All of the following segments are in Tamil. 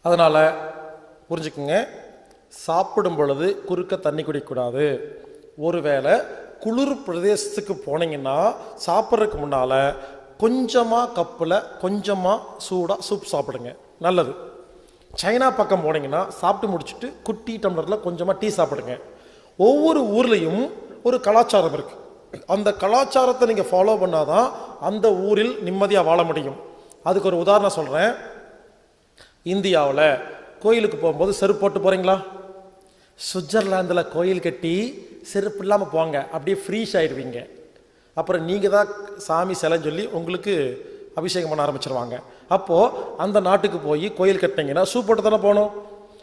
அதனால் புரிஞ்சுக்குங்க, சாப்பிடும் பொழுது குறுக்க தண்ணி குடிக்கக்கூடாது. ஒருவேளை குளிர் பிரதேசத்துக்கு போனீங்கன்னா சாப்பிட்றதுக்கு முன்னால் கொஞ்சமாக கப்பில் கொஞ்சமாக சூடாக சூப் சாப்பிடுங்க, நல்லது. சைனா பக்கம் போனீங்கன்னா சாப்பிட்டு முடிச்சுட்டு குட்டி டம்ளரில் கொஞ்சமாக டீ சாப்பிடுங்க. ஒவ்வொரு ஊர்லேயும் ஒரு கலாச்சாரம் இருக்குது. அந்த கலாச்சாரத்தை நீங்கள் ஃபாலோ பண்ணாதான் அந்த ஊரில் நிம்மதியாக வாழ முடியும். அதுக்கு ஒரு உதாரணம் சொல்கிறேன். இந்தியாவில் கோயிலுக்கு போகும்போது செருப்பு போட்டு போகிறீங்களா? சுவிட்சர்லாந்தில் கோயில் கட்டி செருப்பு இல்லாமல் போங்க, அப்படியே ஃப்ரீஸ் ஆயிடுவீங்க. அப்புறம் நீங்கள் தான் சாமி சிலைன்னு சொல்லி உங்களுக்கு அபிஷேகம் பண்ண ஆரம்பிச்சிருவாங்க. அப்போது அந்த நாட்டுக்கு போய் கோயில் கட்டினீங்கன்னா ஷூ போட்டு தானே போகணும்.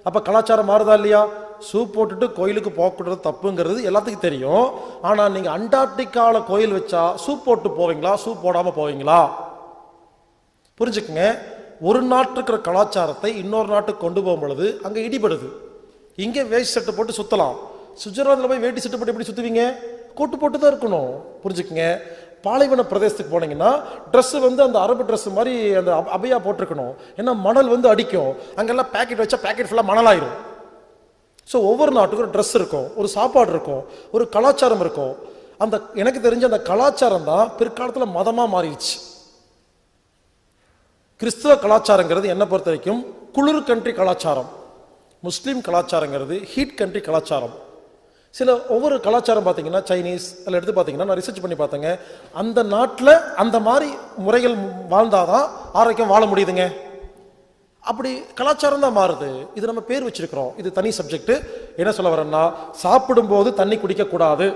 அப்போ கலாச்சாரம் மாறுதா இல்லையா? ஷூ போட்டுட்டு கோயிலுக்கு போகக்கூடாது தப்புங்கிறது எல்லாத்துக்கும் தெரியும். ஆனால் நீங்கள் அண்டார்டிகாவில் கோயில் வச்சா ஷூ போட்டு போவீங்களா, ஷூ போடாமல் போவீங்களா? புரிஞ்சுக்குங்க, ஒரு நாட்டுக்கு இருக்கிற கலாச்சாரத்தை இன்னொரு நாட்டுக்கு கொண்டு போகும் பொழுது அங்கே இடிபடுது. இங்கே வேஷ்டி சட்டை போட்டு சுற்றலாம், சுவிட்சர்லாந்தில் போய் வேட்டி சட்டை போட்டு எப்படி சுற்றுவீங்க? கோட்டு போட்டு தான் இருக்கணும். புரிஞ்சுக்குங்க, பாலைவன பிரதேசத்துக்கு போனீங்கன்னா ட்ரெஸ்ஸு அந்த அரபு ட்ரெஸ் மாதிரி அந்த அபையா போட்டிருக்கணும். ஏன்னா மணல் அடிக்கும். அங்கெல்லாம் பேக்கெட் வச்சா பேக்கெட் ஃபுல்லாக மணலாயிரும். ஸோ ஒவ்வொரு நாட்டுக்கும் ஒரு ட்ரெஸ் இருக்கும், ஒரு சாப்பாடு இருக்கும், ஒரு கலாச்சாரம் இருக்கும். அந்த எனக்கு தெரிஞ்ச அந்த கலாச்சாரம் தான் பிற்காலத்தில் மதமாக மாறிடுச்சு. கிறிஸ்தவ கலாச்சாரங்கிறது என்னை பொறுத்த வரைக்கும் குளிர் கண்ட்ரி கலாச்சாரம். முஸ்லீம் கலாச்சாரங்கிறது ஹீட் கண்ட்ரி கலாச்சாரம். ஒவ்வொரு கலாச்சாரம் பார்த்தீங்கன்னா சைனீஸ் அதில் எடுத்து பார்த்தீங்கன்னா நான் ரிசர்ச் பண்ணி பார்த்தேங்க, அந்த நாட்டில் அந்த மாதிரி முறைகள் வாழ்ந்தாதான் ஆரோக்கியம் வாழ முடியுதுங்க. அப்படி கலாச்சாரம் தான் மாறுது. இது நம்ம பேர் வச்சிருக்கிறோம், இது தனி சப்ஜெக்ட். என்ன சொல்ல வரேன்னா, சாப்பிடும்போது தண்ணி குடிக்கக்கூடாது.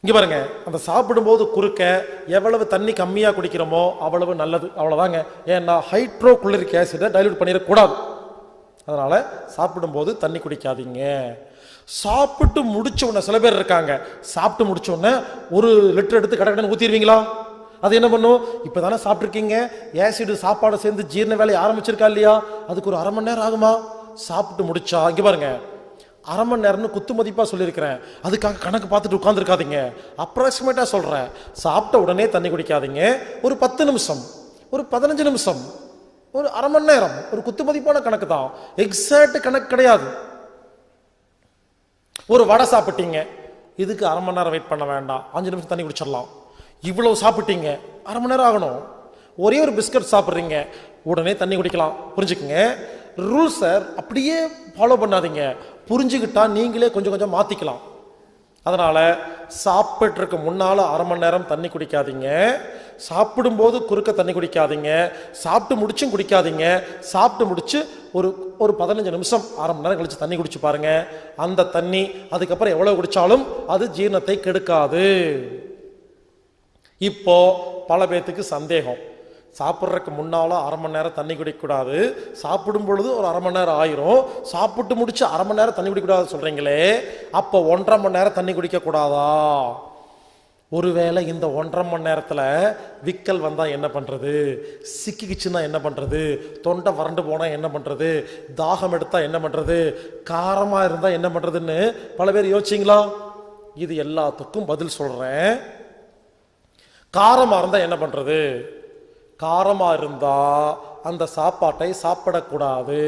இங்கே பாருங்க, அந்த சாப்பிடும்போது குறுக்க எவ்வளவு தண்ணி கம்மியாக குடிக்கிறோமோ அவ்வளவு நல்லது, அவ்வளோதாங்க. ஏன்னா ஹைட்ரோகுளோரிக் ஆசிடை டைல்யூட் பண்ணிடக்கூடாது. அதனால் சாப்பிடும்போது தண்ணி குடிக்காதீங்க. சாப்பிட்டு முடிச்ச உடனே சில பேர் இருக்காங்க, சாப்பிட்டு முடிச்ச உடனே 1 லிட்டர் எடுத்து கடற்கடன் ஊற்றிடுவீங்களா? அது என்ன பண்ணும்? இப்போ தானே சாப்பிட்ருக்கீங்க, ஆசிடு சாப்பாடை சேர்ந்து ஜீரண வேலையை ஆரம்பிச்சிருக்கா இல்லையா? அதுக்கு ஒரு 1/2 மணி நேரம் ஆகுமா? சாப்பிட்டு முடிச்சா இங்கே பாருங்க, 1/2 மணி நேரம்னு குத்து மதிப்பாக சொல்லியிருக்கிறேன். அதுக்காக கணக்கு பார்த்துட்டு உட்காந்துருக்காதீங்க. அப்ராக்சிமேட்டாக சொல்கிறேன். சாப்பிட்ட உடனே தண்ணி குடிக்காதீங்க. ஒரு 10 நிமிஷம், ஒரு 15 நிமிஷம், ஒரு 1/2 மணி நேரம், ஒரு குத்து மதிப்பான கணக்கு தான், எக்ஸாக்ட் கணக்கு கிடையாது. ஒரு வடை சாப்பிட்டீங்க, இதுக்கு 1/2 மணி நேரம் வெயிட் பண்ண வேண்டாம், 5 நிமிஷம் தண்ணி குடிச்சிடலாம். இவ்வளவு சாப்பிட்டீங்க, 1/2 மணி நேரம் ஆகணும். ஒரே ஒரு பிஸ்கட் சாப்பிட்றீங்க, உடனே தண்ணி குடிக்கலாம். புரிஞ்சுக்குங்க, ரூல்ஸை அப்படியே ஃபாலோ பண்ணாதீங்க. புரிஞ்சுக்கிட்டா நீங்களே கொஞ்சம் கொஞ்சம் மாற்றிக்கலாம். அதனால் சாப்பிட்றதுக்கு முன்னால் 1/2 மணி நேரம் தண்ணி குடிக்காதீங்க. சாப்பிடும்போது குறுக்க தண்ணி குடிக்காதீங்க. சாப்பிட்டு முடிச்சும் குடிக்காதீங்க. சாப்பிட்டு முடிச்சு ஒரு 15 நிமிஷம் 1/2 மணி நேரம் கழிச்சு தண்ணி குடிச்சு பாருங்க. அந்த தண்ணி அதுக்கப்புறம் எவ்வளவு குடித்தாலும் அது ஜீரணத்தை கெடுக்காது. இப்போ பல பேத்துக்கு சந்தேகம், சாப்பிட்றதுக்கு முன்னால் 1/2 மணி நேரம் தண்ணி குடிக்கக்கூடாது, சாப்பிடும் பொழுது ஒரு 1/2 மணி நேரம் ஆயிரும், சாப்பிட்டு முடிச்சு 1/2 மணி நேரம் தண்ணி குடிக்கக்கூடாது சொல்கிறீங்களே, அப்போ 1.5 மணி நேரம் தண்ணி குடிக்கக்கூடாதா? ஒருவேளை இந்த 1.5 மணி நேரத்தில் விக்கல் வந்தால் என்ன பண்ணுறது, சிக்கிக்கிச்சுன்னா என்ன பண்ணுறது, தொண்டை வறண்டு போனால் என்ன பண்ணுறது, தாகம் எடுத்தால் என்ன பண்ணுறது, காரமாக இருந்தால் என்ன பண்ணுறதுன்னு பல பேர் யோசிச்சிங்களா? இது எல்லாத்துக்கும் பதில் சொல்கிறேன். காரமாக இருந்தால் என்ன பண்ணுறது? காரமாக இருந்தால் அந்த சாப்பாட்டை சாப்பிடக்கூடாது.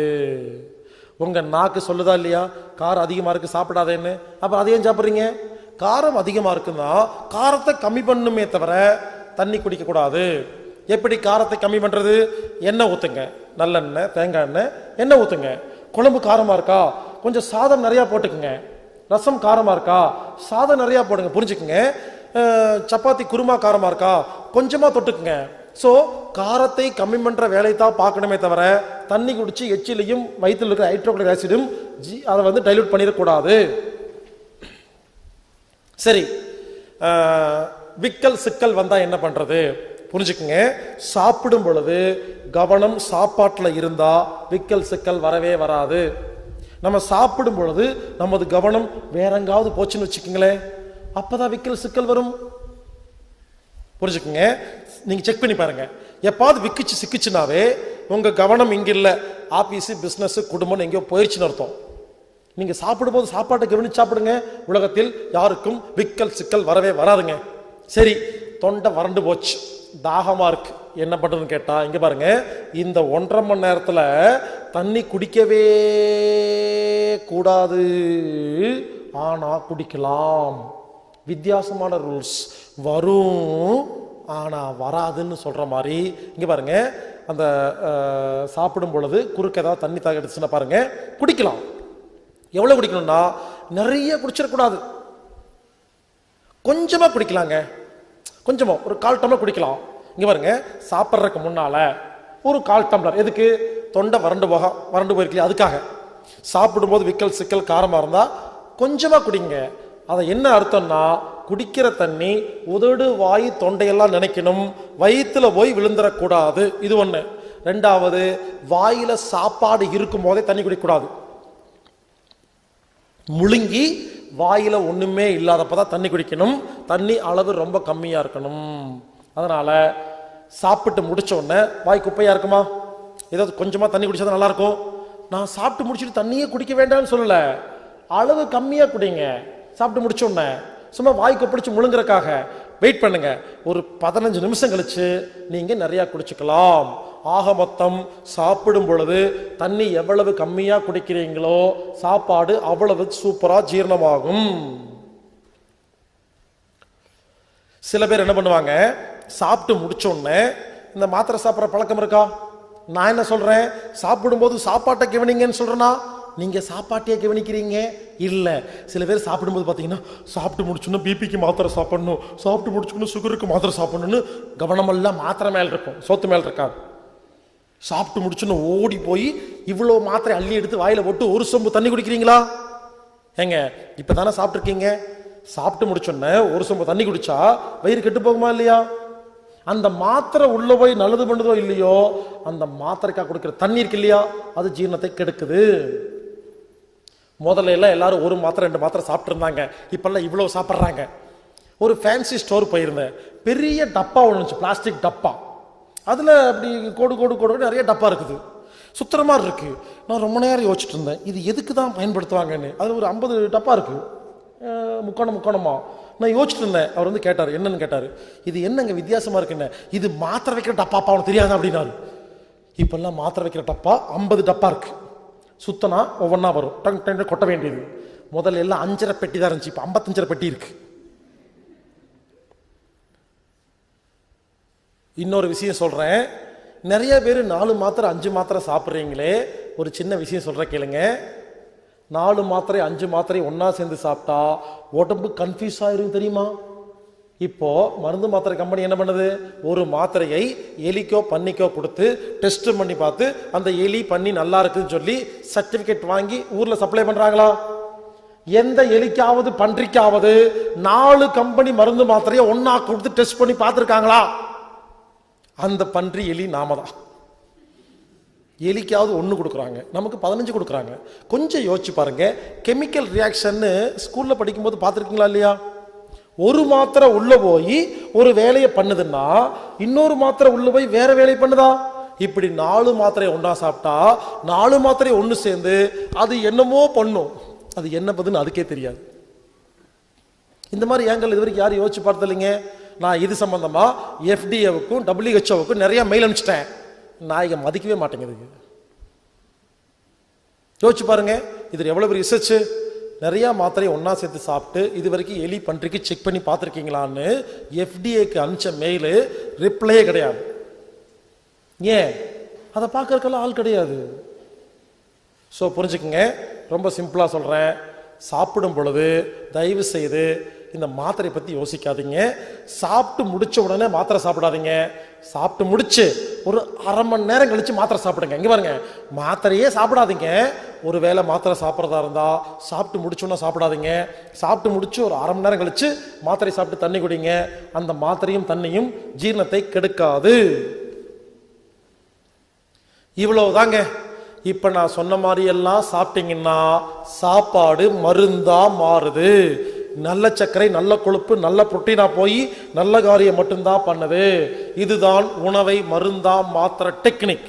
உங்கள் நாக்கு சொல்லுதா இல்லையா, காரம் அதிகமாக இருக்குது சாப்பிடாதேன்னு? அப்போ அதையும் சாப்பிட்றீங்க. காரம் அதிகமாக இருக்குன்னா காரத்தை கம்மி பண்ணுமே தவிர தண்ணி குடிக்கக்கூடாது. எப்படி காரத்தை கம்மி பண்ணுறது? எண்ணெய் ஊற்றுங்க, நல்லெண்ணெய், தேங்காய் எண்ணெய், எண்ணெய் ஊற்றுங்க. குழம்பு காரமா இருக்கா, கொஞ்சம் சாதம் நிறைய போட்டுக்குங்க. ரசம் காரமா இருக்கா, சாதம் நிறைய போடுங்க. புரிஞ்சுக்குங்க. சப்பாத்தி குருமா காரமா இருக்கா, கொஞ்சமா தொட்டுக்குங்க. ஸோ காரத்தை கம்மி பண்ற வேலையை தான் பார்க்கணுமே தவிர தண்ணி குடிச்சு எச்சிலையும் வயிற்றில் இருக்கிற ஹைட்ரோக்ளோரிக் ஆசிடும் அதை டைல்யூட் பண்ணிடக்கூடாது. சரி, விக்கல் சிக்கல் வந்தா என்ன பண்றது? புரிஞ்சுக்குங்க. சாப்பிடும் பொழுது கவனம் சாப்பாட்டில் இருந்தா விக்கல் சிக்கல் வரவே வராது. நம்ம சாப்பிடும் பொழுது நமது கவனம் வேற எங்காவது போச்சுன்னு வச்சுக்கோங்களேன், அப்பதான் விக்கல் சிக்கல் வரும். புரிஞ்சுக்குங்க. நீங்க செக் பண்ணி பாருங்க. எப்பாவது விக்கிச்சு சிக்கிச்சுனாவே உங்க கவனம் இங்க இல்ல, ஆபீஸ் பிசினஸ் குடும்பம் எங்கேயோ போயிடுச்சுன்னு அர்த்தம். நீங்க சாப்பிடும் போது சாப்பாட்டை கவனிச்சு சாப்பிடுங்க. உலகத்தில் யாருக்கும் விக்கல் சிக்கல் வரவே வராதுங்க. சரி, தொண்டை வறண்டு போச்சு, தாகமா இருக்கு, என்ன பண்றதுன்னு கேட்டா இங்க பாருங்க, இந்த 1.5 மணி நேரத்துல தண்ணி குடிக்கவே கூடாது, ஆனா குடிக்கலாம். வித்தியாசமான ரூல்ஸ். வரும் ஆனா வராதுன்னு சொல்ற மாதிரி இங்க பாருங்க. அந்த சாப்பிடும் பொழுது குறுக்க ஏதாவது தண்ணி தாக எடுத்துச்சுன்னா பாருங்க, குடிக்கலாம். எவ்வளவு குடிக்கணும்னா நிறைய குடிச்சிடக்கூடாது, கொஞ்சமா குடிக்கலாங்க. கொஞ்சமா ஒரு 1/4 டம்ளர் குடிக்கலாம். இங்க பாருங்க, சாப்பிட்றதுக்கு முன்னால ஒரு 1/4 டம்ளர். எதுக்கு? தொண்டை வறண்டு போயிருக்கலையா, அதுக்காக. சாப்பிடும்போது விக்கல் சிக்கல் காரமா இருந்தா கொஞ்சமா குடிங்க. அதை என்ன அர்த்தம்னா, குடிக்கிற தண்ணி உதடு வாய் தொண்டையெல்லாம் நினைக்கணும், வயிற்றுல போய் விழுந்துடக்கூடாது. இது ஒண்ணு. ரெண்டாவது, வாயில சாப்பாடு இருக்கும் போதே தண்ணி குடிக்கக்கூடாது. முழுங்கி வாயில ஒண்ணுமே இல்லாதப்பதான் தண்ணி குடிக்கணும். தண்ணி அளவு ரொம்ப கம்மியா இருக்கணும். அதனால சாப்பிட்டு முடிச்ச உடனே வாய் குப்பையா இருக்குமா, ஏதாவது கொஞ்சமா தண்ணி குடிச்சா நல்லா இருக்கும். நான் சாப்பிட்டு முடிச்சுட்டு தண்ணியே குடிக்க வேண்டாம்னு சொல்லல, அளவு கம்மியா குடிங்க. சாப்பிட்டு முடிச்ச உடனே சும்மா வாய் கொப்பளிச்சு முழுங்குறக்காக வெயிட் பண்ணுங்க. ஒரு 15 நிமிஷம் கழிச்சு நீங்க நிறைய குடிச்சுக்கலாம். ஆக மொத்தம் சாப்பிடும் பொழுது தண்ணி எவ்வளவு கம்மியா குடிக்கிறீங்களோ சாப்பாடு அவ்வளவு சூப்பரா ஜீரணமாகும். சில பேர் என்ன பண்ணுவாங்க, சாப்பிட்டு முடிச்ச உடனே இந்த மாத்திரை சாப்பிட்ற பழக்கம் இருக்கா? நான் என்ன சொல்றேன், சாப்பிடும்போது சாப்பாட்டை கவனிங்கன்னு சொல்றேன்னா நீங்க சாப்பாட்டையே கவனிக்கிறீங்க இல்ல. சில பேர் சாப்பிடும்போது பாத்தீங்கன்னா, சாப்பிட்டு முடிச்சோன்னா பிபிக்கு மாத்திரை சாப்பிடணும், சாப்பிட்டு முடிச்சுக்கணும் சுகருக்கு மாத்திரை சாப்பிடணும்னு கவனமெல்லாம் மாத்திரை மேல இருக்கும், சோத்து மேல இருக்காது. சாப்பிட்டு முடிச்சுன்னு ஓடி போய் இவ்வளவு மாத்திரை அள்ளி எடுத்து வாயில போட்டு ஒரு சொம்பு தண்ணி குடிக்கிறீங்களா? ஏங்க, இப்பதானே சாப்பிட்டுருக்கீங்க. சாப்பிட்டு முடிச்சோன்ன ஒரு சொம்பு தண்ணி குடிச்சா வயிறு கெட்டு போகுமா இல்லையா? அந்த மாத்திரை உள்ள போய் நல்லது பண்ணுதோ இல்லையோ, அந்த மாத்திரைக்காக கொடுக்கிற தண்ணி இருக்கு இல்லையா, அது ஜீரணத்தை கெடுக்குது. முதல்ல எல்லாம் எல்லாரும் 1 மாத்திரை 2 மாத்திரை சாப்பிட்டு இருந்தாங்க, இப்பெல்லாம் இவ்வளவு சாப்பிட்றாங்க. ஒரு ஃபேன்சி ஸ்டோர் போயிருந்தேன், பெரிய டப்பா ஒன்று, பிளாஸ்டிக் டப்பா, அதுல அப்படி கோடு கோடு கோடு நிறைய டப்பா இருக்குது, சுத்துற மாதிரி இருக்கு. நான் ரொம்ப நேரம் யோசிச்சுட்டு இருந்தேன், இது எதுக்கு தான் பயன்படுத்துவாங்கன்னு. அது ஒரு 50 டப்பா இருக்கு, முக்கோணமா. நான் யோசிச்சுட்டு இருந்தேன். அவர் கேட்டார், என்னன்னு கேட்டாரு. இது என்னங்க வித்தியாசமா இருக்குன்னு. இது மாத்திரை வைக்கிற டப்பாப்பா, அவனுக்கு தெரியாது அப்படின்னாரு. இப்பெல்லாம் மாத்திரை வைக்கிற டப்பா 50 டப்பா இருக்கு, சுத்தனா ஒவ்வொன்னா வரும், டங் டங் கொட்ட வேண்டியது. முதல்ல எல்லாம் 5.5 பெட்டி தான் இருந்துச்சு, இப்ப 55 பெட்டி இருக்கு. இன்னொரு விஷயம் சொல்றேன், நிறைய பேர் 4 மாத்திரை 5 மாத்திரை சாப்பிட்றீங்களே, ஒரு சின்ன விஷயம் சொல்ற கேளுங்க. 4 மாத்திரை 5 மாத்திரை ஒன்னா சேர்ந்து சாப்பிட்டா உடம்பு கன்ஃபியூஸ் ஆயிரும் தெரியுமா? இப்போ மருந்து மாத்திரை கம்பெனி என்ன பண்ணுது, ஒரு மாத்திரையை எலிக்கோ பன்னிக்கோ கொடுத்து டெஸ்ட் பண்ணி பார்த்து அந்த எலி பன்னி நல்லா இருக்குன்னு சொல்லி சர்டிபிகேட் வாங்கி ஊர்ல சப்ளை பண்றாங்களா? எந்த எலிக்காவது பன்றிக்காவது 4 கம்பெனி மருந்து மாத்திரையை ஒன்னா கொடுத்து டெஸ்ட் பண்ணி பார்த்திருக்காங்களா? அந்த பன்றி எலி நாம தான். எலிக்காவது 1 கொடுக்குறாங்க, நமக்கு 15 கொடுக்குறாங்க. கொஞ்சம் யோசிச்சு பாருங்க. கெமிக்கல் ரியாக்ஷன் ஸ்கூல்ல படிக்கும்போது பார்த்துருக்கீங்களா இல்லையா? ஒரு மாத்திரை உள்ள போய் ஒரு வேலையை பண்ணுதுன்னா இன்னொரு மாத்திரை உள்ள போய் வேற வேலையை பண்ணுதா? இப்படி 4 மாத்திரை ஒன்னா சாப்பிட்டா 4 மாத்திரை ஒன்று சேர்ந்து அது என்னமோ பண்ணும், அது என்ன பண்ணுன்னு அதுக்கே தெரியாது. இந்த மாதிரி ஏங்கல் இது வரைக்கும் யாரும் யோசிச்சு பார்த்தது இல்லைங்க. நான் இது சம்பந்தமா FDAவுக்கும் WHO நிறைய மெயில் அனுப்பிச்சிட்டேன், நான் இங்க மதிக்கவே மாட்டேங்குது. யோசிச்சு பாருங்க, இது எவ்வளவு ரிசர்ச். நிறைய மாத்திரை ஒன்னா சேர்த்து சாப்பிட்டு இது வரைக்கும் எலி பன்றிக்கு செக் பண்ணி பார்த்துருக்கீங்களான்னு FDAக்கு அனுப்பிச்ச மெயில் ரிப்ளையே கிடையாது. ஏன்? அதை பார்க்கறதுக்கெல்லாம் ஆள் கிடையாது. ஸோ புரிஞ்சுக்குங்க, ரொம்ப சிம்பிளாக சொல்கிறேன். சாப்பிடும் பொழுது தயவு செய்து இந்த மாத்திரை பற்றி யோசிக்காதீங்க. சாப்பிட்டு முடிச்ச உடனே மாத்திரை சாப்பிடாதீங்க. சாப்பிட்டு முடிச்சு ஒரு அரை மணி நேரம் கழிச்சு மாத்திரை சாப்பிடுங்க. இங்கே பாருங்க, மாத்திரையே சாப்பிடாதீங்க. ஒரு வேளை மாத்திரை சாப்பிட்றதா இருந்தால் சாப்பிட்டு முடிச்சோன்னா சாப்பிடாதீங்க. சாப்பிட்டு முடிச்சு ஒரு அரை மணி நேரம் கழிச்சு மாத்திரை சாப்பிட்டு தண்ணி குடிங்க. அந்த மாத்திரையும் தண்ணியும் ஜீரணத்தை கெடுக்காது. இவ்வளவுதாங்க. இப்ப நான் சொன்ன மாதிரி எல்லாம் சாப்பிட்டீங்கன்னா சாப்பாடு மருந்தா மாறுது. நல்ல சர்க்கரை, நல்ல கொழுப்பு, நல்ல புரோட்டீனா போய் நல்ல காரியம் மட்டும்தான் பண்ணுது. இதுதான் உணவை மருந்தா மாத்திர டெக்னிக்.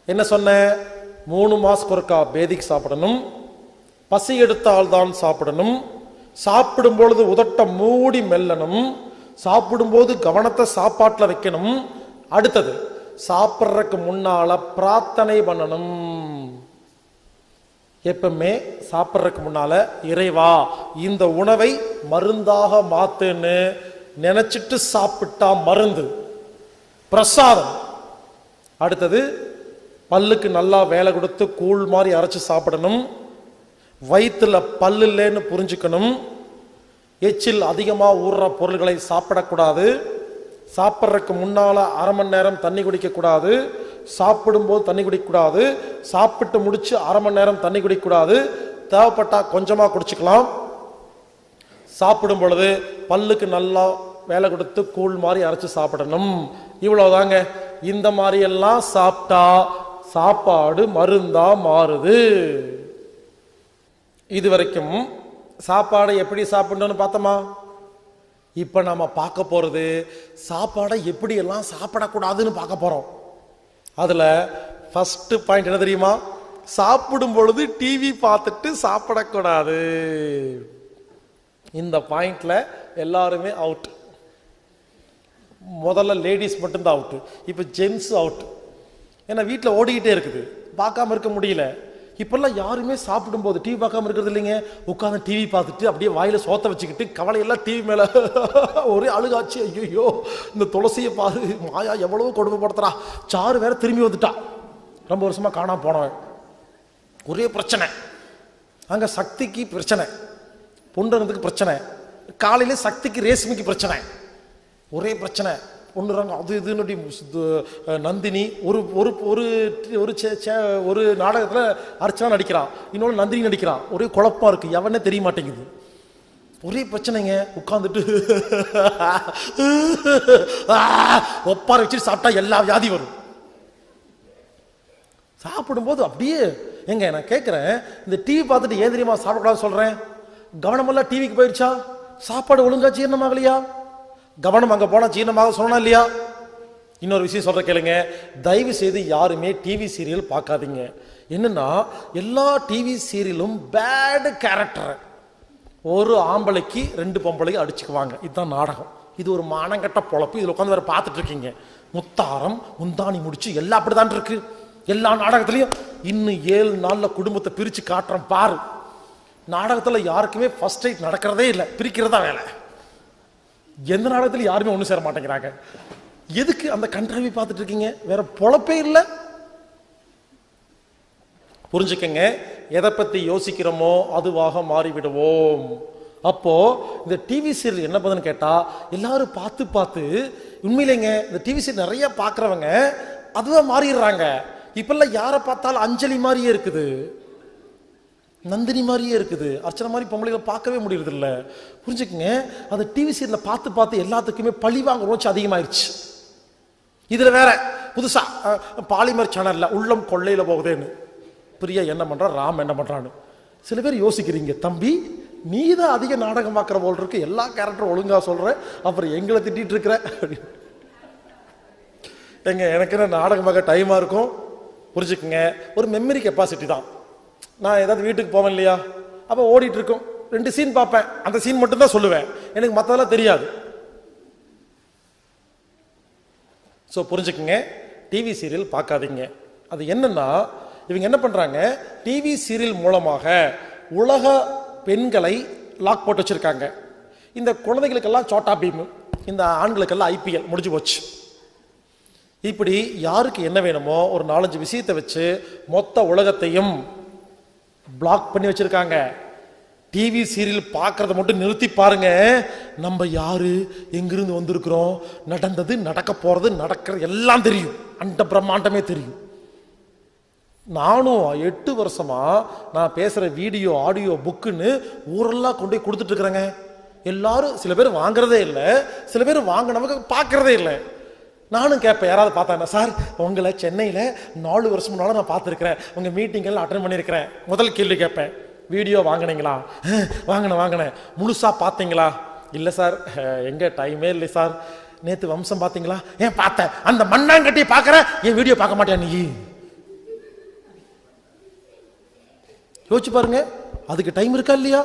என்ன சொன்ன? 3 மாசத்துக்கு ஒருக்கா பேதிக்கு சாப்பிடணும். பசி எடுத்தால் தான் சாப்பிடணும். சாப்பிடும் பொழுது உதட்ட மூடி மெல்லணும். சாப்பிடும்போது கவனத்தை சாப்பாட்டில் வைக்கணும். அடுத்தது, சாப்பிட்றதுக்கு முன்னால பிரார்த்தனை பண்ணணும். எப்பவுமே சாப்பிட்றதுக்கு முன்னால, இறைவா இந்த உணவை மருந்தாக மாத்துன்னு நினைச்சிட்டு சாப்பிட்டா மருந்து, பிரசாதம். அடுத்தது, பல்லுக்கு நல்லா வேலை கொடுத்து கூழ் மாதிரி அரைச்சு சாப்பிடணும். வயிற்றுல பல்லு இல்லைன்னு புரிஞ்சுக்கணும். எச்சில் அதிகமாக ஊறுற பொருள்களை சாப்பிடக்கூடாது. சாப்பிட்றதுக்கு முன்னால அரை மணி நேரம் தண்ணி குடிக்கக்கூடாது. சாப்பிடும்போது தண்ணி குடிக்கக்கூடாது. சாப்பிட்டு முடிச்சு அரை மணி நேரம் தண்ணி குடிக்கக்கூடாது. தேவைப்பட்டா கொஞ்சமாக குடிச்சுக்கலாம். சாப்பிடும் பொழுது பல்லுக்கு நல்லா வேலை கொடுத்து கூழ் மாதிரி அரைச்சு சாப்பிடணும். இவ்வளவுதாங்க. இந்த மாதிரி எல்லாம் சாப்பிட்டா சாப்பாடு மருந்தா மாறுது. இது வரைக்கும் சாப்பாடை எப்படி சாப்பிடணும்னு பார்த்தோமா? இப்ப நாம பார்க்க போறது சாப்பாடை எப்படி எல்லாம் சாப்பிடக்கூடாதுன்னு பார்க்க போறோம். அதுல ஃபர்ஸ்ட் பாயிண்ட் என்ன தெரியுமா? சாப்பிடும் பொழுது டிவி பார்த்துட்டு சாப்பிடக்கூடாது. இந்த பாயிண்ட்ல எல்லாருமே அவுட். முதல்ல லேடிஸ் மட்டும்தான் அவுட், இப்ப ஜென்ஸ் அவுட். ஏன்னா வீட்டில் ஓடிக்கிட்டே இருக்குது, பார்க்காம இருக்க முடியல. இப்பெல்லாம் யாருமே சாப்பிடும் போது டிவி பார்க்காம இருக்கிறது இல்லைங்க. உட்காந்து டிவி பார்த்துட்டு அப்படியே வாயில சோத்த வச்சுக்கிட்டு கவலையெல்லாம் டிவி மேல ஒரே அழுகாச்சு. ஐயோ, இந்த துளசியை பாரு, மாயா எவ்வளவோ கொடுமைப்படுத்துறா. சாரு வேற திரும்பி வந்துட்டா, ரொம்ப வருஷமா காணாம போனவன். ஒரே பிரச்சனை அங்க. சக்திக்கு பிரச்சனை, பொண்ணுறதுக்கு பிரச்சனை, காலையில சக்திக்கு ரேஷ்மிக்கு பிரச்சனை, ஒரே பிரச்சனை. பொண்ணுறாங்க அது இதுன்னு. நந்தினி ஒரு ஒரு ஒரு ஒரு நாடகத்தில் அர்ச்சனா நடிக்கிறான், இன்னொன்று நந்தினி நடிக்கிறான். ஒரே குழப்பமா இருக்கு, எவனே தெரிய மாட்டேங்குது. ஒரே பிரச்சனைங்க. உட்காந்துட்டு ஒப்பார வச்சுட்டு சாப்பிட்டா எல்லா வியாதி வரும். சாப்பிடும்போது அப்படியே எங்க நான் கேட்கிறேன், இந்த டிவி பார்த்துட்டு ஏன் தெரியுமா சாப்பிடக்கூடாது சொல்றேன்? கவனமெல்லாம் டிவிக்கு போயிடுச்சா? சாப்பாடு ஒழுங்கா ஜீரணமாகலையா? கவனம் அங்க போனா ஜீரணமாக சொன்னா இல்லையா? இன்னொரு விஷயம் சொல்ற கேளுங்க, தயவு செய்து யாருமே டிவி சீரியல் பார்க்காதீங்க. என்னன்னா எல்லா டிவி சீரியலும் பேட் கேரக்டர். ஒரு ஆம்பளைக்கு 2 பொம்பளைக்கு அடிச்சுக்குவாங்க. இதுதான் நாடகம். இது ஒரு மானங்கட்ட பொழப்பு. இதுல உட்காந்து வேற பார்த்துட்டு இருக்கீங்க. முத்தாரம் முந்தாணி முடிச்சு எல்லாம் அப்படிதான் இருக்கு எல்லா நாடகத்திலையும். இன்னும் 7 நாள்ல குடும்பத்தை பிரிச்சு காட்டுறோம் பாரு. நாடகத்துல யாருக்குமே ஃபர்ஸ்ட் ரைட் நடக்கிறதே இல்லை, பிரிக்கிறதா வேலை. எந்த நாடகத்துல யாருமே ஒண்ணு சேர மாட்டேங்கிறாங்க. எதுக்கு அந்த கண்ட்ராவி பார்த்துட்டு இருக்கீங்க? வேற பொழப்பே இல்லை. புரிஞ்சுக்கங்க, எதை பத்தி யோசிக்கிறோமோ அதுவாக மாறிவிடுவோம். அப்போ இந்த டிவி சீரியல் என்ன பண்ணுன்னு கேட்டா, எல்லாரும் பார்த்து பார்த்து உண்மையிலேங்க இந்த டிவி சீரியல் நிறைய பார்க்கறவங்க அதுவா மாறிடுறாங்க. இப்பெல்லாம் யாரை பார்த்தாலும் அஞ்சலி மாதிரியே இருக்குது, நந்தினி மாதிரியே இருக்குது. அர்ச்சனை மாதிரி பொம்பளைகளை பார்க்கவே முடியறது இல்லை. புரிஞ்சுக்குங்க, அந்த டிவி சீரியல்ல பார்த்து பார்த்து எல்லாத்துக்குமே பழி வாங்க ரோச்சு அதிகமாயிருச்சு. இதுல வேற புதுசா பாலிமர் சேனல்ல உள்ளம் கொள்ளையில போகுதேன்னு பிரியா என்ன பண்றா, ராம் என்ன பண்றான்னு சில பேர் யோசிக்கிறீங்க. தம்பி, நீ தான் அதிக நாடகம் பார்க்குற போல் இருக்கு, எல்லா கேரக்டரும் ஒழுங்கா சொல்ற, அப்புறம் எங்களை திட்டிட்டு இருக்கிற. எங்க எனக்கு என்ன நாடகம் பார்க்க டைமா இருக்கும்? புரிஞ்சுக்குங்க, ஒரு மெமரி கெப்பாசிட்டி தான். நான் ஏதாவது வீட்டுக்கு போவேன் இல்லையா, அப்போ ஓடிட்டு இருக்கும், 2 சீன் பார்ப்பேன், அந்த சீன் மட்டும் தான் சொல்லுவேன், எனக்கு மற்றதெல்லாம் தெரியாது. ஸோ புரிஞ்சுக்குங்க, டிவி சீரியல் பார்க்காதீங்க. அது என்னன்னா, இவங்க என்ன பண்றாங்க, டிவி சீரியல் மூலமாக உலக பெண்களை லாக் போட்டு வச்சிருக்காங்க. இந்த குழந்தைகளுக்கெல்லாம் சோட்டா பீம், இந்த ஆண்களுக்கெல்லாம் IPL முடிஞ்சு போச்சு. இப்படி யாருக்கு என்ன வேணுமோ ஒரு 4-5 விஷயத்தை வச்சு மொத்த உலகத்தையும் பிளாக் பண்ணி வச்சிருக்காங்க. டிவி சீரியல் பார்க்கறத மட்டும் நிறுத்தி பாருங்க. நம்ம யாரு, எங்கிருந்து வந்திருக்கிறோம், நடந்தது, நடக்க போறது, நடக்கிறது எல்லாம் தெரியும். அந்த பிரம்மாண்டமே தெரியும். நானும் 8 வருஷமா நான் பேசுற வீடியோ ஆடியோ புக்குன்னு ஊரெல்லாம் கொண்டு போய் கொடுத்துட்டு இருக்கிறேங்க. எல்லாரும் சில பேர் வாங்குறதே இல்லை, சில பேர் வாங்கினவங்க பார்க்கறதே இல்லை. நானும் கேட்பேன், யாராவது பார்த்தாங்க, சார் உங்களை சென்னையில் 4 வருஷம் முன்னால நான் பார்த்துருக்கிறேன், உங்கள் மீட்டிங்கெல்லாம் அட்டன் பண்ணியிருக்கிறேன். முதல் கேள்வி கேட்பேன், வீடியோ வாங்கினீங்களா? வாங்கினேன். முழுசாக பார்த்தீங்களா? இல்லை சார், எங்கே டைமே இல்லை சார். நேற்று வம்சம் பார்த்தீங்களா? ஏன் பார்த்தேன். அந்த மண்ணாங்கட்டி பார்க்குற, என் வீடியோ பார்க்க மாட்டியா நீ? யோசிச்சு பாருங்க, அதுக்கு டைம் இருக்கா இல்லையா?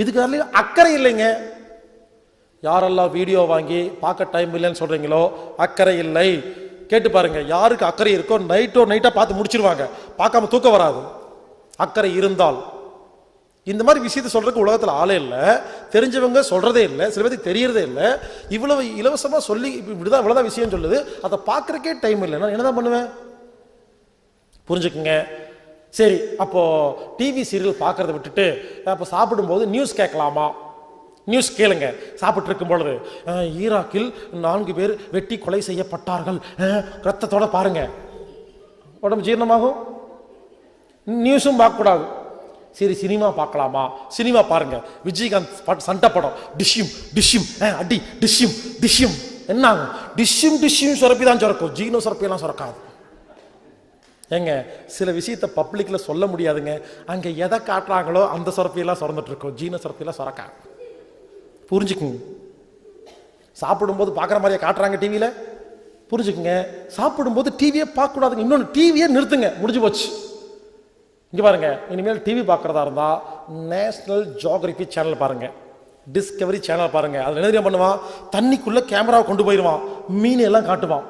இதுக்கு அக்கறை இல்லைங்க. யாரெல்லாம் வீடியோ வாங்கி பார்க்க டைம் இல்லைன்னு சொல்றீங்களோ அக்கறை இல்லை. கேட்டு பாருங்க, யாருக்கு அக்கறை இருக்கோ நைட்டா பார்த்து முடிச்சிருவாங்க, பார்க்காம தூக்கம் வராது. அக்கறை இருந்தால் இந்த மாதிரி விஷயத்தை சொல்றதுக்கு உலகத்தில் ஆளே இல்லை. தெரிஞ்சவங்க சொல்றதே இல்லை, சில பேருக்கு தெரியறதே இல்லை. இவ்வளவு இலவசமா சொல்லி இப்படிதான் இவ்வளவுதான் விஷயம் சொல்லுது, அதை பார்க்கறக்கே டைம் இல்லை. நான் என்னதான் பண்ணுவேன்? புரிஞ்சுக்குங்க. சரி, அப்போ டிவி சீரியல் பார்க்கறத விட்டுட்டு அப்போ சாப்பிடும்போது நியூஸ் கேட்கலாமா? நியூஸ் கேளுங்க. சாப்பிட்டு இருக்கும் பொழுது, ஈராக்கில் 4 பேர் வெட்டி கொலை செய்யப்பட்டார்கள், ரத்தத்தோட பாருங்க, உடம்பு ஜீரணமாகும். நியூஸும் பார்க்கக்கூடாது. சரி, சினிமா பார்க்கலாமா? சினிமா பாருங்க. விஜயகாந்த் சண்டை படம், டிஷ்யூம் டிஷ்யூம் அடி டிஷ்யூம் டிஷ்யூம் என்ன ஆகும்? டிஷ்யூம் டிஷ்யூம் சுரப்பி தான் சுரக்கும், ஜீனோ சுரப்பியெல்லாம் சுரக்காது. ஏங்க, சில விஷயத்தை பப்ளிக்ல சொல்ல முடியாதுங்க. அங்க எதை காட்டுறாங்களோ அந்த சுரப்பியெல்லாம் சுரந்துட்டு இருக்கும், ஜீன சுரப்பியெல்லாம் சுரக்கா. புரிஞ்சுக்குங்க. சாப்பிடும்போது பார்க்குற மாதிரியே காட்டுறாங்க டிவியில். புரிஞ்சுக்குங்க. சாப்பிடும்போது டிவியே பார்க்கக்கூடாதுங்க. இன்னொன்று, டிவியே நிறுத்துங்க, முடிஞ்சு போச்சு. இங்கே பாருங்க, இனிமேல் டிவி பார்க்குறதா இருந்தால் நேஷனல் ஜியோகிராஃபி சேனல் பாருங்க, டிஸ்கவரி சேனல் பாருங்க. அதில் என்ன தெரியுமா பண்ணுவான்? தண்ணிக்குள்ளே கேமராவை கொண்டு போயிடுவான், மீன் எல்லாம் காட்டுவான்,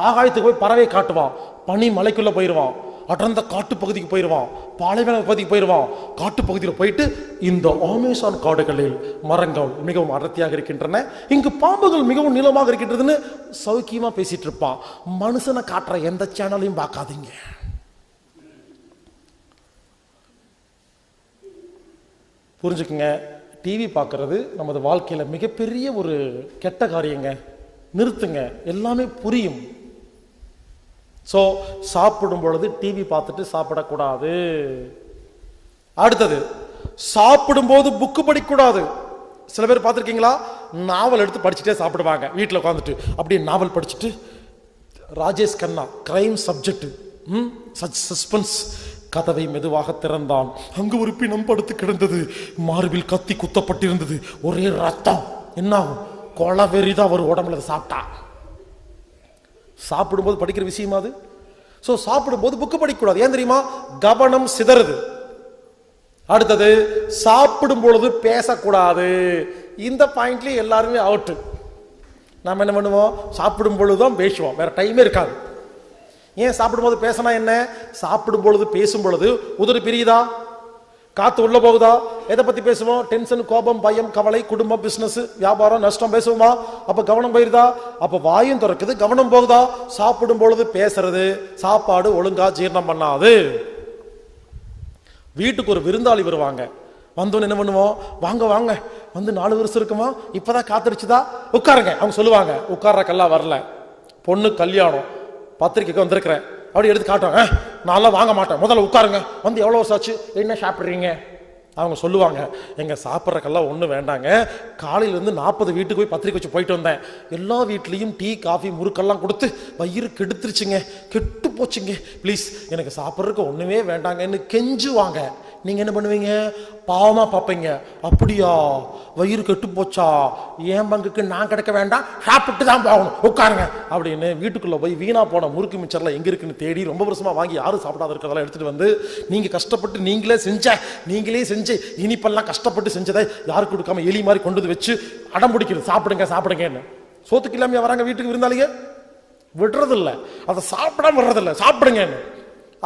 ஆகாயத்துக்கு போய் பறவை காட்டுவான், பனி மலைக்குள்ளே போயிடுவான், அடர்ந்த காட்டு பகுதிக்கு போயிடுவான், பாலைவன பகுதிக்கு போயிடுவான். காட்டு பகுதியில் போயிட்டு, இந்த அமேசான் காடுகளில் மரங்கள் மிகவும் அடர்த்தியாக இருக்கின்றன, இங்கு பாம்புகள் மிகவும் நீளமாக இருக்கின்றதுன்னு சௌக்கியமா பேசிட்டு இருப்பான். மனுஷனை காட்டுற எந்த சேனலையும் பார்க்காதீங்க. புரிஞ்சுக்குங்க. டிவி பார்க்கறது நமது வாழ்க்கையில மிகப்பெரிய ஒரு கெட்ட காரியங்க. நிறுத்துங்க, எல்லாமே புரியும். ஸோ சாப்பிடும் பொழுது டிவி பார்த்துட்டு சாப்பிடக்கூடாது. அடுத்தது, சாப்பிடும்போது புக்கு படிக்கக்கூடாது. சில பேர் பார்த்துருக்கீங்களா? நாவல் எடுத்து படிச்சுட்டே சாப்பிடுவாங்க வீட்டில் உட்காந்துட்டு. அப்படியே நாவல் படிச்சுட்டு, Rajesh Khanna crime subject, suspense. கதவை மெதுவாக திறந்தான், அங்கு ஒரு பிணம் படுத்து கிடந்தது, மார்பில் கத்தி குத்தப்பட்டிருந்தது, ஒரே ரத்தம். என்ன ஆகும்? கொலை வெறிதான் ஒரு உடம்புல. சாப்பிட்டா சாப்பிடும்போது படிக்கிற விஷயமா அது? ஸோ சாப்பிடும்போது புக்கு படிக்கக்கூடாது. ஏன் தெரியுமா? கவனம் சிதறுது. அடுத்தது, சாப்பிடும் பொழுது பேசக்கூடாது. இந்த பாயிண்ட்லயே எல்லாருமே அவுட்டு. நாம் என்ன பண்ணுவோம்? சாப்பிடும் பொழுதுதான் பேசுவோம், வேற டைமே இருக்காது. ஏன் சாப்பிடும்போது பேசினா என்ன? சாப்பிடும் பொழுது பேசும் பொழுது உதடு பிரியுதா? காத்து உள்ள போகுதா? எதை பத்தி பேசுவோம்? டென்ஷன், கோபம், பயம், கவலை, குடும்பம், பிசினஸ், வியாபாரம், நஷ்டம் பேசுவோமா? அப்ப கவனம் போயிருதா? அப்ப வாயும் திறக்குது, கவனம் போகுதா? சாப்பிடும் பொழுது பேசுறது சாப்பாடு ஒழுங்கா ஜீரணம் பண்ணாது. வீட்டுக்கு ஒரு விருந்தாளி வருவாங்க, வந்தோன்னு என்ன பண்ணுவோம்? வாங்க வாங்க, வந்து 4 வருஷம் இருக்குமா, இப்பதான் காத்திருச்சுதா, உட்காருங்க. அவங்க சொல்லுவாங்க, உட்கார்றக்கெல்லாம் வரல, பொண்ணு கல்யாணம், பத்திரிக்கைக்கு வந்திருக்கிறேன், அப்படி எடுத்து காட்டுவாங்க. நான்லாம் வாங்க மாட்டேன், முதல்ல உட்காருங்க, வந்து எவ்வளோ வருஷம் ஆச்சு, என்ன சாப்பிட்றீங்க? அவங்க சொல்லுவாங்க, எங்க சாப்பிட்றக்கெல்லாம் ஒன்றும் வேண்டாங்க, காலையிலேருந்து 40 வீட்டுக்கு போய் பத்திரிக்கை வச்சு போயிட்டு வந்தேன், எல்லா வீட்லேயும் டீ காஃபி முறுக்கெல்லாம் கொடுத்து வயிறு கெடுத்துருச்சுங்க, கெட்டு போச்சுங்க, ப்ளீஸ் எனக்கு சாப்பிட்றதுக்கு ஒன்றுமே வேண்டாங்கன்னு கெஞ்சுவாங்க. நீங்கள் என்ன பண்ணுவீங்க? பாவமாக பார்ப்பீங்க. அப்படியா, வயிறு கெட்டு போச்சா, ஏன் பங்குக்கு நான் கிடைக்க வேண்டாம், சாப்பிட்டு தான் போகணும், உட்காருங்க அப்படின்னு வீட்டுக்குள்ளே போய் வீணா போன முறுக்கு மிச்சர்லாம் எங்கே இருக்குன்னு தேடி ரொம்ப வருஷமாக வாங்கி யாரும் சாப்பிடாத இருக்கிறதெல்லாம் எடுத்துகிட்டு வந்து நீங்கள் கஷ்டப்பட்டு நீங்களே செஞ்சு இனிப்பெல்லாம் கஷ்டப்பட்டு செஞ்சதை யாருக்கு கொடுக்காம எலி மாதிரி கொண்டு வந்து வச்சு அடம் பிடிக்கிறது, சாப்பிடுங்க சாப்பிடுங்கன்னு. சோத்துக்கு இல்லாமல் வராங்க வீட்டுக்கு விருந்தாளிங்க, விடுறதில்ல, அதை சாப்பிடாம விடுறதில்ல, சாப்பிடுங்கன்னு.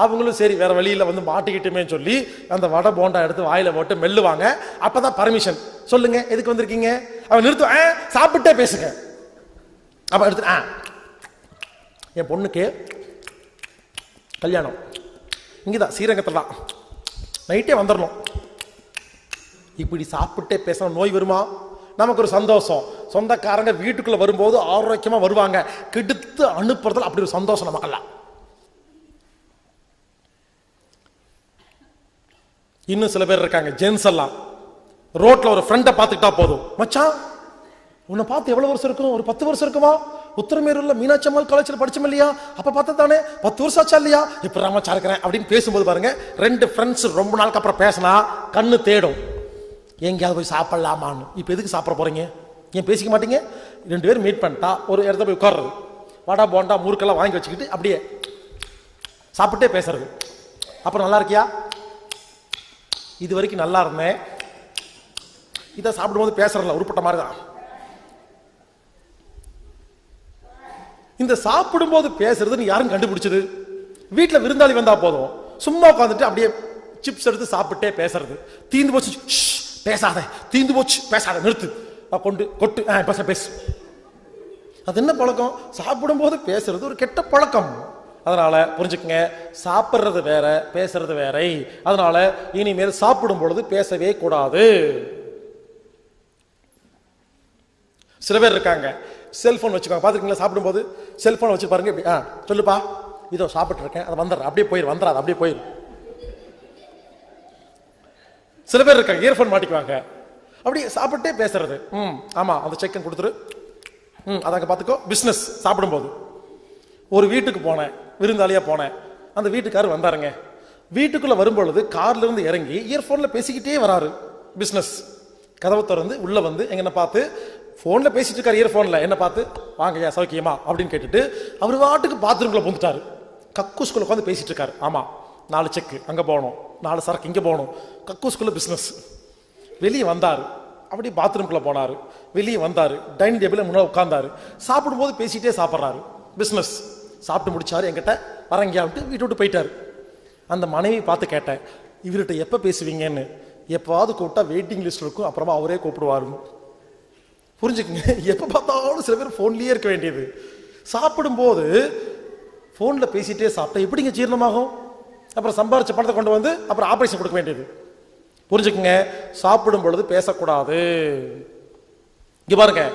அவங்களும் சரி வேற வழியில் வந்து மாட்டிக்கிட்டுமே சொல்லி அந்த வடை போண்டா எடுத்து வாயில போட்டு மெல்லுவாங்க. அப்பதான் பர்மிஷன். சொல்லுங்க எதுக்கு வந்திருக்கீங்க? அவன் நிறுத்து, சாப்பிட்டே பேசுங்க. அப்ப எடுத்து என் பொண்ணுக்கு கல்யாணம் இங்கதான் ஸ்ரீரங்கத்தில் தான், நைட்டே வந்துடணும். இப்படி சாப்பிட்டே பேசணும். நோய் வருமா? நமக்கு ஒரு சந்தோஷம். சொந்தக்காரங்க வீட்டுக்குள்ள வரும்போது ஆரோக்கியமா வருவாங்க, கெடுத்து அனுப்புறதுல அப்படி ஒரு சந்தோஷம் நமக்கெல்லாம். இன்னும் சில பேர் இருக்காங்க, ஜென்ஸ் எல்லாம் ரோட்ல ஒரு ஃப்ரெண்டை பார்த்துக்கிட்டா போதும், மச்சான் உன்னை பார்த்து எவ்வளவு வருஷம் இருக்கும்? ஒரு 10 வருஷம் இருக்குமா? உத்தரமேரூர்ல மீனாட்சி அம்மாள் காலேஜில் படிச்சோம் இல்லையா, அப்ப பார்த்தா தானே 10 வருஷம் ஆச்சா இல்லையா, இப்ப ராமச்சா இருக்கிறேன் அப்படின்னு பேசும்போது பாருங்க, 2 ஃப்ரெண்ட்ஸ் ரொம்ப நாளுக்கு அப்புறம் பேசினா கண்ணு தேடும், எங்கேயாவது போய் சாப்பிடலாமான்னு. இப்ப எதுக்கு சாப்பிட போறீங்க? ஏன் பேசிக்க மாட்டீங்க? 2 பேரும் மீட் பண்ணிட்டா ஒரு இடத்துல போய் உட்கார்றது, வடா போண்டா முறுக்கெல்லாம் வாங்கி வச்சுக்கிட்டு அப்படியே சாப்பிட்டே பேசுறது. அப்புறம் நல்லா இருக்கியா? இது வரைக்கும் நல்லா இருந்தேன், இதை சாப்பிடும்போது பேசுறதுல உருப்பட்ட மாதிரி தான். இந்த சாப்பிடும்போது பேசுறதுன்னு யாரும் கண்டுபிடிச்சது? வீட்டில் விருந்தாளி வந்தா போதும், சும்மா உட்காந்துட்டு அப்படியே சிப்ஸ் எடுத்து சாப்பிட்டே பேசுறது. தீந்து போச்சு பேசாத, தீந்து போச்சு பேசாத, நிறுத்து, கொண்டு கொட்டு பேசு. அது என்ன பழக்கம்? சாப்பிடும்போது பேசுறது ஒரு கெட்ட பழக்கம். அதனால புரிஞ்சுக்கங்க, சாப்பிட்றது வேற, பேசுறது வேற. அதனால இனிமேல் சாப்பிடும் பொழுது பேசவே கூடாது. சில பேர் இருக்காங்க, செல்போன் வச்சுக்கோங்க, பாத்துருக்கீங்களா? சாப்பிடும்போது செல்போன் வச்சு பாருங்க, இப்படி சொல்லுப்பா, இதோ சாப்பிட்டு இருக்கேன், அதை வந்துடுற, அப்படியே போயிரு, வந்துடாது, அப்படியே போயிரு. சில பேர் இருக்காங்க, இயர்போன் மாட்டிக்குவாங்க, அப்படி சாப்பிட்டே பேசுறது. ஆமா, அந்த செக்கன் கொடுத்துரு, அதாங்க பாத்துக்கோ. பிசினஸ். சாப்பிடும்போது ஒரு வீட்டுக்கு போனேன், விருந்தாளியா போனேன், அந்த வீட்டுக்காரர் வந்தாருங்க. வீட்டுக்குள்ள வரும்பொழுது கார்ல இருந்து இறங்கி இயர்போன்ல பேசிக்கிட்டே வராரு. பிசினஸ். கதவை திறந்து உள்ள வந்து எங்க பார்த்து போன்ல பேசிட்டு இருக்காரு, இயர்போன்ல என்ன பார்த்து, வாங்கய்யா சௌக்கியமா அப்படின்னு கேட்டுட்டு அவர் வாட்டுக்கு பாத்ரூம்குள்ள புந்துட்டாரு. கக்கூஸ்குள்ள உட்காந்து பேசிட்டு இருக்காரு. ஆமா, 4 செக்கு அங்க போகணும், 4 சரக்கு இங்க போகணும், கக்கூஸ்குள்ள பிசினஸ். வெளியே வந்தாரு, அப்படி பாத்ரூம்குள்ள போனாரு, வெளியே வந்தாரு, டைனிங் டேபிள் முன்னாடி உட்கார்ந்தாரு, சாப்பிடும்போது பேசிட்டே சாப்பிட்றாரு. பிசினஸ். சாப்பிட்டு முடிச்சாரு, என்கிட்ட வரங்கியா விட்டு வீட்டு விட்டு போயிட்டாரு. அந்த மனைவி பார்த்து கேட்டேன், இவர்கிட்ட எப்ப பேசுவீங்கன்னு. எப்பாவது கூப்பிட்டா வெயிட்டிங் லிஸ்ட் இருக்கும், அப்புறமா அவரே கூப்பிடுவாரு. புரிஞ்சுக்குங்க, எப்ப பார்த்தாலும் சில பேர் போன்லயே இருக்க வேண்டியது. சாப்பிடும்போது போன்ல பேசிட்டே சாப்பிட்டா எப்படிங்க ஜீரணமாகும்? அப்புறம் சம்பாரிச்ச பணத்தை கொண்டு வந்து அப்புறம் ஆபரேஷன் கொடுக்க வேண்டியது. புரிஞ்சுக்குங்க, சாப்பிடும் பொழுது பேசக்கூடாது. இங்க பாருங்க,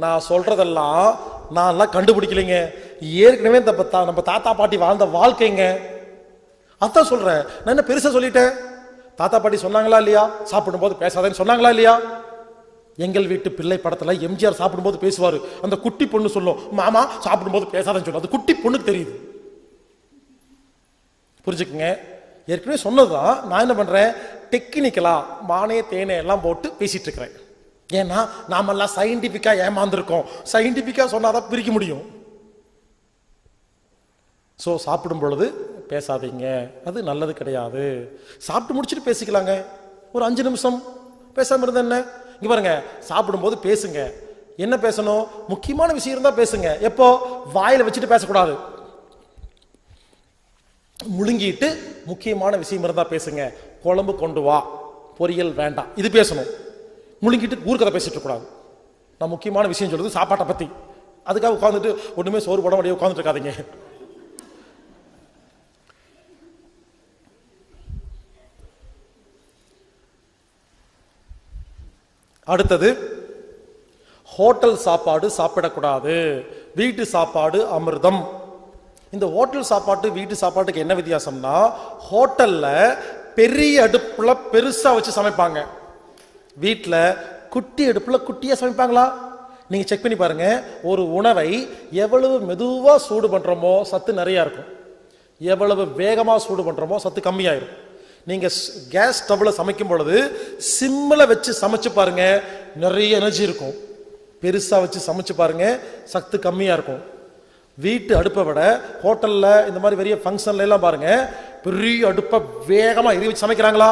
நான் சொல்றதெல்லாம் நான் கண்டுபிடிக்கலைங்க, ஏற்கனவே நம்ம தாத்தா பாட்டி வாழ்ந்த வாழ்க்கைங்க. அதான் சொல்றேன். நான் என்ன பெருசா சொல்லிட்டேன்? தாத்தா பாட்டி சொன்னாங்களா இல்லையா சாப்பிடும் போது பேசாதேன்னு சொன்னாங்களா இல்லையா? எங்கள் வீட்டு பிள்ளை படத்துல எம்ஜிஆர் சாப்பிடும்போது பேசுவாரு, அந்த குட்டி பொண்ணு சொல்லும், மாமா சாப்பிடும்போது பேசாதன்னு சொல்லும். அது குட்டி பொண்ணுக்கு தெரியுது. புரிஞ்சுக்குங்க, ஏற்கனவே சொன்னதுதான். நான் என்ன பண்றேன், டெக்னிக்கலா மானே தேனே எல்லாம் போட்டு பேசிட்டு இருக்கிறேன். ஏன்னா நாமெல்லாம் சயின்டிபிக்கா ஏமாந்துருக்கோம். சயின்டிபிக்கா சொன்னாதான் பிரிக்க முடியும். சோ சாப்பிடும் பொழுது பேசாதீங்க, அது நல்லது கிடையாது. சாப்பிட்டு முடிச்சுட்டு பேசிக்கலாங்க, ஒரு 5 நிமிஷம் பேசாம இருந்தா என்ன? இங்க பாருங்க, சாப்பிடும்போது பேசுங்க. என்ன பேசணும்? முக்கியமான விஷயம் இருந்தா பேசுங்க. எப்போ? வாயில வச்சுட்டு பேசக்கூடாது. முழுங்கிட்டு முக்கியமான விஷயம் இருந்தா பேசுங்க. குழம்பு கொண்டு வா, பொரியல் வேண்டாம், இது பேசணும். முழுங்கிட்டு ஊர்க்கதை பேசிட்டு கூடாது. நான் முக்கியமான விஷயம் சொல்றது சாப்பாட்டை பத்தி. அதுக்காக உட்காந்துட்டு ஒண்ணுமே சோறு போட முடியாது உட்காந்துட்டு இருக்காதீங்க. அடுத்தது, ஹோட்டல் சாப்பாடு சாப்பிடக்கூடாது. வீட்டு சாப்பாடு அமிர்தம். இந்த ஹோட்டல் சாப்பாட்டு வீட்டு சாப்பாட்டுக்கு என்ன வித்தியாசம்னா, ஹோட்டல்ல பெரிய அடுப்புல பெருசா வச்சு சமைப்பாங்க, வீட்டுல குட்டி அடுப்புல குட்டியா சமைப்பாங்களா? நீங்க செக் பண்ணி பாருங்க. ஒரு உணவை எவ்வளவு மெதுவா சூடு பண்றோமோ சத்து நிறைய இருக்கும், எவ்வளவு வேகமா சூடு பண்றோமோ சத்து கம்மியாயிரும். நீங்க கேஸ் ஸ்டவ்ல சமைக்கும் பொழுது சிம்ல வச்சு சமைச்சு பாருங்க, நிறைய எனர்ஜி இருக்கும். பெருசா வச்சு சமைச்சு பாருங்க, சத்து கம்மியா இருக்கும். வீட்டு அடுப்பை விட ஹோட்டல்ல இந்த மாதிரி பெரிய ஃபங்க்ஷன்ல எல்லாம் பாருங்க, பெரிய அடுப்பை வேகமா எரிய வச்சு சமைக்கிறாங்களா,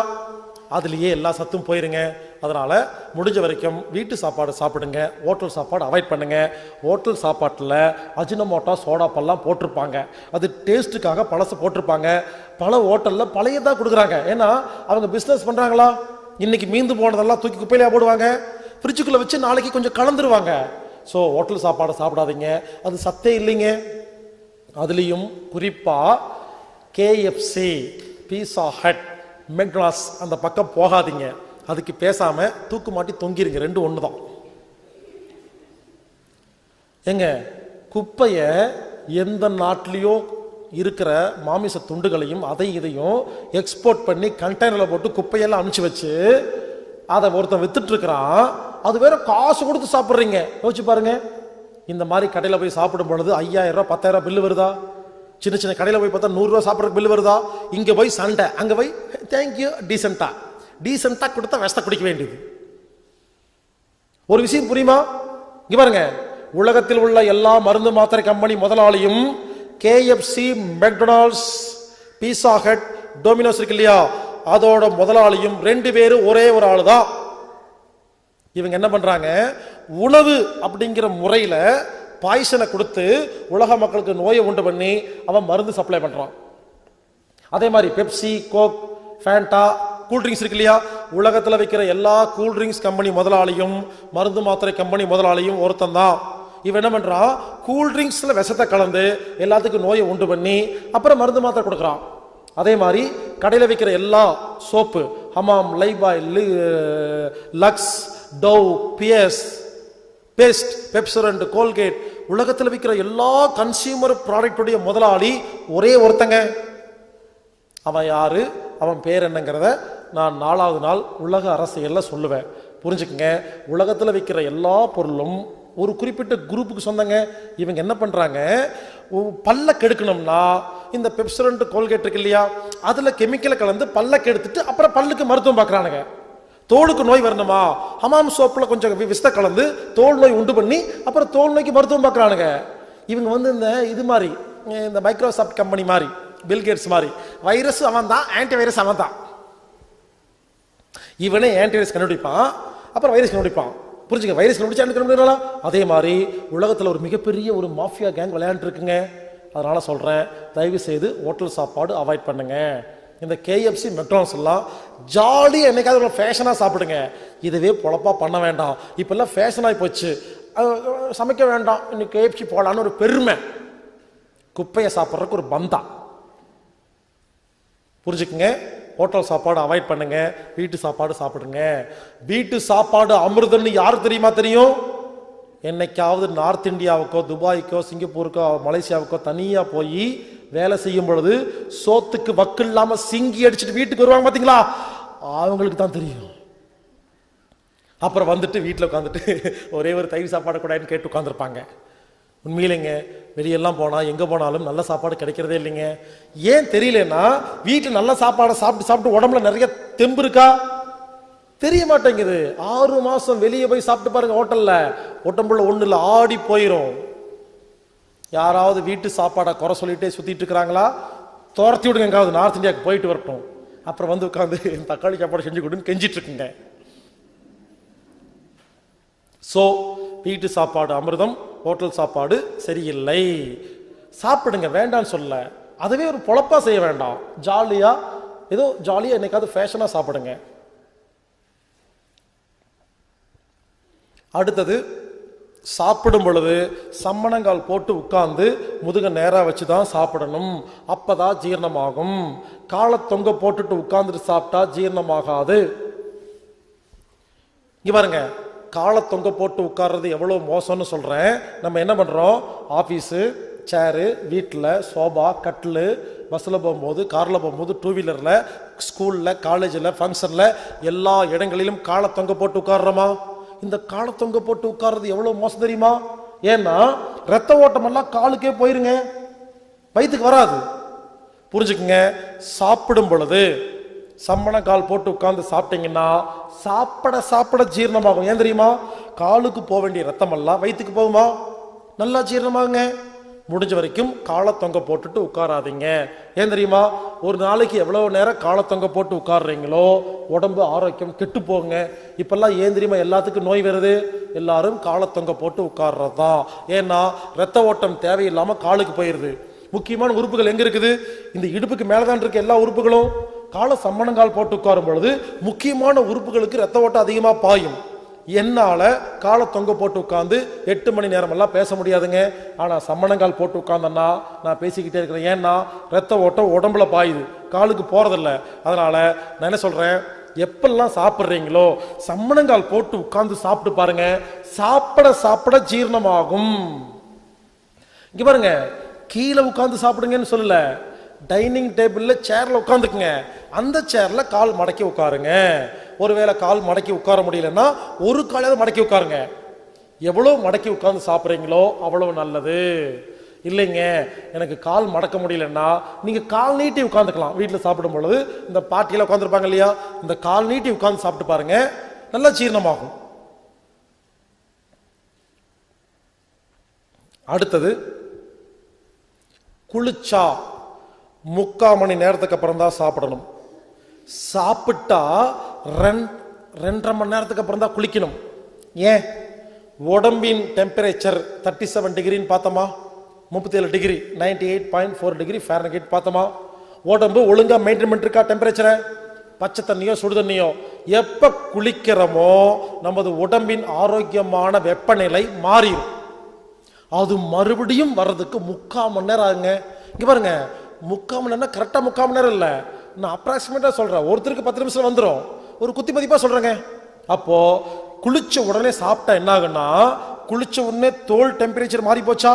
அதுலயே எல்லா சத்தும் போயிருங்க. அதனால முடிஞ்ச வரைக்கும் வீட்டு சாப்பாடு சாப்பிடுங்க, ஹோட்டல் சாப்பாடு அவாய்ட் பண்ணுங்க. ஹோட்டல் சாப்பாட்டில் அஜினமோட்டோ சோடாப்பெல்லாம் போட்டிருப்பாங்க, அது டேஸ்ட்டுக்காக பழசு போட்டிருப்பாங்க. பல ஹோட்டலில் பழையதாக கொடுக்குறாங்க. ஏன்னா அவங்க பிஸ்னஸ் பண்ணுறாங்களா? இன்னைக்கு மீந்து போனதெல்லாம் தூக்கி குப்பையிலே போடுவாங்க, ஃப்ரிட்ஜுக்குள்ளே வச்சு நாளைக்கு கொஞ்சம் கலந்துருவாங்க. ஸோ ஹோட்டல் சாப்பாடு சாப்பிடாதீங்க, அது சத்தே இல்லைங்க. அதுலேயும் குறிப்பாக கேஎஃப்சி, பீஸா ஹட், மெக்டானல்ட்ஸ் அந்த பக்கம் போகாதீங்க. அதுக்கு பேசாமல் தூக்கு மாட்டி தொங்கிருங்க, ரெண்டு ஒன்று தான். எங்க குப்பையை எந்த நாட்டிலையோ இருக்கிற மாமிச துண்டுகளையும் இதையும் எக்ஸ்போர்ட் பண்ணி கண்டெய்னரில் போட்டு குப்பையெல்லாம் அனுப்பிச்சு வச்சு அதை ஒருத்தன் வித்துட்டு இருக்கிறான். அது வேற காசு கொடுத்து சாப்பிட்றீங்க. யோசிச்சு பாருங்க. இந்த மாதிரி கடையில் போய் சாப்பிடும் பொழுது 5000 ரூபா 10,000 பில்லு வருதா? சின்ன சின்ன கடையில் போய் பார்த்தா 100 ரூபா சாப்பிட்றதுக்கு பில்லு வருதா? இங்கே போய் சண்டை, அங்கே போய் தேங்க்யூ டீசெண்டாக கொடுத்தா விஷத்தை குடிக்க வேண்டியது. ஒரு விஷயம் புரியுமா? இங்க பாருங்க, உலகத்தில் உள்ள எல்லா மருந்து மாத்திரை கம்பெனி முதலாளியும் கேஎஃப்சி, மெக்டானல்ட்ஸ், பீஸா ஹட், டொமினோஸ் இருக்கு இல்லையா, அதோட முதலாளியும் 2 பேரும் ஒரே ஒரு ஆளு தான். இவங்க என்ன பண்றாங்க, உணவு அப்படிங்கிற முறையில பாய்சனை கொடுத்து உலக மக்களுக்கு நோயை உண்டு பண்ணி அவன் மருந்து சப்ளை பண்றான். அதே மாதிரி பெப்சி, கோக், ஃபேண்டா, கூல்ட்ரிங்க்ஸ் இருக்கு இல்லையா, உலகத்தில் வைக்கிற எல்லா கூல்ட்ரிங்க்ஸ் கம்பெனி முதலாளியும் மருந்து மாத்திரை கம்பெனி முதலாளியும் ஒருத்தன் தான். இவன் என்ன பண்றான், கூல்ட்ரிங்க்ஸ்ல விஷத்தை கலந்து எல்லாத்துக்கும் நோயை உண்டு பண்ணி அப்புறம் மருந்து மாத்திரை கொடுக்குறான். அதே மாதிரி கடையில் வைக்கிற எல்லா soap, Hamam, Lifebuoy, Lux, Dove, Pears, paste, Pepsodent, Colgate, உலகத்தில் விற்கிற எல்லா கன்சியூமர் ப்ராடக்டுடைய முதலாளி ஒரே ஒருத்தங்க. அவன் யாரு, அவன் பேர் என்னங்கிறத நான் 4வது நாள் உலக அரசியல்ல சொல்லுவேன். புரிஞ்சுக்குங்க. உலகத்தில் விற்கிற எல்லா பொருளும் ஒரு குறிப்பிட்ட குரூப்புக்கு சொந்தங்க. இவங்க என்ன பண்றாங்க, பல்ல கெடுக்கணும்னா இந்த பெப்சோடன்ட், கோல்கேட் இருக்கு இல்லையா, அதுல கெமிக்கலை கலந்து பல்ல கெடுத்துட்டு அப்புறம் பல்லுக்கு மருத்துவம் பார்க்கறானுங்க. தோலுக்கு நோய் வரணுமா, ஹமாம் சோப்பில் கொஞ்சம் விஷத்தை கலந்து தோல் நோய் உண்டு பண்ணி அப்புறம் தோல் நோய்க்கு மருத்துவம் பார்க்குறானுங்க. இவங்க வந்து இந்த இது மாதிரி, இந்த மைக்ரோசாஃப்ட் கம்பெனி மாதிரி, பில்கேட்ஸ் மாதிரி, வைரஸ் அவன் தான், ஆன்டி வைரஸ் அவன் தான். இவனே ஆன்டி வைரஸ் கண்டுபிடிப்பான், அப்புறம் வைரஸ் கண்டுபிடிப்பான். புரிஞ்சுக்க, வைரஸ் கண்டுபிடிச்சா அதே மாதிரி உலகத்தில் ஒரு மிகப்பெரிய ஒரு மாஃபியா கேங் விளையாண்டு இருக்குங்க. அதனால சொல்றேன், தயவு செய்து ஹோட்டல் சாப்பாடு அவாய்ட் பண்ணுங்க. இந்த கேஎஃப்சி, மெக்டானல்ட்ஸ் எல்லாம் ஜாலியாக என்னைக்காவது ஒரு ஃபேஷனாக சாப்பிடுங்க. இதுவே பொழப்பா பண்ண வேண்டாம். இப்பெல்லாம் ஃபேஷனாகி போச்சு, சமைக்க வேண்டாம், இன்னைக்கு கேஎஃப்சி போடலான்னு ஒரு பெருமை. குப்பையை சாப்பிட்றதுக்கு ஒரு பந்தா. புரிஞ்சுக்குங்க. ஹோட்டல் சாப்பாடு அவாய்ட் பண்ணுங்க, வீட்டு சாப்பாடு சாப்பிடுங்க. வீட்டு சாப்பாடு அமிர்தம்னு யாருக்கு தெரியும்? என்னைக்காவது நார்த் இந்தியாவுக்கோ, துபாய்க்கோ, சிங்கப்பூருக்கோ, மலேசியாவுக்கோ தனியாக போய் வேலை செய்யும் பொழுது சோத்துக்கு வக்கு இல்லாம சிங்கி அடிச்சுட்டு வீட்டுக்கு வருவாங்க பாத்தீங்களா, அவங்களுக்கு தான் தெரியும். அப்புறம் வந்துட்டு வீட்டில் உட்காந்துட்டு ஒரே ஒரு தயிர் சாப்பாடு கூடன்னு கேட்டு உட்காந்துருப்பாங்க. உண்மையிலேங்க, வெளியெல்லாம் போனால் எங்கே போனாலும் நல்ல சாப்பாடு கிடைக்கிறதே இல்லைங்க. ஏன் தெரியலன்னா, வீட்டில் நல்ல சாப்பாடை சாப்பிட்டு சாப்பிட்டு உடம்புல நிறைய தெம்பு இருக்கா தெரிய மாட்டேங்குது. 6 மாதம் வெளியே போய் சாப்பிட்டு பாருங்க ஹோட்டலில், உடம்புல ஒன்றும் இல்லை, ஆடி போயிடும். யாராவது வீட்டு சாப்பாடை குறை சொல்லிட்டே சுற்றிட்டு இருக்கிறாங்களா, துரத்தி விடுங்க, எங்காவது நார்த் இந்தியாவுக்கு போயிட்டு வரட்டும். அப்புறம் வந்து உட்காந்து தக்காளி சாப்பாடு செஞ்சு கொடுன்னு கெஞ்சிட்டு இருக்குங்க. ஸோ வீட்டு சாப்பாடு அமிர்தம், ஹோட்டல் சாப்பாடு சரியில்லை. சாப்பிடுங்க, வேண்டான்னு சொல்ல. அதுவே ஒரு பொழப்பா செய்ய வேண்டாம். ஏதோ ஜாலியாக என்னைக்காவது ஃபேஷனாக சாப்பிடுங்க. அடுத்தது, சாப்பிடும் பொழுது சம்மணங்கால் போட்டு உட்கார்ந்து முதுக நேராக வச்சு தான் சாப்பிடணும். அப்பதான் ஜீரணமாகும். காலை தொங்க போட்டுட்டு உட்கார்ந்துட்டு சாப்பிட்டா ஜீரணமாகாது. இங்க பாருங்க, காலை தொங்க போட்டு உட்கார்றது எவ்வளோ மோசம்னு சொல்கிறேன். நம்ம என்ன பண்ணுறோம், ஆஃபீஸு சேரு, வீட்டில் சோபா, கட்டில், பஸ்ஸில் போகும்போது, காரில் போகும்போது, டூ வீலரில், ஸ்கூலில், காலேஜில், ஃபங்க்ஷனில், எல்லா இடங்களிலும் காலை தொங்க போட்டு உட்கார்றோமா? இந்த காலை தொங்க போட்டு உட்கார்றது எவ்வளோ மோசம் தெரியுமா? ஏன்னா ரத்த ஓட்டமெல்லாம் காலுக்கே போயிருங்க, வயிற்றுக்கு வராது. புரிஞ்சுக்குங்க. சாப்பிடும் பொழுது சம்மண கால் போட்டு உட்கார்ந்து சாப்பிட்டீங்கன்னா சாப்பிட சாப்பிட ஜீரணமாகும். ஏன் தெரியுமா? காலுக்கு போக வேண்டிய ரத்தம் எல்லாம் வயிற்றுக்கு போகுமா, நல்லா ஜீரணமாகுங்க. முடிஞ்ச வரைக்கும் காலை தொங்க போட்டுட்டு உட்காராதீங்க. ஏன் தெரியுமா? ஒரு நாளைக்கு எவ்வளவு நேரம் காலை தொங்க போட்டு உட்கார்றீங்களோ உடம்பு ஆரோக்கியம் கெட்டு போங்க. இப்பெல்லாம் ஏன் தெரியுமா எல்லாத்துக்கும் நோய் வருது? எல்லாரும் காலை தொங்க போட்டு உட்கார்றது தான். ஏன்னா ரத்த ஓட்டம் தேவையில்லாம காலுக்கு போயிருது. முக்கியமான உறுப்புகள் எங்க இருக்குது? இந்த இடுப்புக்கு மேலதான் இருக்கு எல்லா உறுப்புகளும். காலை சம்மணங்கால் போட்டு உட்காரும் பொழுது முக்கியமான உறுப்புகளுக்கு ரத்த ஓட்டம் அதிகமா பாயும். என்னால காலை தொங்க போட்டு உட்காந்து 8 மணி நேரம் எல்லாம் பேச முடியாதுங்க. ஆனா சம்மணங்கால் போட்டு உட்கார்ந்தேன்னா நான் பேசிக்கிட்டே இருக்கிறேன். ஏன்னா ரத்த ஓட்டம் உடம்புல பாயுது, காலுக்கு போறதில்ல. அதனால நான் என்ன சொல்றேன், எப்பெல்லாம் சாப்பிட்றீங்களோ சம்மணங்கால் போட்டு உட்கார்ந்து சாப்பிட்டு பாருங்க, சாப்பிட சாப்பிட ஜீரணமாகும். இங்க பாருங்க, கீழே உட்கார்ந்து சாப்பிடுங்கன்னு சொல்லல, டைனிங் டேபிள்ல சேர்ல உட்காந்துக்குங்க, அந்த சேர்ல கால் மடக்கி உட்காருங்க. ஒருவேளை கால் மடக்கி உட்கார முடியலன்னா ஒரு காலையாவது மடக்கி உட்காருங்க. எவ்வளவு மடக்கி உட்கார்ந்து சாப்பிட்றீங்களோ அவ்வளவு நல்லது. இல்லைங்க எனக்கு கால் மடக்க முடியலன்னா நீங்க கால் நீட்டி உட்காந்துக்கலாம். வீட்டில் சாப்பிடும் பொழுது இந்த பாட்டியில உட்காந்துருப்பாங்க இல்லையா, இந்த கால் நீட்டி உட்கார்ந்து சாப்பிட்டு பாருங்க, நல்லா ஜீரணமாகும். அடுத்தது, குளிச்சா 3/4 மணி நேரத்துக்கு அப்புறம் தான் சாப்பிடணும். சாப்பிட்டா 2.5 மணி நேரத்துக்கு அப்புறம் தான் குளிக்கணும். ஏன்? உடம்பின் டெம்பரேச்சர் 37 டிகிரின்னு பார்த்தோமா, 37 டிகிரி 98.4 டிகிரி ஃபாரன்ஹீட் பார்த்தோமா. உடம்பு ஒழுங்கா மெயின்டைன் இருக்கா டெம்பரேச்சரை? பச்சை தண்ணியோ சுடு தண்ணியோ எப்ப குளிக்கிறோமோ நமது உடம்பின் ஆரோக்கியமான வெப்பநிலை மாறிடும். அது மறுபடியும் வர்றதுக்கு 3/4 மணி நேரம் ஆகுங்க. இங்க பாருங்க, 3/4 மணி நேரம் கரெக்டா 3/4 மணி நேரம் இல்ல, நான் அப்ராக்சிமேட்டா சொல்றேன். ஒருத்தருக்கு 10 நிமிஷம் வந்துடும், ஒரு குத்தி மதிப்பா சொல்றேங்க. அப்போ குளிச்ச உடனே சாப்பிட்டா என்ன ஆகுன்னா, குளிச்ச உடனே தோல் டெம்பரேச்சர் மாறி போச்சா,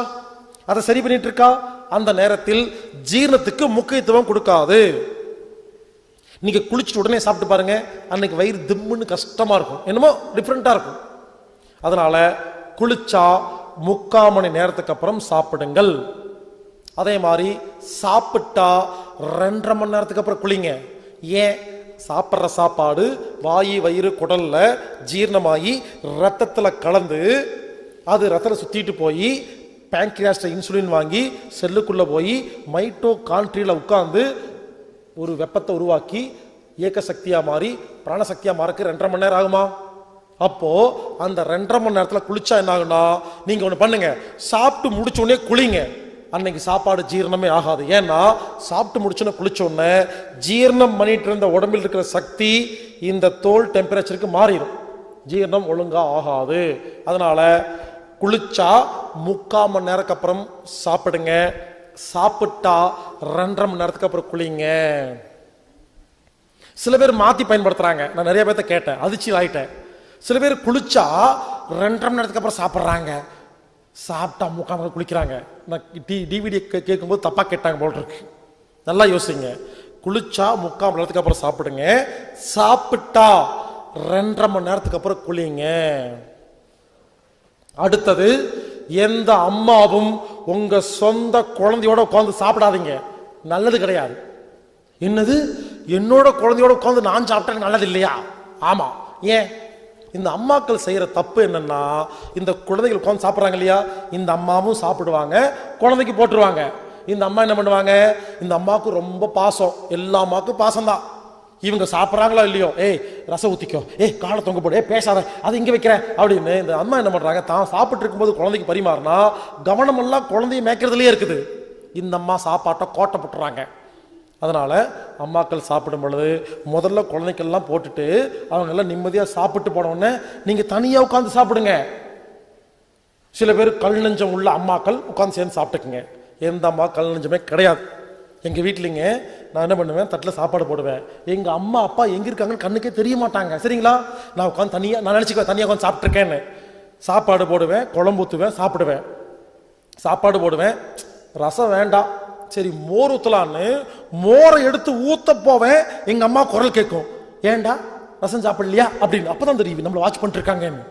அதை சரி பண்ணிட்டு இருக்கா. அந்த நேரத்தில் ஜீரணத்துக்கு முக்கியத்துவம் கொடுக்காது. நீங்க குளிச்சுட்டு உடனே சாப்பிட்டு பாருங்க, அன்னைக்கு வயிறு திம்முன்னு கஷ்டமா இருக்கும், என்னமோ டிஃப்ரெண்டா இருக்கும். அதனால குளிச்சா 3/4 மணி நேரத்துக்கு அப்புறம் சாப்பிடுங்கள். அதே மாதிரி சாப்பிட்டா 2.5 மணி நேரத்துக்கு அப்புறம் குளிங்க. ஏன்? சாப்பிட்ற சாப்பாடு வாயு வயிறு குடல்ல ஜீரணமாகி ரத்தத்துல கலந்து அது ரத்தத்தில் சுத்திட்டு போய் பேங்க்ரியாஸ்ல இன்சுலின் வாங்கி செல்லுக்குள்ள போய் மைட்டோகாண்ட்ரியில உட்கார்ந்து ஒரு வெப்பத்தை உருவாக்கி இயக்க சக்தியா மாறி பிராணசக்தியா மாறக்கு 2.5 மணி நேரம் ஆகுமா? அப்போ அந்த 2.5 மணி நேரத்துல குளிச்சா என்ன ஆகுனா, நீங்க ஒண்ணு பண்ணுங்க, சாப்பிட்டு முடிச்ச உடனே குளிங்க. அன்னைக்கு சாப்பாடு ஜீரணமே ஆகாது. ஏன்னா சாப்பிட்டு முடிச்சோன்னு குளிச்ச உடனே ஜீரணம் பண்ணிட்டு இருந்த உடம்பில் இருக்கிற சக்தி இந்த தோல் டெம்பரேச்சருக்கு மாறிடும், ஜீரணம் ஒழுங்கா ஆகாது. அதனால குளிச்சா 3/4 மணி நேரத்துக்கு அப்புறம் சாப்பிடுங்க. சாப்பிட்டா 2.5 மணி நேரத்துக்கு அப்புறம் குளிங்க. சில பேர் மாத்தி பயன்படுத்துறாங்க, நான் நிறைய பேர்த்த கேட்டேன், அதிர்ச்சி ஆயிட்டேன். சில பேர் குளிச்சா 2.5 மணி நேரத்துக்கு அப்புறம் சாப்பிட்றாங்க, சாப்பிட்டா 3/4 மணி நேரம் குளிக்கிறாங்க. நான் டிவிடி கேட்கும்போது தப்பா கேட்டாங்க போல இருக்கு. நல்லா யோசிங்க, குளிச்சா 3/4 மணி நேரத்துக்கு அப்புறம் சாப்பிடுங்க, சாப்பிட்டா 2.5 மணி நேரத்துக்கு அப்புறம் குளிங்க. அடுத்தது, எந்த அம்மாவும் உங்க சொந்த குழந்தையோட உட்கார்ந்து சாப்பிடாதீங்க, நல்லது கிடையாது. என்னது, என்னோட குழந்தையோட உட்கார்ந்து நான் சாப்பிட்டா நல்லது இல்லையா? ஆமா. ஏன்? இந்த அம்மாக்கள் செய்யற தப்பு என்னன்னா, இந்த குழந்தைகள் உட்கார்ந்து சாப்பிட்றாங்க இல்லையா, இந்த அம்மாவும் சாப்பிடுவாங்க, குழந்தைக்கு போட்டுருவாங்க. இந்த அம்மா என்ன பண்ணுவாங்க, இந்த அம்மாவுக்கு ரொம்ப பாசம், எல்லா அம்மாவுக்கும் பாசம் தான். இவங்க சாப்பிட்றாங்களோ இல்லையோ, ஏய் ரசம் ஊத்திக்கோ, காலை தொங்க போடு, பேசாத, அது இங்க வைக்கிற அப்படின்னு இந்த அம்மா என்ன பண்றாங்க, தான் சாப்பிட்டு இருக்கும்போது குழந்தைக்கு பரிமாறினா கவனம் எல்லாம் குழந்தைய மேய்க்கிறதுலயே இருக்குது. இந்த அம்மா சாப்பாட்டை கோட்டை போட்டுறாங்க. அதனால அம்மாக்கள் சாப்பிடும் பொழுது முதல்ல குழந்தைக்கெல்லாம் போட்டுட்டு அவங்க எல்லாம் நிம்மதியா சாப்பிட்டு போன உடனே நீங்க தனியா உட்கார்ந்து சாப்பிடுங்க. சில பேர் கல் நெஞ்சம் உள்ள அம்மாக்கள் உட்கார்ந்து சேர்ந்து சாப்பிட்டுக்குங்க. எந்த அம்மா கல் நெஞ்சமே கிடையாது. எங்க வீட்லிங்க நான் என்ன பண்ணுவேன், தட்டில் சாப்பாடு போடுவேன், எங்க அம்மா அப்பா எங்க இருக்காங்கன்னு கண்ணுக்கே தெரிய மாட்டாங்க. சரிங்களா, நான் உட்காந்து தனியா, நான் நினைச்சுக்குவேன் தனியா உட்காந்து சாப்பிட்டுருக்கேன்னு. சாப்பாடு போடுவேன், குழம்பு ஊற்றுவேன், சாப்பிடுவேன். சாப்பாடு போடுவேன், ரசம் வேண்டாம், சரி மோர் ஊத்தலான்னு மோரை எடுத்து ஊத்த போவேன், எங்க அம்மா குரல் கேட்கும், ஏண்டா ரசம் சாப்பிடலையா அப்படின்னு. அப்பதான் தெரியும் நம்மளை வாட்ச் பண்ணிட்டு இருக்காங்கன்னு.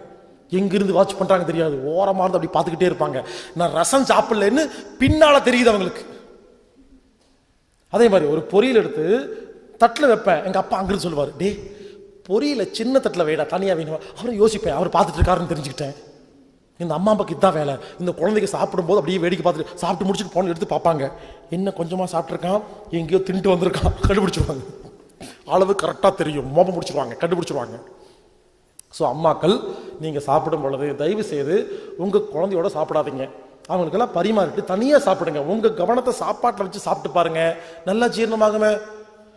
எங்கிருந்து வாட்ச் பண்றாங்க தெரியாது, ஓரமா இருந்து அப்படி பார்த்துக்கிட்டே இருப்பாங்க. நான் ரசம் சாப்பிடலன்னு பின்னால தெரியுது அவங்களுக்கு. அதே மாதிரி ஒரு பொரியல் எடுத்து தட்டில் வைப்பேன், எங்க அப்பா அங்கிருந்து சொல்லுவார், டே பொரியல சின்ன தட்டில் வைடா, தனியா வேணும். அவரை யோசிப்பேன், அவர் பார்த்துட்டு இருக்காருன்னு தெரிஞ்சுக்கிட்டேன். இந்த அம்மா அப்பாக்கு இதுதான் வேலை. இந்த குழந்தைக்கு சாப்பிடும்போது அப்படியே வேடிக்கை பார்த்துட்டு சாப்பிட்டு முடிச்சுட்டு போன எடுத்து பார்ப்பாங்க, என்ன கொஞ்சமா சாப்பிட்ருக்கான், எங்கேயோ தின்ட்டு வந்திருக்கான், கண்டுபிடிச்சிருவாங்க. அளவு கரெக்டாக தெரியும், மோப்பம் முடிச்சிருவாங்க, கண்டுபிடிச்சிருவாங்க. ஸோ அம்மாக்கள் நீங்கள் சாப்பிடும் பொழுது தயவு செய்து உங்கள் குழந்தையோட சாப்பிடாதீங்க, அவங்களுக்கெல்லாம் பரிமாறிட்டு தனியாக சாப்பிடுங்க. உங்கள் கவனத்தை சாப்பாட்டில் வச்சு சாப்பிட்டு பாருங்க, நல்லா ஜீரணமாகுமே.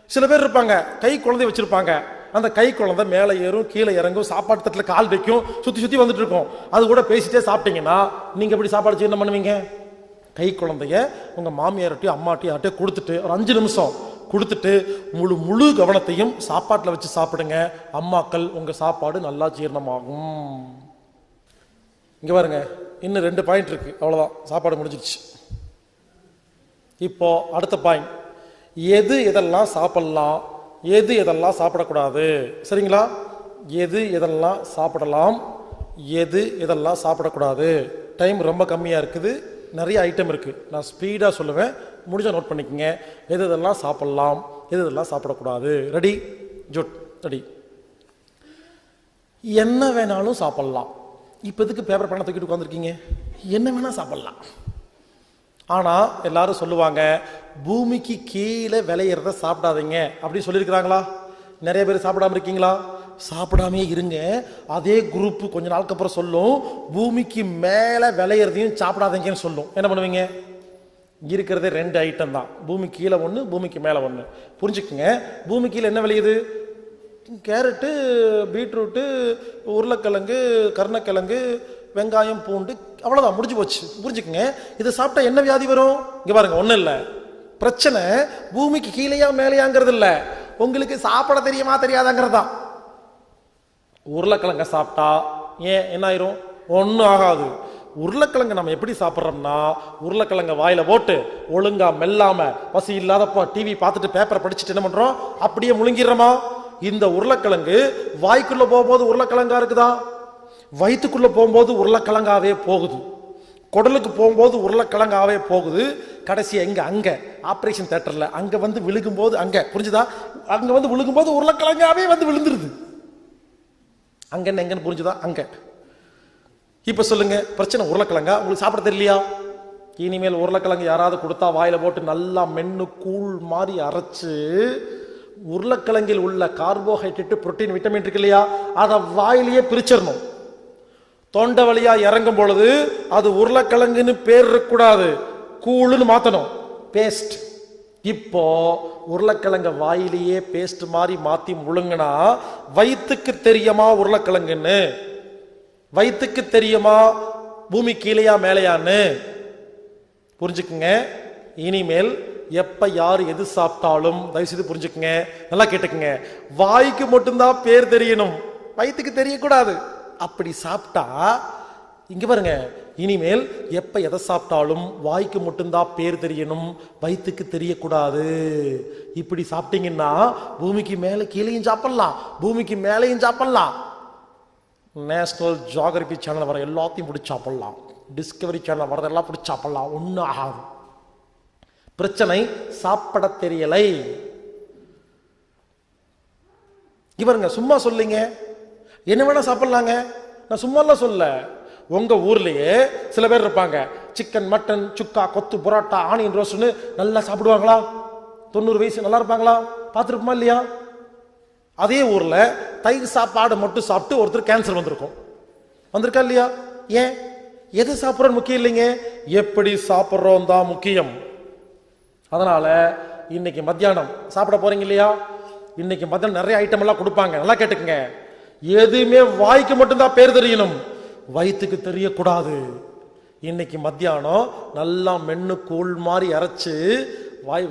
சில பேர் இருப்பாங்க கை குழந்தை வச்சிருப்பாங்க, அந்த கை குழந்தை மேலே ஏறும் கீழே இறங்கும், சாப்பாட்டு தட்டில் கால் வைக்கும், சுற்றி சுற்றி வந்துட்டு இருக்கும். அது கூட பேசிட்டே சாப்பிட்டீங்கன்னா நீங்கள் எப்படி சாப்பாடு செய்ய என்ன பண்ணுவீங்க? கை குழந்தைய உங்கள் மாமியார்ட்டையும் அம்மாட்டையும் யார்ட்டையும் கொடுத்துட்டு ஒரு 5 நிமிஷம் கொடுத்துட்டு முழு கவனத்தையும் சாப்பாட்டில் வச்சு சாப்பிடுங்க. அம்மாக்கள் உங்கள் சாப்பாடு நல்லா ஜீரணமாகும். இங்கே பாருங்க, இன்னும் 2 பாயிண்ட் இருக்கு, அவ்வளோதான், சாப்பாடு முடிஞ்சிடுச்சு. இப்போ அடுத்த பாயிண்ட், எது எதெல்லாம் சாப்பிடலாம், எது எதெல்லாம் சாப்பிடக்கூடாது. சரிங்களா? எது எதெல்லாம் சாப்பிடலாம், எது எதெல்லாம் சாப்பிடக்கூடாது. டைம் ரொம்ப கம்மியாக இருக்குது, நிறைய ஐட்டம் இருக்குது, நான் ஸ்பீடாக சொல்லுவேன், முடிஞ்சால் நோட் பண்ணிக்கோங்க. எது எதெல்லாம் சாப்பிடலாம், எது எதெல்லாம் சாப்பிடக்கூடாது. ரெடி? Jude ready. என்ன வேணாலும் சாப்பிடலாம். இப்போ எதுக்கு பேப்பர் பண்ண தூக்கிட்டு உட்காந்துருக்கீங்க? என்ன வேணால் சாப்பிடலாம். ஆனால் எல்லாரும் சொல்லுவாங்க, பூமிக்கு கீழே விளையிறத சாப்பிடாதீங்க அப்படின்னு சொல்லியிருக்கிறாங்களா? நிறைய பேர் சாப்பிடாம இருக்கீங்களா? சாப்பிடாமே இருங்க. அதே குரூப் கொஞ்ச நாளுக்கு அப்புறம் சொல்லும், பூமிக்கு மேலே விளையிறதையும் சாப்பிடாதீங்கன்னு சொல்லும். என்ன பண்ணுவீங்க? இருக்கிறதே 2 ஐட்டம் தான், பூமி கீழே ஒன்று, பூமிக்கு மேலே ஒன்று. புரிஞ்சுக்குங்க, பூமி கீழே என்ன விளையுது? கேரட்டு, பீட்ரூட்டு, உருளைக்கிழங்கு, கருணக்கிழங்கு, வெங்காயம், பூண்டு, அவ்வளோதான், முடிஞ்சு போச்சு. புரிஞ்சுக்குங்க, இதை சாப்பிட்டா என்ன வியாதி வரும்? இங்கே பாருங்க, ஒன்றும் இல்லை. பிரச்சனை பூமிக்கு கீழேயா மேலேயாங்கிறது இல்லை, உங்களுக்கு சாப்பிட தெரியுமா தெரியாதாங்கிறது தான். உருளைக்கிழங்க சாப்பிட்டா ஏன் என்ன ஆயிரும்? ஒன்றும் ஆகாது. உருளைக்கிழங்கு நம்ம எப்படி சாப்பிட்றோம்னா, உருளைக்கிழங்க வாயில போட்டு ஒழுங்கா மெல்லாம, பசி இல்லாதப்போ டிவி பார்த்துட்டு பேப்பரை படிச்சுட்டு என்ன பண்றோம், அப்படியே முழுங்கிடுறோமா? இந்த உருளைக்கிழங்கு வாய்க்குள்ள போகும்போது உருளைக்கிழங்கா இருக்குதா? வயிற்றுக்குள்ள போகும்போது உருளைக்கிழங்காவே போகுது, குடலுக்கு போகும்போது உருளைக்கிழங்காவே போகுது. கடைசி எங்க? அங்க ஆபரேஷன் தியேட்டர்ல அங்க வந்து விழுகும்போது, அங்க புரிஞ்சுதா, அங்க வந்து விழுகும்போது உருளைக்கிழங்காவே வந்து விழுந்துருது. அங்க என்ன எங்கன்னு புரிஞ்சுதா? அங்க. இப்ப சொல்லுங்க, பிரச்சனை உருளைக்கிழங்கா? உங்களுக்கு சாப்பிட தெரியலையா? இனிமேல் உருளைக்கிழங்கு யாராவது கொடுத்தா வாயில போட்டு நல்லா மென்னு கூழ் மாதிரி அரைச்சு, உருளைக்கிழங்கில் உள்ள கார்போஹைட்ரேட், புரோட்டீன், விட்டமின் இருக்கு இல்லையா, அதை வாயிலேயே பிரிச்சிடணும். தொண்டை வழியா இறங்கும் பொழுது அது உருளைக்கிழங்குன்னு பேர் இருக்கக்கூடாது, கூழுன்னு மாத்தணும், பேஸ்ட். இப்போ உருளைக்கிழங்க வாயிலேயே பேஸ்ட் மாதிரி மாத்தி முழுங்கினா வயிற்றுக்கு தெரியுமா உருளைக்கிழங்குன்னு? வயிற்றுக்கு தெரியுமா பூமி கீழையா மேலையான்னு? புரிஞ்சுக்குங்க. இனிமேல் எப்ப யார் எது சாப்பிட்டாலும் தயவுசெய்து புரிஞ்சுக்குங்க, நல்லா கேட்டுக்குங்க, வாய்க்கு மட்டும்தான் பேர் தெரியணும், வயிற்றுக்கு தெரியக்கூடாது. அப்படி சாப்பிட்டா இங்க பாருங்க, இனிமேல் எப்ப எதை சாப்பிட்டாலும் வாய்க்கு மட்டும்தான் பேர் தெரியணும், வயிற்றுக்கு தெரியக்கூடாது. இப்படி சாப்பிட்டீங்கன்னா பூமிக்கு மேலே கீழையும் சாப்பிடலாம், பூமிக்கு மேலேயும் சாப்பிடலாம், நேஷனல் ஜியோகிராபி சேனல் வர எல்லாத்தையும் பிடிச்சி சாப்பிடலாம், டிஸ்கவரி சேனல் வரதெல்லாம் பிடிச்சி சாப்பிடலாம், ஒன்றும் ஆகாது. பிரச்சனை சாப்பிட தெரியலை. இவருங்க சும்மா சொல்லிங்க, என்ன வேணா சாப்பிடலாங்க, நான் சும்மாலாம் சொல்ல. உங்க ஊர்லயே சில பேர் இருப்பாங்க, சிக்கன், மட்டன், சுக்கா, கொத்து, புரோட்டா, ஆனியன் ரோஸ்ட்னு நல்லா சாப்பிடுவாங்களா? 90 வயசு நல்லா இருப்பாங்களா? பார்த்துருப்போமா இல்லையா? அதே ஊர்ல தயிர் சாப்பாடு மட்டும் சாப்பிட்டு ஒருத்தர் கேன்சர் வந்திருக்கும், வந்திருக்கா இல்லையா? ஏன்? எது சாப்பிட்றோம் முக்கியம் இல்லைங்க, எப்படி சாப்பிட்றோம் தான் முக்கியம். அதனால இன்னைக்கு மத்தியானம் சாப்பிட போறீங்க இல்லையா, இன்னைக்கு மத்தியானம் நிறைய ஐட்டம் எல்லாம் கொடுப்பாங்க, நல்லா கேட்டுக்குங்க. எதுவுமே வாய்க்கு மட்டும்தான் பேர் தெரியணும், வயிற்றுக்கு தெரியக்கூடாது. இன்னைக்கு மத்தியானம் நல்லா மென்னு கூழ் மாதிரி அரைச்சு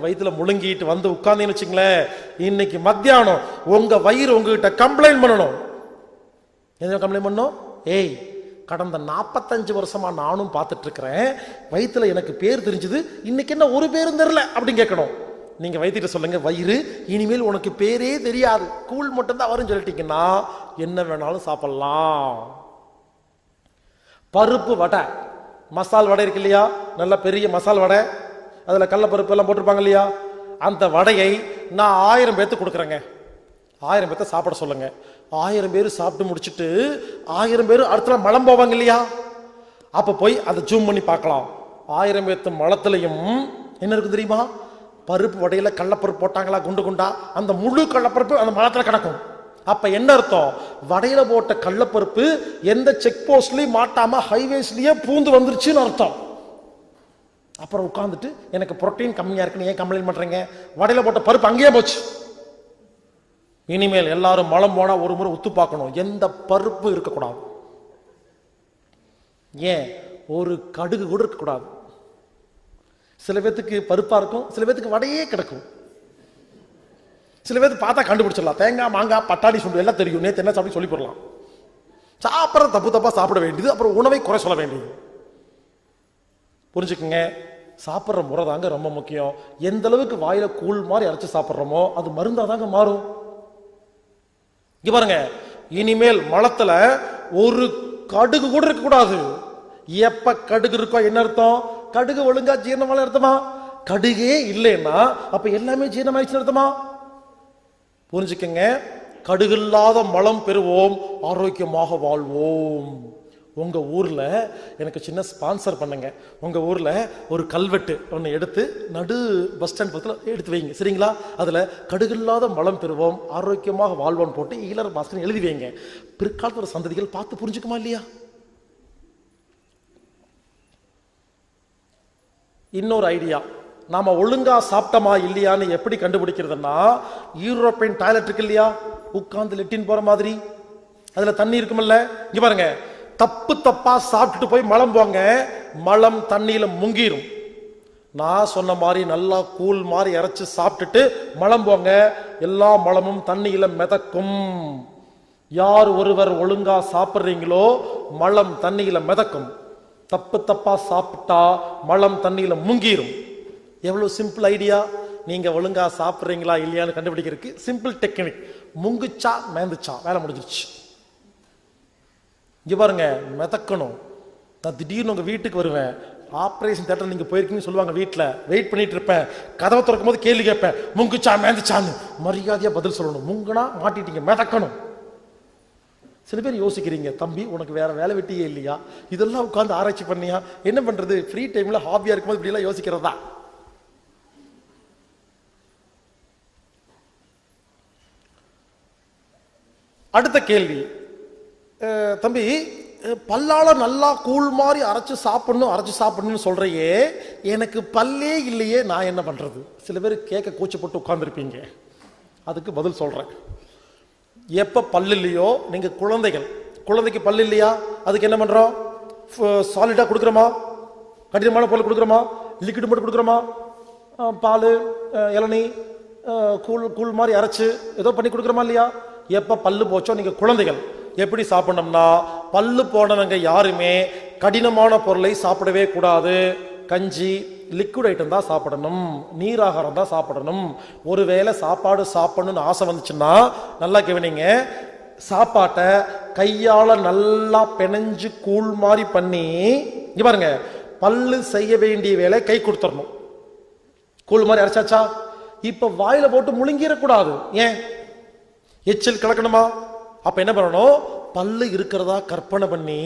வயிற்றுல முழுங்கிட்டு வந்து உட்கார்ந்தீங்கன்னு வச்சுங்களேன், இன்னைக்கு மத்தியானம் உங்க வயிறு உங்ககிட்ட கம்ப்ளைண்ட் பண்ணணும். என்ன கம்ப்ளைண்ட் பண்ணணும்? ஏய், கடந்த 45 வருஷமா நானும் பார்த்துட்டு இருக்கிறேன், வயிற்றுல எனக்கு பேர் தெரிஞ்சது, இன்னைக்கு என்ன ஒரு பேரும் தெரியல அப்படின்னு கேட்கணும். நீங்க வயிற்றுல சொல்லுங்க, வயிறு இனிமேல் உனக்கு பேரே தெரியாது, கூழ் மட்டும்தான் வரும் சொல்லிட்டீங்கன்னா என்ன வேணாலும் சாப்பிடலாம். பருப்பு வடை, மசால் வடை இருக்கு இல்லையா, நல்ல பெரிய மசால் வடை, அதுல கடல பருப்பு எல்லாம் போட்டிருப்பாங்க இல்லையா, அந்த வடையை நான் 1000 பேர்த்துக்கு கொடுக்குறேங்க. 1000 பேர்த்த சாப்பிட சொல்லுங்க. 1000 பேர் சாப்பிட்டு முடிச்சுட்டு 1000 பேர் அடுத்த மலம் போவாங்க இல்லையா, அப்ப போய் அதை ஜூம் பண்ணி பார்க்கலாம். 1000 பேர்த்து மலத்திலையும் என்ன இருக்கு தெரியுமா? பருப்பு வடையில கடலப்பருப்பு போட்டாங்களா குண்டு குண்டா, அந்த முழு கடலப்பருப்பு அந்த மலத்துல கிடக்கும். அப்ப என்ன அர்த்தம்? வடையில போட்ட கடலப்பருப்பு எந்த செக் போஸ்ட்லயும் மாட்டாம ஹைவேஸ்லயே பூந்து வந்துருச்சுன்னு அர்த்தம். அப்புறம் உட்கார்ந்துட்டு எனக்கு புரோட்டீன் கம்மியா இருக்குன்னு ஏன் கம்ப்ளைண்ட் பண்றீங்க? வடையில போட்ட பருப்பு அங்கேயே போச்சு. இனிமேல் எல்லாரும் மலம் போனா ஒரு முறை உத்து பார்க்கணும், எந்த பருப்பு இருக்கக்கூடாது. ஏன்? ஒரு கடுகு கூட இருக்கக்கூடாது. சில பேத்துக்கு பருப்பா இருக்கும், சில பேத்துக்கு வடையே கிடக்கும். சில பேருக்கு பார்த்தா கண்டுபிடிச்சிடலாம், தேங்காய் மாங்காய் பட்டாணி சுண்டு எல்லாம் தெரியும், நேற்று என்ன சாப்பிட்டு சொல்லி போடலாம். சாப்பிட்ற தப்பா சாப்பிட வேண்டியது, அப்புறம் உணவை குறை சொல்ல வேண்டியது. புரிஞ்சுக்குங்க, சாப்பிட்ற முறை தாங்க ரொம்ப முக்கியம். எந்த அளவுக்கு வாயில கூழ் மாதிரி அரைச்சு சாப்பிட்றோமோ அது மருந்தா தாங்க மாறும். இங்க பாருங்க, இனிமேல் மலத்துல ஒரு கடுகு கூட இருக்க கூடாது. எப்ப கடுகு இருக்கோ என்ன அர்த்தம்? கடுகு ஒழுங்கா ஜீரணமான அர்த்தமா? கடுகே இல்லைன்னா அப்ப எல்லாமே ஜீரணமாயிடுச்சு அர்த்தமா? புரிஞ்சுக்கங்க, கடுகில்லாத மலம் பெறுவோம், ஆரோக்கியமாக வாழ்வோம். உங்க ஊர்ல எனக்கு சின்ன ஸ்பான்சர் பண்ணுங்க. உங்க ஊர்ல ஒரு கல்வெட்டு ஒன்று எடுத்து நடு பஸ் ஸ்டாண்ட் பக்கத்தில் எடுத்து வைங்க, சரிங்களா? அதுல கடுகில்லாத மலம் பெறுவோம், ஆரோக்கியமாக வாழ்வோம் போட்டு ஈழர் பாஸ்கர் எழுதி வைங்க. பிற்காலத்தில் சந்ததிகள் பார்த்து புரிஞ்சுக்குமா இல்லையா? இன்னொரு ஐடியா, நாம ஒழுங்கா சாப்பிட்டோமா இல்லையான்னு எப்படி கண்டுபிடிக்கிறதுனா, யூரோப்பியன் டாய்லெட் இருக்கு இல்லையா, உட்கார்ந்து லெட்டின் போற மாதிரி, அதுல தண்ணி இருக்குமில்ல. இங்க பாருங்க, தப்பா சாப்பிட்டுட்டு போய் மலம் போங்க, மலம் தண்ணியில முங்கிரும். நான் சொன்ன மாதிரி நல்லா கூழ் மாதிரி இறைச்சு சாப்பிட்டுட்டு மலம் போங்க, எல்லா மலமும் தண்ணியில மிதக்கும். யார் ஒருவர் ஒழுங்கா சாப்பிட்றீங்களோ மலம் தண்ணியில மிதக்கும். தப்பா சாப்பிட்டா மலம் தண்ணியில முங்கிரும். எவ்வளவு சிம்பிள் ஐடியா! நீங்க ஒழுங்கா சாப்பிட்றீங்களா இல்லையான்னு கண்டுபிடிக்கிறதுக்கு சிம்பிள் டெக்னிக். முங்குச்சா மேந்துச்சா, வேலை முடிஞ்சிருச்சு. இங்க பாருங்க, மிதக்கணும். நான் திடீர்னு உங்க வீட்டுக்கு வருவேன், ஆப்ரேஷன் தியேட்டர் நீங்க போயிருக்கீங்கன்னு சொல்லுவாங்க, வீட்டுல வெயிட் பண்ணிட்டு இருப்பேன், கதவை திறக்கும் போது கேள்வி கேட்பேன், முங்குச்சா மேந்துச்சான்னு. மரியாதையா பதில் சொல்லணும். முங்குனா மாட்டிட்டீங்க, மிதக்கணும். சில பேர் யோசிக்கிறீங்க, தம்பி உனக்கு வேற வேலை வெட்டியே இல்லையா, இதெல்லாம் உட்காந்து ஆராய்ச்சி பண்ணியா? என்ன பண்றது, ஃப்ரீ டைம்ல ஹாபியா இருக்கும்போது இப்படி எல்லாம் யோசிக்கிறதா? அடுத்த கேள்வி, தம்பி பல்லால நல்லா கூழ் மாதிரி அரைச்சு சாப்பிடணும்னு சொல்றையே, எனக்கு பல்லே இல்லையே, நான் என்ன பண்றது? சில பேர் கேட்க கூச்சப்பட்டு உட்கார்ந்துருப்பீங்க. அதுக்கு பதில் சொல்றேன். எப்ப பல்லு இல்லையோ, நீங்க குழந்தைக்கு பல்லு இல்லையா, அதுக்கு என்ன பண்றோம்? சாலிடா கொடுக்குறோமா, கடினமான பொருள் கொடுக்குறோமா, லிக்விட் மட்டும் கொடுக்குறோமா, பால் இளநீ கூழ் மாதிரி அரைச்சு ஏதோ பண்ணி கொடுக்குறோமா இல்லையா? எப்ப பல்லு போச்சோ, நீங்க குழந்தைகள் எப்படி சாப்பிடணும்னா, பல்லு போனவங்க யாருமே கடினமான பொருளை சாப்பிடவே கூடாது. கஞ்சி லிக்விட் ஐட்டம் தான் சாப்பிடணும், நீராகாரம் தான் சாப்பிடணும். ஒருவேளை சாப்பாடு சாப்பிடணும்னு ஆசை வந்துச்சுன்னா நல்லா கவனிங்க, சாப்பாட்டை கையால நல்லா பிணைஞ்சு கூழ் மாதிரி பண்ணி, இங்க பாருங்க, பல்லு செய்ய வேண்டிய வேலை கை கொடுத்துடணும். கூழ் மாதிரி அரைச்சாச்சா, இப்ப வாயில போட்டு முழுங்கிடக்கூடாது. ஏன்? எச்சில் கலக்கணுமா? அப்ப என்ன பண்ணணும்? பல்லு இருக்கிறதா கற்பனை பண்ணி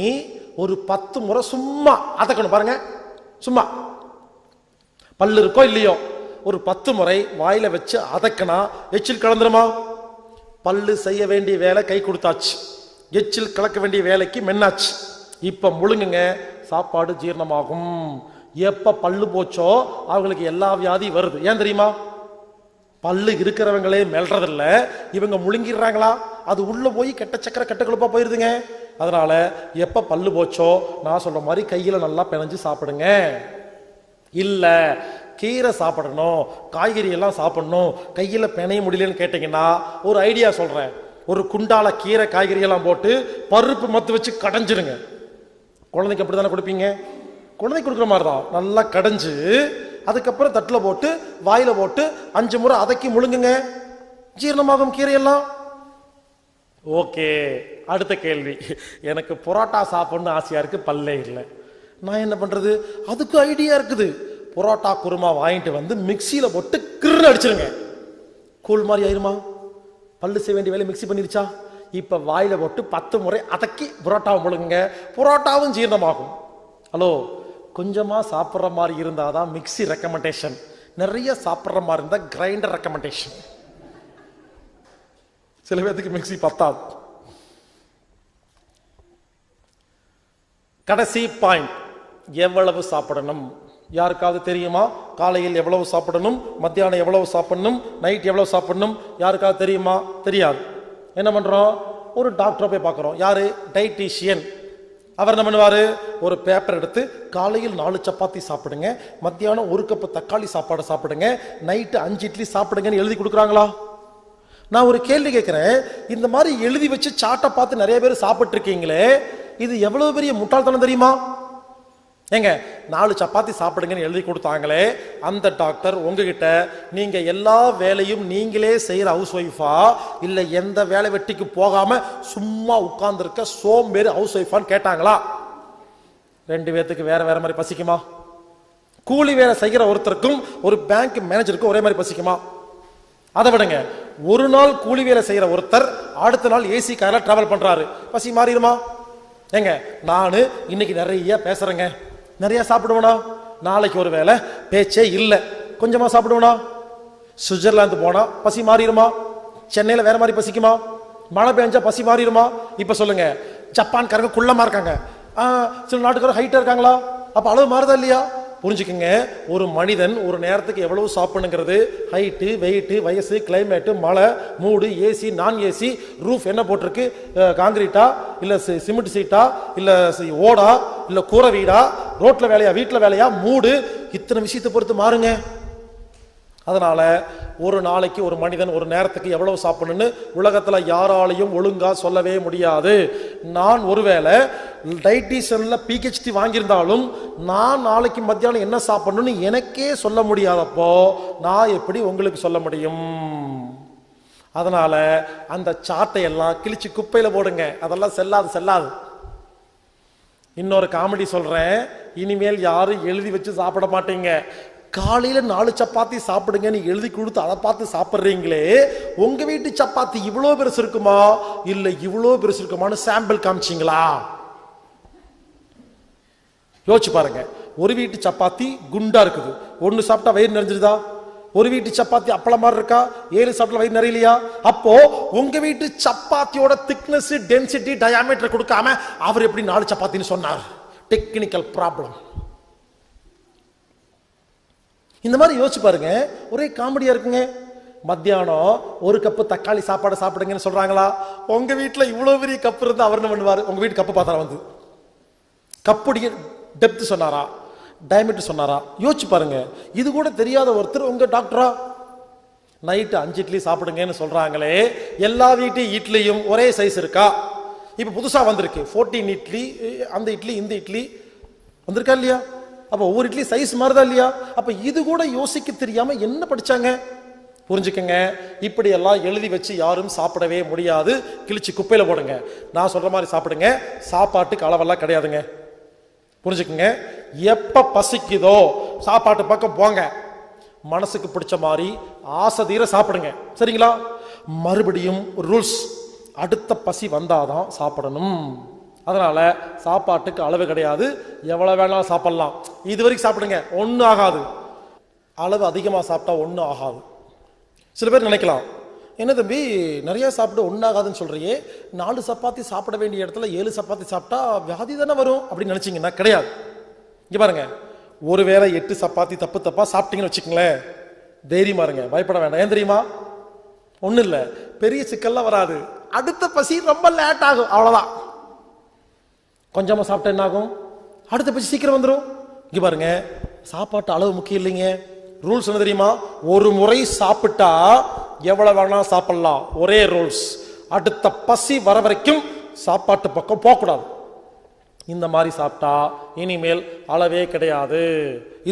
ஒரு 10 முறை சும்மா அதக்கணும். பாருங்க, சும்மா பல்லு இருக்கோ இல்லையோ ஒரு 10 முறை வாயில வச்சு அதக்கனா எச்சில் கலந்துருமா? பல்லு செய்ய வேண்டிய வேலை கை கொடுத்தாச்சு, எச்சில் கலக்க வேண்டிய வேலைக்கு மென்னாச்சு. இப்ப முழுங்குங்க, சாப்பாடு ஜீரணமாகும். எப்ப பல்லு போச்சோ அவங்களுக்கு எல்லா வியாதி வருது. ஏன் தெரியுமா? பல்லு இருக்கிறவங்களே மெல்றதில்ல, இவங்க முழுங்கிடுறாங்களா, அது உள்ள போய் கெட்ட சக்கரை கெட்ட கொழுப்பா போயிருதுங்க. அதனால எப்ப பல்லு போச்சோ நான் சொல்ற மாதிரி கையில நல்லா பிணைஞ்சு சாப்பிடுங்க. இல்ல கீரை சாப்பிடணும், காய்கறி எல்லாம் சாப்பிடணும், கையில பிணைய முடியலன்னு கேட்டீங்கன்னா ஒரு ஐடியா சொல்றேன். ஒரு குண்டால கீரை காய்கறி எல்லாம் போட்டு பருப்பு மத்து வச்சு கடைஞ்சிருங்க. குழந்தைக்கு அப்படித்தானே கொடுப்பீங்க? குழந்தைக்கு கொடுக்குற மாதிரி தான், நல்லா கடைஞ்சு அதுக்கப்புறம் தட்டில் போட்டு வாயில போட்டு 5 முறை அதக்கி முழுங்குங்க, ஜீரணமாகும் கீரையெல்லாம். ஓகே, அடுத்த கேள்வி, எனக்கு புரோட்டா சாப்பிடணும்னு ஆசையா இருக்கு, பல்லே இல்லை, நான் என்ன பண்றது? அதுக்கு ஐடியா இருக்குது. புரோட்டா குருமா வாங்கிட்டு வந்து மிக்சியில போட்டு கிர்னு அடிச்சிருங்க, கூழ் மாதிரி ஆயிருமா? பல்லு செய்ய வேண்டிய வேலை மிக்சி பண்ணிருச்சா? இப்ப வாயில போட்டு 10 முறை அதக்கி புரோட்டாவை முழுங்குங்க, புரோட்டாவும் ஜீரணமாகும். ஹலோ, கொஞ்சமா சாப்பிட்ற மாதிரி இருந்தாதான் மிக்சி ரெக்கமெண்டேஷன், நிறைய சாப்பிட்ற மாதிரி இருந்தா கிரைண்டர் ரெக்கமெண்டேஷன். சில பேருக்கு மிக்சி பத்தாது. கடைசி பாயிண்ட், எவ்வளவு சாப்பிடணும்? யாருக்காவது தெரியுமா? காலையில் எவ்வளவு சாப்பிடணும், மத்தியானம் எவ்வளவு சாப்பிடணும், நைட் எவ்வளவு சாப்பிடணும்? யாருக்காவது தெரியுமா? தெரியாது. என்ன பண்றோம்? ஒரு டாக்டரை போய் பார்க்குறோம். யாரு? டைட்டீஷியன். அவர் என்ன பண்ணுவாரு? ஒரு பேப்பர் எடுத்து காலையில் 4 சப்பாத்தி சாப்பிடுங்க, மத்தியானம் 1 கப்பு தக்காளி சாப்பாடு சாப்பிடுங்க, நைட்டு 5 இட்லி சாப்பிடுங்கன்னு எழுதி கொடுக்குறாங்களா? நான் ஒரு கேள்வி கேட்கிறேன். இந்த மாதிரி எழுதி வச்சு சாட்டை பார்த்து நிறைய பேர் சாப்பிட்டு இருக்கீங்களே, இது எவ்வளவு பெரிய முட்டாள்தனம் தெரியுமா? ஏங்க, 4 சப்பாத்தி சாப்பிடுங்கன்னு எழுதி கொடுத்தாங்களே, அந்த டாக்டர் உங்ககிட்ட நீங்க எல்லா வேலையும் நீங்களே செய்யற ஹவுஸ் ஒய்ஃபா, இல்ல எந்த வேலை வெட்டிக்கு போகாம சும்மா உட்கார்ந்துருக்க சோம்பேறி ஹவுஸ் ஒய்ஃபான்னு கேட்டாங்களா? 2 பேத்துக்கு வேற வேற மாதிரி பசிக்குமா? கூலி வேலை செய்கிற ஒருத்தருக்கும் ஒரு பேங்க் மேனேஜருக்கும் ஒரே மாதிரி பசிக்குமா? அதை விடுங்க, ஒரு நாள் கூலி வேலை செய்யற ஒருத்தர் அடுத்த நாள் ஏசி கார்ல டிராவல் பண்றாரு, பசி மாறிடுமா? ஏங்க, நானு இன்னைக்கு நிறைய பேசுறேங்க, நிறைய சாப்பிடுவனா? நாளைக்கு ஒரு வேலை பேச்சே இல்லை, கொஞ்சமா சாப்பிடுவனா? சுவிட்சர்லாந்து போனா பசி மாறிடுமா? சென்னையில வேற மாதிரி பசிக்குமா? மழை பெஞ்சா பசி மாறிடுமா? இப்ப சொல்லுங்க, ஜப்பான்காரங்க குள்ளமா இருக்காங்க, சில நாட்டுக்காரங்க ஹைட்டா இருக்காங்களா? அப்ப அளவு மாறுதா இல்லையா? புரிஞ்சுக்குங்க, ஒரு மனிதன் ஒரு நேரத்துக்கு எவ்வளவு சாப்பிடணுங்கிறது ஹைட்டு, வெயிட்டு, வயசு, கிளைமேட்டு, மழை, மூடு, ஏசி, நான் ஏசி, ரூஃப் என்ன போட்டிருக்கு, காங்கிரீட்டா இல்ல சிமெண்ட் சீட்டா இல்ல ஓடா இல்ல கூரை வீடா, ரோட்ல வேலையா வீட்டுல வேலையா, மூடு, இத்தனை விஷயத்தை பொறுத்து மாறுங்க. அதனால ஒரு நாளைக்கு ஒரு மனிதன் ஒரு நேரத்துக்கு எவ்வளவு சாப்பிடணும்னு உலகத்துல யாராலையும் ஒழுங்கா சொல்லவே முடியாது. நான் ஒருவேளை டைட்டிஷியன்ல PhD வாங்கியிருந்தாலும் நான் நாளைக்கு மத்தியானம் என்ன சாப்பிடணும்னு எனக்கே சொல்ல முடியாதப்போ நான் எப்படி உங்களுக்கு சொல்ல முடியும்? அதனால அந்த சாட்டை எல்லாம் கிழிச்சு குப்பையில போடுங்க, அதெல்லாம் செல்லாது. இன்னொரு காமெடி சொல்றேன், இனிமேல் யாரும் எழுதி வச்சு சாப்பிட மாட்டீங்க. காலையில 4 சப்பாத்தி சாப்பிடுங்க நீ எழுதி கொடுத்து அதை பார்த்து சாப்பிடுறீங்களே, உங்க வீட்டு சப்பாத்தி இவ்வளோ பெருசு இருக்குமா இல்ல இவ்வளோ பெருசு இருக்குமான்னு சாம்பிள் காமிச்சிங்களா? யோசிச்சு பாருங்க. ஒரு வீட்டு சப்பாத்தி குண்டா இருக்குது, 1 சாப்பிட்டா வயிறு நிறைஞ்சிருதா? ஒரு வீட்டு சப்பாத்தி அப்பளம் மாதிரி இருக்கா, 7 சாப்பிட்டா வயிறு நிறையலையா? அப்போ உங்க வீட்டு சப்பாத்தியோட திக்னஸ், டென்சிட்டி, டயாமீட்டர் கொடுக்காம அவர் எப்படி 4 சப்பாத்தின்னு சொன்னார்? Technical problem. இந்த மாதிரி யோசிச்சு பாருங்க, ஒரே காமெடியா இருக்குங்க. மத்தியானம் 1 கப்பு தக்காளி சாப்பாடு சாப்பிடுங்கன்னு சொல்றாங்களா? உங்க வீட்டுல இவ்வளவு பெரிய கப்பு இருந்தா அவர் என்ன பண்ணுவாரு? உங்க வீட்டு கப்பு பார்த்தா வந்து கப்புடைய டெப்த் சொன்னாரா, டயமீட்டர் சொன்னாரா? யோசிச்சு பாருங்க. இது கூட தெரியாத ஒருத்தர் உங்க டாக்டரா? நைட்டு 5 இட்லி சாப்பிடுங்கன்னு சொல்றாங்களே, எல்லா வீட்டு இட்லியும் ஒரே சைஸ் இருக்கா? இப்ப புதுசா வந்திருக்கு 14 இட்லி, அந்த இட்லி இந்த இட்லி வந்திருக்கா இல்லையா? அப்ப ஒவ்வொரு இட்லி சைஸ் மாறுதா இல்லையா? அப்ப இது கூட யோசிக்க தெரியாம என்ன படிச்சாங்க? புரிஞ்சுக்கங்க, இப்படி எல்லாம் எழுதி வச்சு யாரும் சாப்பிடவே முடியாது. கிழிச்சு குப்பையில போடுங்க. நான் சொல்ற மாதிரி சாப்பிடுங்க. சாப்பாட்டுக்கு அளவெல்லாம் கிடையாதுங்க. புரிஞ்சுக்குங்க, எப்ப பசிக்குதோ சாப்பாட்டு பக்கம் போங்க, மனசுக்கு பிடிச்ச மாதிரி ஆசை தீர சாப்பிடுங்க, சரிங்களா? மறுபடியும் ரூல்ஸ், அடுத்த பசி வந்தாதான் சாப்பிடணும். அதனால சாப்பாட்டுக்கு அளவு கிடையாது, எவ்வளவு வேணாலும் சாப்பிடலாம். இது வரைக்கும் சாப்பிடுங்க, ஒன்றும் ஆகாது. அளவு அதிகமாக சாப்பிட்டா ஒன்றும் ஆகாது. சில பேர் நினைக்கலாம், என்ன தம்பி நிறைய சாப்பிட்டு ஒன்றாகாதுன்னு சொல்றியே, 4 சப்பாத்தி சாப்பிட வேண்டிய இடத்துல 7 சப்பாத்தி சாப்பிட்டா வியாதி தானே வரும் அப்படின்னு நினைச்சிங்கன்னா கிடையாது. இங்கே பாருங்க, ஒருவேளை 8 சப்பாத்தி தப்பா சாப்பிட்டீங்கன்னு வச்சுக்கங்களேன், தைரியமா இருங்க, பயப்பட வேண்டாம். ஏன் தெரியுமா? ஒன்றும் இல்லை, பெரிய சிக்கல்லாம் வராது. அடுத்த பசி ரொம்ப லேட் ஆகும், அவ்வளோதான். கொஞ்சமா சாப்பிட்டா என்ன ஆகும்? அடுத்த பசி சீக்கிரம் வந்துடும். இங்க பாருங்க, சாப்பாட்டு அளவு முக்கியம் இல்லைங்க. ரூல்ஸ் என்ன தெரியுமா? ஒரு முறை சாப்பிட்டா எவ்வளவு வேணாலும் சாப்பிடலாம், ஒரே ரூல்ஸ். அடுத்த பசி வர வரைக்கும் சாப்பாட்டு பக்கம் போகக்கூடாது. இந்த மாதிரி சாப்பிட்டா இனிமேல் அளவே கிடையாது,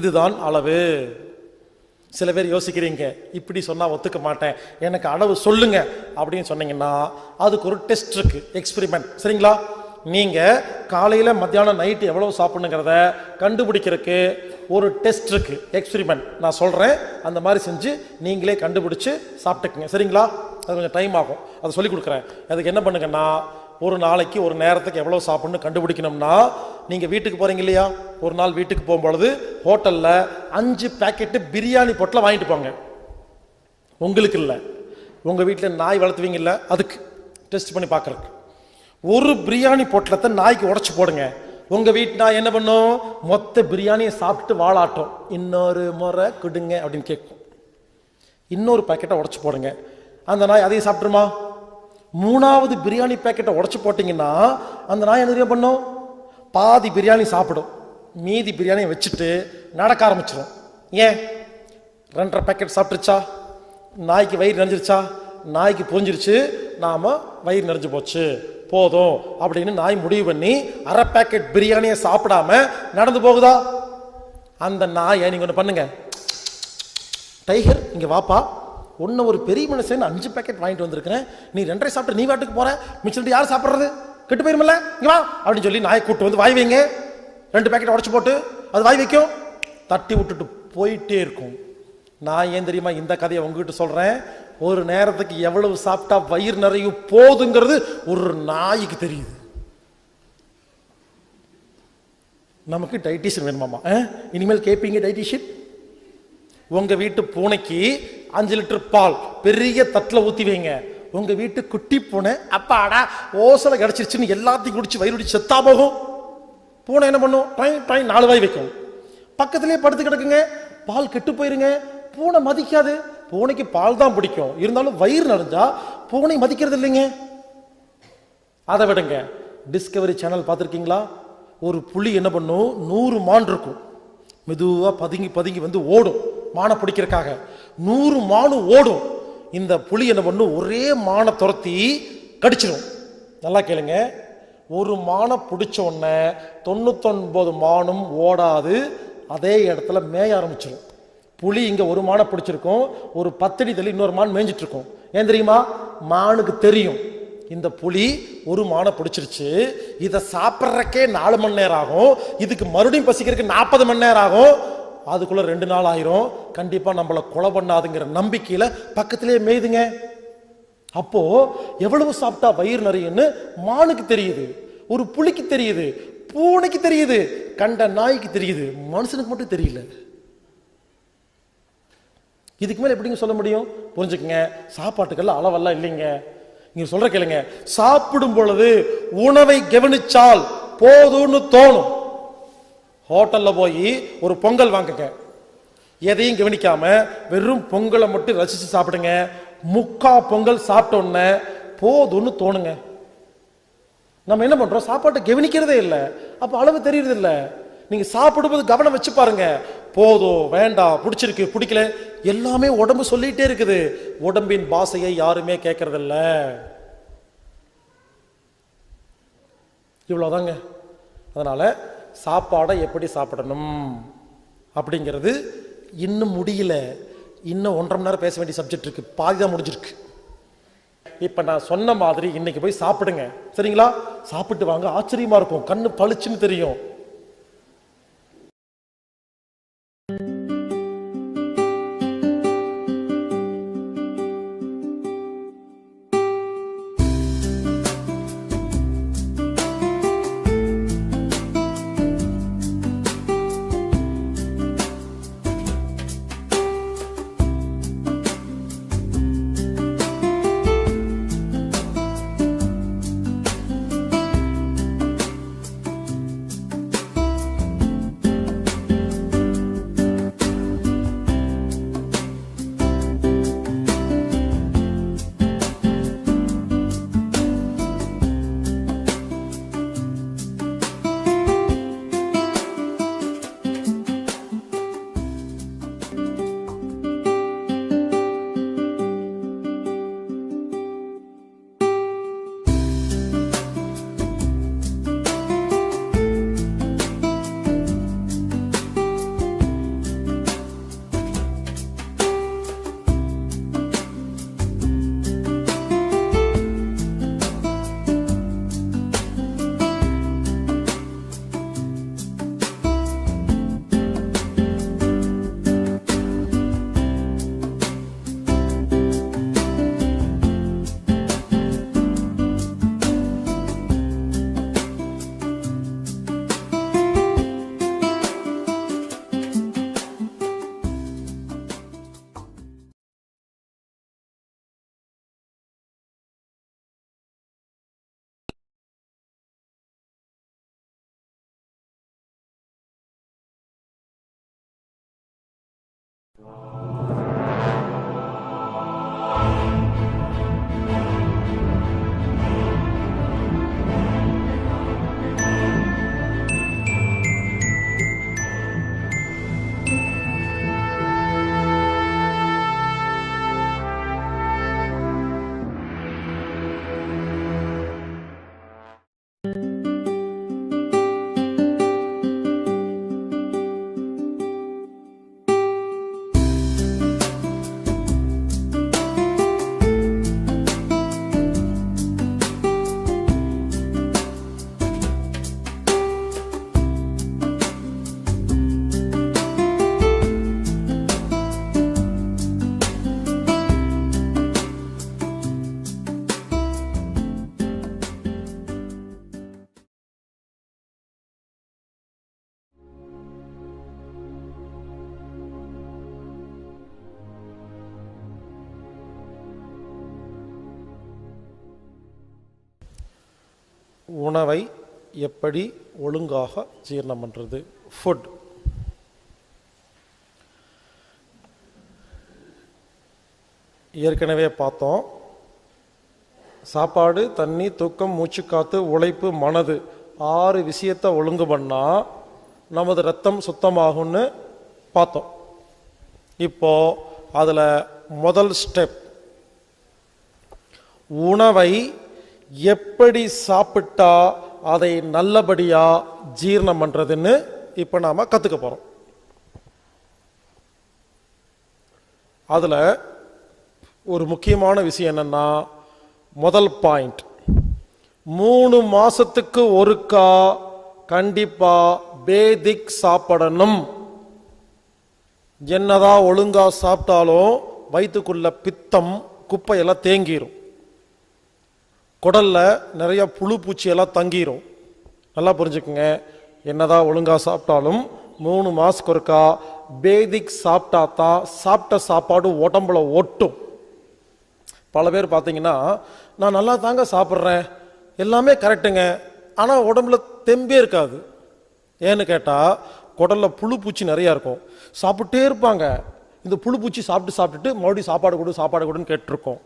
இதுதான் அளவு. சில பேர் யோசிக்கிறீங்க, இப்படி சொன்னா ஒத்துக்க மாட்டேன், எனக்கு அளவு சொல்லுங்க அப்படின்னு சொன்னீங்கன்னா அதுக்கு ஒரு டெஸ்ட் இருக்கு, எக்ஸ்பெரிமெண்ட், சரிங்களா? நீங்க காலையில மத்தியானம் நைட்டு எவ்வளவு சாப்பிடணுங்கிறத கண்டுபிடிக்கிறதுக்கு ஒரு டெஸ்ட் இருக்கு, எக்ஸ்பெரிமெண்ட். நான் சொல்றேன், அந்த மாதிரி செஞ்சு நீங்களே கண்டுபிடிச்சு சாப்பிட்டுக்குங்க, சரிங்களா? அது கொஞ்சம் டைம் ஆகும், அதை சொல்லி கொடுக்குறேன். அதுக்கு என்ன பண்ணுங்கன்னா, ஒரு நாளைக்கு ஒரு நேரத்துக்கு எவ்வளவு சாப்பிடணும் கண்டுபிடிக்கணும்னா, நீங்க வீட்டுக்கு போறீங்க இல்லையா, ஒரு நாள் வீட்டுக்கு போகும்பொழுது ஹோட்டல்ல 5 பேக்கெட்டு பிரியாணி பொட்டலை வாங்கிட்டு போங்க. உங்களுக்கு இல்லை, உங்க வீட்டில் நாய் வளர்த்துவீங்க இல்லை, அதுக்கு டெஸ்ட் பண்ணி பார்க்கறதுக்கு. ஒரு பிரியாணி பொட்டலத்தை நாய்க்கு உடைச்சு போடுங்க, உங்க வீட்டுனா என்ன பண்ணும்? மொத்த பிரியாணியை சாப்பிட்டு வாழாட்டும். இன்னொரு முறை கொடுங்க அப்படின்னு கேட்கும். இன்னொரு பேக்கெட்டை உடச்சு போடுங்க, அந்த நாய் அதையும் சாப்பிட்டுருமா? மூணாவது பிரியாணி பேக்கெட்டை உடச்சு போட்டீங்கன்னா அந்த நாய் என்ன தெரியும் பண்ணும்? பாதி பிரியாணி சாப்பிடும், மீதி பிரியாணியை வச்சுட்டு நடக்க ஆரம்பிச்சிடும். ஏன்? 2.5 பேக்கெட் சாப்பிட்டுருச்சா, நாய்க்கு வயிறு நிறைஞ்சிருச்சா, நாய்க்கு புரிஞ்சிருச்சு நாம வயிறு நிறைஞ்சு போச்சு போதும் அப்படின்னு நாய் முடிவு பண்ணி 1/2 பேக்கெட் பிரியாணியை சாப்பிடாம நடந்து போகுதா? அந்த நாயை நீங்க ஒன்று பண்ணுங்க, டைகர் இங்க வாப்பா, ஒன்னு ஒரு பெரிய மனுஷன் 5 பேக்கெட் வாங்கிட்டு வந்திருக்கிறேன், நீ 2.5 சாப்பிட்டு நீ வாட்டுக்கு போற, மிச்சம் யார் சாப்பிட்றது, கெட்டு போயிருமில்ல, இங்க வா அப்படின்னு சொல்லி நாயை கூட்டு வந்து வாய் வைங்க. 2 பேக்கெட் உடச்சு போட்டு அது வாய் வைக்கும், தட்டி விட்டுட்டு போயிட்டே இருக்கும். நான் ஏன் தெரியுமா இந்த கதையை உங்ககிட்ட சொல்றேன்? ஒரு நேரத்துக்கு எவ்வளவு சாப்பிட்டா வயிறு நிறையும் போதுங்கிறது ஒரு நாய்க்கு தெரியுது. நமக்கு டைட்டிஷியன் வேணுமாமா? இனிமேல் கேட்பீங்க டைட்டிஷியன். உங்க வீட்டு பூனைக்கு 5 லிட்டர் பால் பெரிய தட்டில் ஊத்தி வைங்க. உங்க வீட்டு குட்டி பூனை அப்பாடா ஓசலை கிடைச்சிருச்சுன்னு எல்லாத்தையும் குடிச்சு வயிறு செத்தா போகும். பூனை என்ன பண்ணும்? ட்ரைன் ட்ரைன் 4 வாய் வைக்கும், பக்கத்திலே படுத்து கிடக்குங்க, பால் கெட்டு போயிருங்க. பூனை மதிக்காது, பூனைக்கு பால் தான் பிடிக்கும், இருந்தாலும் வயிறு நிறைஞ்சா பூனை மதிக்கிறது இல்லைங்க. அதை விடுங்க, டிஸ்கவரி சேனல் பார்த்துருக்கீங்களா? ஒரு புலி என்ன பண்ணும்? 100 மான் இருக்கும், மெதுவா பதுங்கி பதுங்கி வந்து ஓடும் மானை பிடிக்கிறதுக்காக. 100 மானு ஓடும். இந்த புலி என்ன பண்ணும்? ஒரே மானை துரத்தி கடிச்சிடும். நல்லா கேளுங்க, ஒரு மானை பிடிச்ச உடனே 99 மானும் ஓடாது, அதே இடத்துல மேய ஆரம்பிச்சிடும். புலி இங்க ஒரு மானை பிடிச்சிருக்கும், ஒரு 10 அடி தள்ளி இன்னொரு மான் மேய்ஞ்சிட்டு இருக்கும். ஏன் தெரியுமா? மானுக்கு தெரியும் இந்த புலி ஒரு மானை பிடிச்சிருச்சு, இதை சாப்பிட்றக்கே 4 மணி நேரம் ஆகும், இதுக்கு மறுபடியும் பசிக்கிறதுக்கு 40 மணி நேரம் ஆகும், அதுக்குள்ள 2 நாள் ஆயிரும், கண்டிப்பா நம்மளை கொலை பண்ணாதுங்கிற நம்பிக்கையில பக்கத்திலே மேய்துங்க. அப்போ எவ்வளவு சாப்பிட்டா வயிறு நிறையுன்னு மானுக்கு தெரியுது, ஒரு புலிக்கு தெரியுது, பூனைக்கு தெரியுது, கண்ட நாய்க்கு தெரியுது, மனுஷனுக்கு மட்டும் தெரியல. இதுக்கு மேல எப்படிங்க சொல்ல முடியும்? புரிஞ்சுக்கங்க, சாப்பாட்டுக்கெல்லாம் அளவெல்லாம் இல்லைங்க. நீங்க சொல்ற கேளுங்க, சாப்பிடும் பொழுது உணவை கவனிச்சால் போதும்னு தோணும். ஹோட்டல்ல போய் ஒரு பொங்கல் வாங்குங்க, எதையும் கவனிக்காம வெறும் பொங்கலை மட்டும் ரசிச்சு சாப்பிடுங்க, 3/4 பொங்கல் சாப்பிட்டோன்னு போதும்னு தோணுங்க. நம்ம என்ன பண்றோம்? சாப்பாட்டை கவனிக்கிறதே இல்லை, அப்ப அளவு தெரியறது இல்லை. நீங்க சாப்பிடும்போது கவனம் வச்சு பாருங்க, போதும் வேண்டாம் பிடிச்சிருக்கு பிடிக்கல எல்லாமே உடம்பு சொல்லிட்டே இருக்குது, உடம்பின் பாசையை யாருமே கேட்கறது இல்ல. இவ்வளவுதாங்க. அதனால சாப்பாடை எப்படி சாப்பிடணும் அப்படிங்கிறது இன்னும் முடியல, இன்னும் 1.5 மணி நேரம் பேச வேண்டிய சப்ஜெக்ட் இருக்கு, பாதிதான் முடிஞ்சிருக்கு. இப்ப நான் சொன்ன மாதிரி இன்னைக்கு போய் சாப்பிடுங்க, சரிங்களா? சாப்பிட்டு வாங்க, ஆச்சரியமா இருக்கும், கண்ணு பளிச்சுன்னு தெரியும். உணவை எப்படி ஒழுங்காக ஜீரணம் பண்ணுறது? ஃபுட். ஏற்கனவே பார்த்தோம், சாப்பாடு, தண்ணி, தூக்கம், மூச்சுக்காத்து, உழைப்பு, மனது 6 விஷயத்தை ஒழுங்கு பண்ணால் நமது ரத்தம் சுத்தமாகும்னு பார்த்தோம். இப்போ அதில் முதல் ஸ்டெப், உணவை எப்படி சாப்பிட்டா அதை நல்லபடியா ஜீரணம் பண்றதுன்னு இப்ப நாம கத்துக்க போறோம். அதுல ஒரு முக்கியமான விஷயம் என்னன்னா, முதல் பாயிண்ட், 3 மாசத்துக்கு ஒருக்கா கண்டிப்பா பேதிக் சாப்பிடணும். என்னதான் ஒழுங்கா சாப்பிட்டாலும் வயிற்றுக்குள்ள பித்தம் குப்பையெல்லாம் தேங்கிரும், குடல்ல நிறைய புழு பூச்சியெல்லாம் தங்கிரும். நல்லா புரிஞ்சுக்குங்க, என்னதான் ஒழுங்கா சாப்பிட்டாலும் 3 மாசத்துக்கு ஒருக்கா பேதிக் சாப்பிட்டா தான் சாப்பிட்ட சாப்பாடு உடம்புல ஒட்டும். பல பேர் பார்த்தீங்கன்னா, நான் நல்லா தாங்க சாப்பிட்றேன், எல்லாமே கரெக்டுங்க, ஆனால் உடம்புல தெம்பே இருக்காது. ஏன்னு கேட்டால் குடல்ல புழு பூச்சி நிறையா இருக்கும், சாப்பிட்டே இருப்பாங்க. இந்த புழு பூச்சி சாப்பிட்டுட்டு மறுபடியும் சாப்பாடு கொடுன்னு கேட்டிருக்கோம்.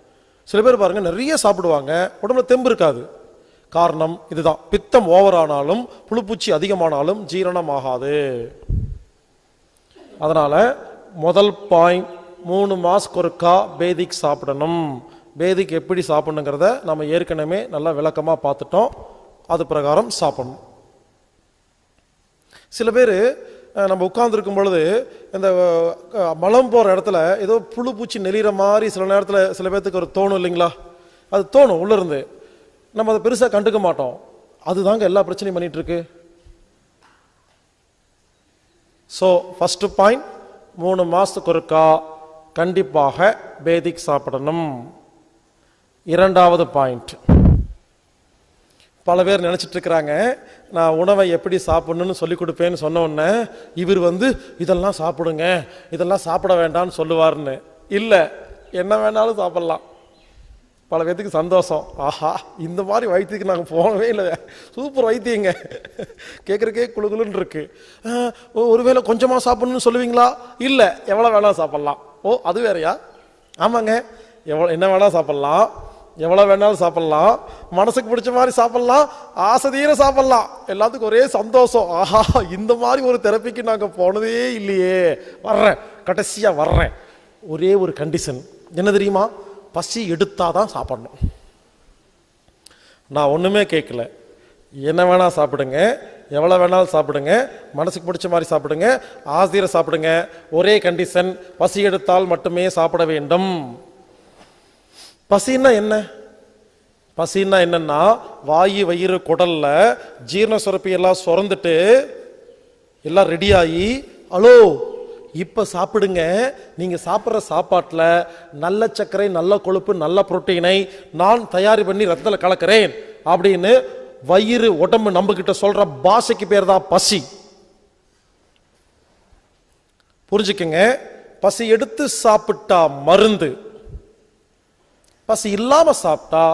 சில பேர் பாருங்க, நிறைய சாப்பிடுவாங்க, உடம்புல தெம்பு இருக்காது. காரணம் இதுதான், பித்தம் ஓவர் ஆனாலும் புழுப்பூச்சி அதிகமானாலும் ஜீரணம் ஆகாது. அதனால முதல் பாயிண்ட், 3 மாசத்துக்கு ஒருக்கா பேதிக் சாப்பிடணும். பேதிக் எப்படி சாப்பிடணுங்கிறத நம்ம ஏற்கனவே நல்லா விளக்கமாக பார்த்துட்டோம். அது பிரகாரம் சாப்பிடணும். சில பேர் நம்ம உட்கார்ந்துருக்கும் பொழுது இந்த மலம் போகிற இடத்துல ஏதோ புழு பூச்சி நெளிகிற மாதிரி சில நேரத்தில் சில பேர்த்துக்கு ஒரு தோணும் இல்லைங்களா? அது தோணும் உள்ளிருந்து, நம்ம அதை பெருசாக கண்டுக்க மாட்டோம். அதுதாங்க எல்லா பிரச்சனையும் பண்ணிட்டு இருக்கு. ஸோ ஃபர்ஸ்ட் பாயிண்ட், 3 மாசத்துக்கு ஒருக்கா கண்டிப்பாக பேதிக் சாப்பிடணும். இரண்டாவது பாயிண்ட், பல பேர் நினைச்சிட்டு இருக்கிறாங்க, நான் உணவை எப்படி சாப்பிடணும்னு சொல்லி கொடுப்பேன்னு சொன்ன உடனே இவர் இதெல்லாம் சாப்பிடுங்க, இதெல்லாம் சாப்பிட வேண்டாம்னு சொல்லுவார்னு. இல்லை, என்ன வேணாலும் சாப்பிடலாம். பல பேத்துக்கு சந்தோஷம், ஆஹா இந்த மாதிரி வைத்தியத்துக்கு நாங்கள் போகவே இல்லை, சூப்பர் வைத்தியங்க, கேட்குறக்கே குழுகுலுன்னு இருக்கு. ஒருவேளை கொஞ்சமாக சாப்பிடணும்னு சொல்லுவீங்களா? இல்லை, எவ்வளோ வேணாலும் சாப்பிட்லாம். ஓ அது வேறையா? ஆமாங்க, என்ன வேணாலும் சாப்பிட்லாம், எவ்வளோ வேணாலும் சாப்பிட்லாம், மனசுக்கு பிடிச்ச மாதிரி சாப்பிட்லாம், ஆசை தீர சாப்பிட்லாம், எல்லாத்துக்கும் ஒரே சந்தோஷம். ஆஹா இந்த மாதிரி ஒரு தெரப்பிக்கு நாங்கள் போனதே இல்லையே, வர்றேன், கடைசியாக வர்றேன். ஒரே ஒரு கண்டிஷன் என்ன தெரியுமா? பசி எடுத்தாதான் சாப்பிடணும். நான் ஒன்றுமே கேட்கல, என்ன வேணால் சாப்பிடுங்க, எவ்வளோ வேணாலும் சாப்பிடுங்க, மனசுக்கு பிடிச்ச மாதிரி சாப்பிடுங்க, ஆசிர சாப்பிடுங்க. ஒரே கண்டிஷன், பசி எடுத்தால் மட்டுமே சாப்பிட வேண்டும். பசின்னா என்ன? பசின்னா என்னன்னா, வாயு வயிறு குடல்ல ஜீரண சுரப்பி எல்லாம் சுரந்துட்டு எல்லாம் ரெடி ஆகி, ஹலோ இப்ப சாப்பிடுங்க, நீங்க சாப்பிட்ற சாப்பாட்டுல நல்ல சர்க்கரை, நல்ல கொழுப்பு, நல்ல புரோட்டீனை நான் தயாரி பண்ணி ரத்தத்தில் கலக்கிறேன் அப்படின்னு வயிறு உடம்பு நம்ம கிட்ட சொல்ற பாஷைக்கு பேர் தான் பசி. புரிஞ்சுக்குங்க, பசி எடுத்து சாப்பிட்டா மருந்து, பசி இல்லாம சாப்பிட்டா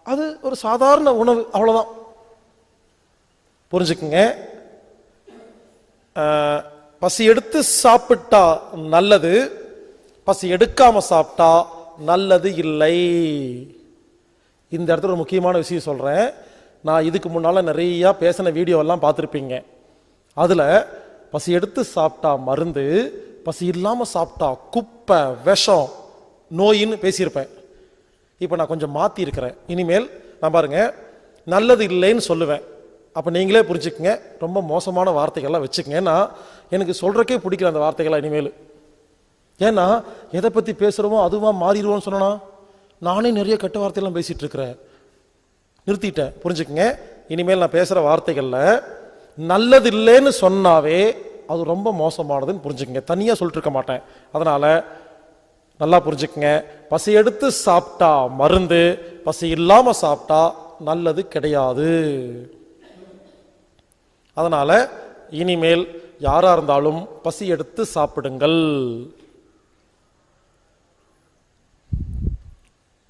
அது ஒரு சாதாரண உணவு, அவ்வளவுதான். புரிஞ்சுக்குங்க. பசி எடுத்து சாப்பிட்டா நல்லது, பசி எடுக்காம சாப்பிட்டா நல்லது இல்லை. இந்த இடத்துல ஒரு முக்கியமான விஷயம் சொல்றேன். நான் இதுக்கு முன்னால நிறைய பேசின வீடியோ எல்லாம் பார்த்துருப்பீங்க. அதுல பசி எடுத்து சாப்பிட்டா மருந்து, பசி இல்லாம சாப்பிட்டா குப்பை விஷம் நோயின்னு பேசியிருப்பேன். இப்போ நான் கொஞ்சம் மாற்றி இருக்கிறேன். இனிமேல் நான் பாருங்க நல்லது இல்லைன்னு சொல்லுவேன். அப்போ நீங்களே புரிஞ்சுக்குங்க, ரொம்ப மோசமான வார்த்தைகள்லாம் வச்சுக்கங்க. ஏன்னா எனக்கு சொல்றக்கே பிடிக்கல அந்த வார்த்தைகள்லாம் இனிமேல். ஏன்னா எதை பற்றி பேசுகிறோமோ அதுவா மாறிடுவோம்னு சொன்னா நானே நிறைய கெட்ட வார்த்தையெல்லாம் பேசிட்டு இருக்கிறேன். நிறுத்திட்டேன், புரிஞ்சுக்குங்க. இனிமேல் நான் பேசுகிற வார்த்தைகளில் நல்லது இல்லைன்னு சொன்னாவே அது ரொம்ப மோசமானதுன்னு புரிஞ்சுக்குங்க. தனியாக சொல்லிட்டு இருக்க மாட்டேன். அதனால நல்லா புரிஞ்சுக்குங்க, பசி எடுத்து சாப்பிட்டா மருந்து, பசி இல்லாம சாப்பிட்டா நல்லது கிடையாது. அதனால இனிமேல் யாரா இருந்தாலும் பசி எடுத்து சாப்பிடுங்கள்.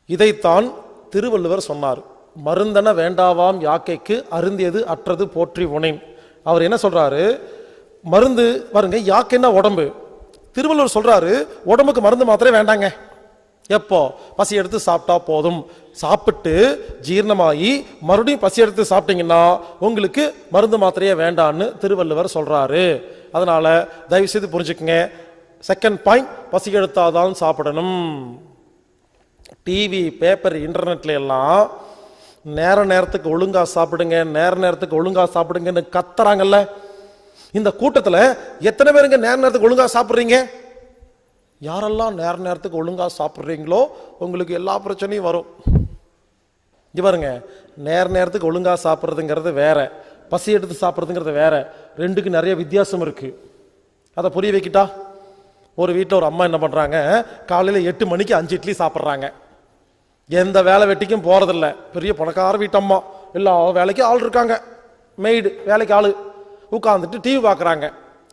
இதைத்தான் திருவள்ளுவர் சொன்னார். மருந்தன வேண்டாவாம் யாக்கைக்கு அருந்தியது அற்றது போற்றி உணேன். அவர் என்ன சொல்றாரு? மருந்து பாருங்க, யாக்கைன்னா உடம்பு. திருவள்ளுவர் சொல்றாரு உடம்புக்கு மருந்து மாத்திரை வேண்டாங்க. எப்போ? பசி எடுத்து சாப்பிட்டா போதும். சாப்பிட்டு ஜீரணமாகி மறுபடியும் பசி எடுத்து சாப்பிட்டீங்கன்னா உங்களுக்கு மருந்து மாத்திரையே வேண்டான்னு திருவள்ளுவர் சொல்றாரு. அதனால தயவு செய்து புரிஞ்சுக்குங்க. செகண்ட் பாயிண்ட், பசி எடுத்தாதான் சாப்பிடணும். டிவி, பேப்பர், இன்டர்நெட்ல எல்லாம் நேரத்துக்கு ஒழுங்கா சாப்பிடுங்க, நேரத்துக்கு ஒழுங்கா சாப்பிடுங்கன்னு கத்துறாங்கல்ல. இந்த கூட்டத்தில் எத்தனை பேருங்க நேரத்துக்கு ஒழுங்கா சாப்பிட்றீங்க? யாரெல்லாம் நேரத்துக்கு ஒழுங்கா சாப்பிட்றீங்களோ உங்களுக்கு எல்லா பிரச்சனையும் வரும். இங்க பாருங்க, நேரத்துக்கு ஒழுங்கா சாப்பிட்றதுங்கிறது வேற, பசி எடுத்து சாப்பிட்றதுங்கிறது வேற. ரெண்டுக்கு நிறைய வித்தியாசம் இருக்கு. அதை புரிய வைக்கிட்டா? ஒரு வீட்டில் ஒரு அம்மா என்ன பண்றாங்க, காலையில் 8 மணிக்கு 5 இட்லி சாப்பிட்றாங்க. எந்த வேலை வெட்டிக்கும் போறதில்ல. பெரிய பணக்கார வீட்டம்மா, எல்லா வேலைக்கும் ஆள் இருக்காங்க, மெய்டு வேலைக்கு ஆளு. உட்காந்துட்டு டிவி பார்க்குறாங்க.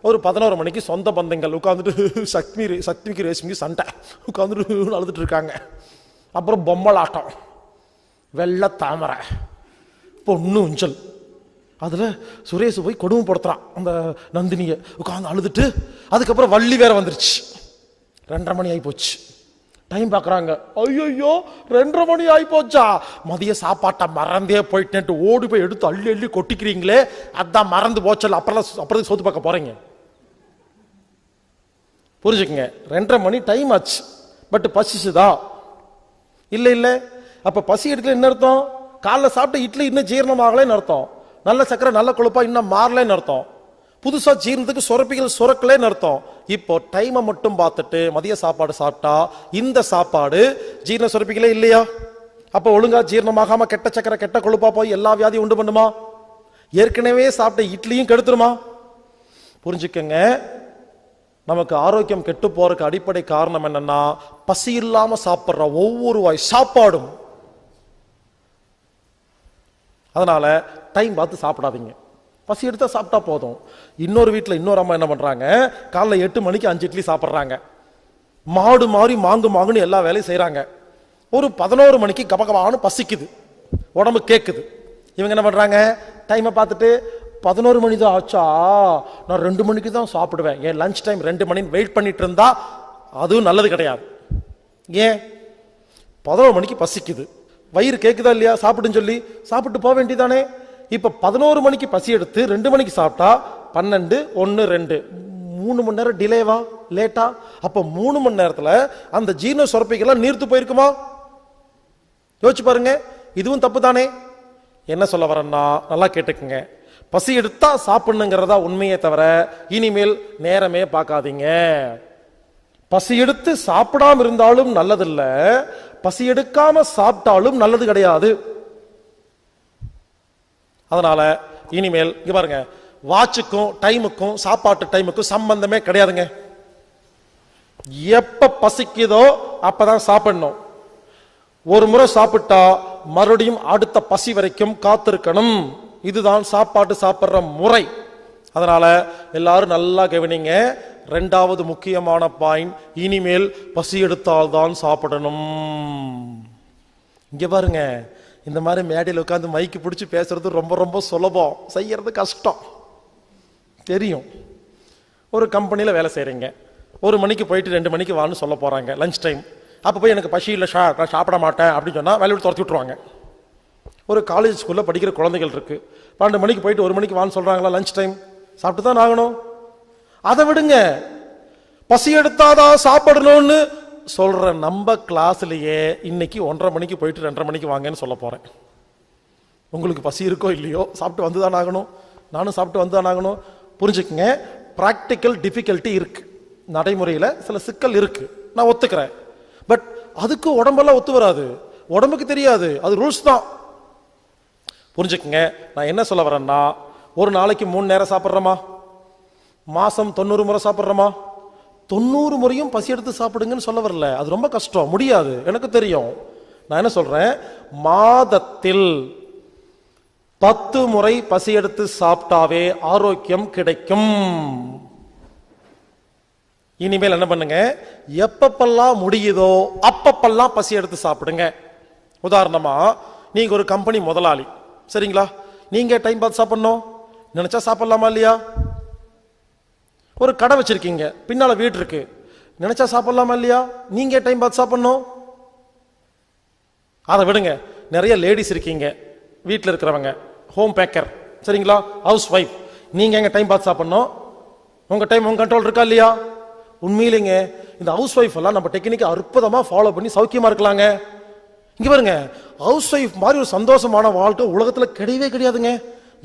ஒரு 11 மணிக்கு சொந்த பந்தங்கள் உட்காந்துட்டு சக்திக்கு ரேஷ்மிக்கு சண்டை உட்காந்துட்டு அழுதுட்டு இருக்காங்க. அப்புறம் பொம்மலாட்டம், வெள்ளை தாமரை, பொண்ணு ஊஞ்சல். அதில் சுரேஷ் போய் கொடுமைப்படுத்துறான் அந்த நந்தினியை, உட்காந்து அழுதுட்டு. அதுக்கப்புறம் வள்ளி வேற வந்துருச்சு. 2:30 மணி ஆகி போச்சு. டைம் பார்க்குறாங்க, ஐயோ 2:30 மணி ஆகி போச்சா, மதிய சாப்பாட்டை மறந்தே போயிட்டேன்ட்டு ஓடி போய் எடுத்து அள்ளி அள்ளி கொட்டிக்கிறீங்களே, அதான் மறந்து போச்சல, அப்புறம் சோத்து பார்க்க போறீங்க. புரிஞ்சுக்குங்க, 2:30 மணி டைம் ஆச்சு. பட் பசிச்சுதா? இல்லை இல்லை. அப்போ பசி எடுக்கல என்ன அர்த்தம்? காலைல சாப்பிட்ட இட்லி இன்னும் ஜீரணமாகலன்னு அர்த்தம். நல்ல சக்கரை நல்ல கொழுப்பா இன்னும் மாறலன்னு அர்த்தம். புதுசா ஜீரணத்துக்கு சுரப்பிகள் சுரக்கலன்னு அர்த்தம். இப்போ டைமை மட்டும் பார்த்துட்டு மதிய சாப்பாடு சாப்பிட்டா இந்த சாப்பாடு ஜீரண சுரப்பிகளே இல்லையா? அப்போ ஒழுங்கா ஜீரணமாகாம கெட்ட சக்கரை கெட்ட கொழுப்பா போய் எல்லா வியாதியும் உண்டு பண்ணுமா? ஏற்கனவே சாப்பிட்ட இட்லியும் கெடுத்துருமா? புரிஞ்சுக்கங்க, நமக்கு ஆரோக்கியம் கெட்டு போறதுக்கு அடிப்படை காரணம் என்னன்னா பசி இல்லாம சாப்பிட்ற ஒவ்வொரு வாய் சாப்பாடும். அதனால டைம் பார்த்து சாப்பிடாதீங்க, பசி எடுத்தா சாப்பிட்டா போதும். இன்னொரு வீட்டில் இன்னொரு அம்மா என்ன பண்றாங்க, காலைல 8 மணிக்கு 5 இட்லி சாப்பிட்றாங்க. மாடு மாறி மாங்குன்னு எல்லா வேலையும் செய்யறாங்க. ஒரு 11 மணிக்கு கபகபான்னு பசிக்குது, உடம்பு கேட்குது. இவங்க என்ன பண்றாங்க, டைமை பார்த்துட்டு 11 மணி தான் ஆச்சா, நான் 2 மணிக்கு தான் சாப்பிடுவேன், என் லஞ்ச் டைம் 2 மணின்னு வெயிட் பண்ணிட்டு இருந்தா அதுவும் நல்லது கிடையாது. ஏன்? 11 மணிக்கு பசிக்குது, வயிறு கேட்குதா இல்லையா, சாப்பிடுன்னு சொல்லி சாப்பிட்டு போக வேண்டியதானே. இப்ப 11 மணிக்கு பசி எடுத்து 2 மணிக்கு சாப்பிட்டா 12, 1, 2 3 மணி நேரம் டிலேவா, லேட்டா? அப்ப 3 மணி நேரத்துல அந்த ஜீரண சுரப்பிகள்லாம் நீர்த்து போயிருக்குமா? யோசிச்சு பாருங்க, இதுவும் தப்பு தானே. என்ன சொல்ல வரேன்னா நல்லா கேட்டுக்குங்க, பசி எடுத்தா சாப்பிடணுங்கிறதா உண்மையே தவிர இனிமேல் நேரமே பார்க்காதீங்க. பசி எடுத்து சாப்பிடாம இருந்தாலும் நல்லதில்ல, பசி எடுக்காம சாப்பிட்டாலும் நல்லது கிடையாது. அதனால இனிமேல் இங்க பாருங்க, வாட்சுக்கும் டைமுக்கும் சாப்பாட்டு டைமுக்கும் சம்பந்தமே கிடையாதுங்க. எப்ப பசிக்குதோ அப்பதான் சாப்பிடணும். ஒரு முறை சாப்பிட்டா மறுபடியும் அடுத்த பசி வரைக்கும் காத்திருக்கணும். இதுதான் சாப்பாட்டு சாப்பிட்ற முறை. அதனால எல்லாரும் நல்லா கவனிங்க. 2வது முக்கியமான பாயிண்ட், இனிமேல் பசி எடுத்தால்தான் சாப்பிடணும். இங்க பாருங்க, இந்த மாதிரி மேடையில் உட்காந்து மைக்கு பிடிச்சி பேசுறது ரொம்ப ரொம்ப சுலபம், செய்யறது கஷ்டம் தெரியும். ஒரு கம்பெனியில் வேலை செய்கிறீங்க, 1 மணிக்கு போயிட்டு 2 மணிக்கு வான்னு சொல்ல போகிறாங்க லஞ்ச் டைம். அப்போ போய் எனக்கு பசி இல்லை நான் சாப்பிட மாட்டேன் அப்படின்னு சொன்னால் வேலையை விட்டு துரத்தி விட்ருவாங்க. ஒரு காலேஜ் ஸ்கூலில் படிக்கிற குழந்தைகள் இருக்குது, 12 மணிக்கு போயிட்டு 1 மணிக்கு வான்னு சொல்கிறாங்களா லஞ்ச் டைம், சாப்பிட்டு தான் ஆகணும். அதை விடுங்க, பசி எடுத்தாதான் சாப்பிடணும்னு சொல்கிற நம்ம கிளாஸ்லேயே இன்னைக்கு 1:30 மணிக்கு போயிட்டு 2:30 மணிக்கு வாங்கன்னு சொல்ல போகிறேன். உங்களுக்கு பசி இருக்கோ இல்லையோ சாப்பிட்டு வந்து தான் ஆகணும், நானும் சாப்பிட்டு வந்து தான் ஆகணும். புரிஞ்சுக்குங்க, ப்ராக்டிக்கல் டிஃபிகல்ட்டி இருக்குது, நடைமுறையில் சில சிக்கல் இருக்குது, நான் ஒத்துக்கிறேன். பட் அதுக்கு உடம்பெல்லாம் ஒத்து வராது, உடம்புக்கு தெரியாது, அது ரூல்ஸ் தான். புரிஞ்சுக்குங்க, நான் என்ன சொல்ல வரேன்னா, ஒரு நாளைக்கு 3 நேரம் சாப்பிட்றோமா, மாதம் 90 முறை சாப்பிட்றோமா, 90 முறையும் பசி எடுத்து சாப்பிடுங்கன்னு சொல்ல வரல, அது ரொம்ப கஷ்டம், முடியாது, எனக்கு தெரியும். நான் என்ன சொல்றேன், மாதத்தில் 10 முறை பசி எடுத்து சாப்பிட்டாவே ஆரோக்கியம் கிடைக்கும். இனிமேல் என்ன பண்ணுங்க, எப்பப்பெல்லாம் முடியுதோ அப்பப்பெல்லாம் பசி எடுத்து சாப்பிடுங்க. உதாரணமா, நீங்க ஒரு கம்பெனி முதலாளி, சரிங்களா, நீங்க டைம் பார்த்து சாப்பிடணும், நினைச்சா சாப்பிடலாமா இல்லையா? ஒரு கடை வச்சிருக்கீங்க, பின்னால வீடு இருக்கு, நினைச்சா சாப்பிடலாமா இல்லையா? நீங்க டைம் பார்த்து சாப்பிடணும். அதை விடுங்க, நிறைய லேடிஸ் இருக்கீங்க வீட்டில் இருக்கிறவங்க, ஹோம் பேக்கர், சரிங்களா, ஹவுஸ் ஒய்ஃப், நீங்க எங்க டைம் பார்த்து சாப்பிடணும், உங்க டைம் உங்க கண்ட்ரோல் இருக்கா இல்லையா? உண்மையிலேங்க இந்த ஹவுஸ் ஒய்ஃப் எல்லாம் நம்ம டெக்னிக்கை அற்புதமா ஃபாலோ பண்ணி சௌக்கியமா இருக்கலாங்க. இங்க பாருங்க, ஹவுஸ் ஒய்ஃப் மாதிரி ஒரு சந்தோஷமான வாழ்க்கை உலகத்துல கிடையவே கிடையாதுங்க.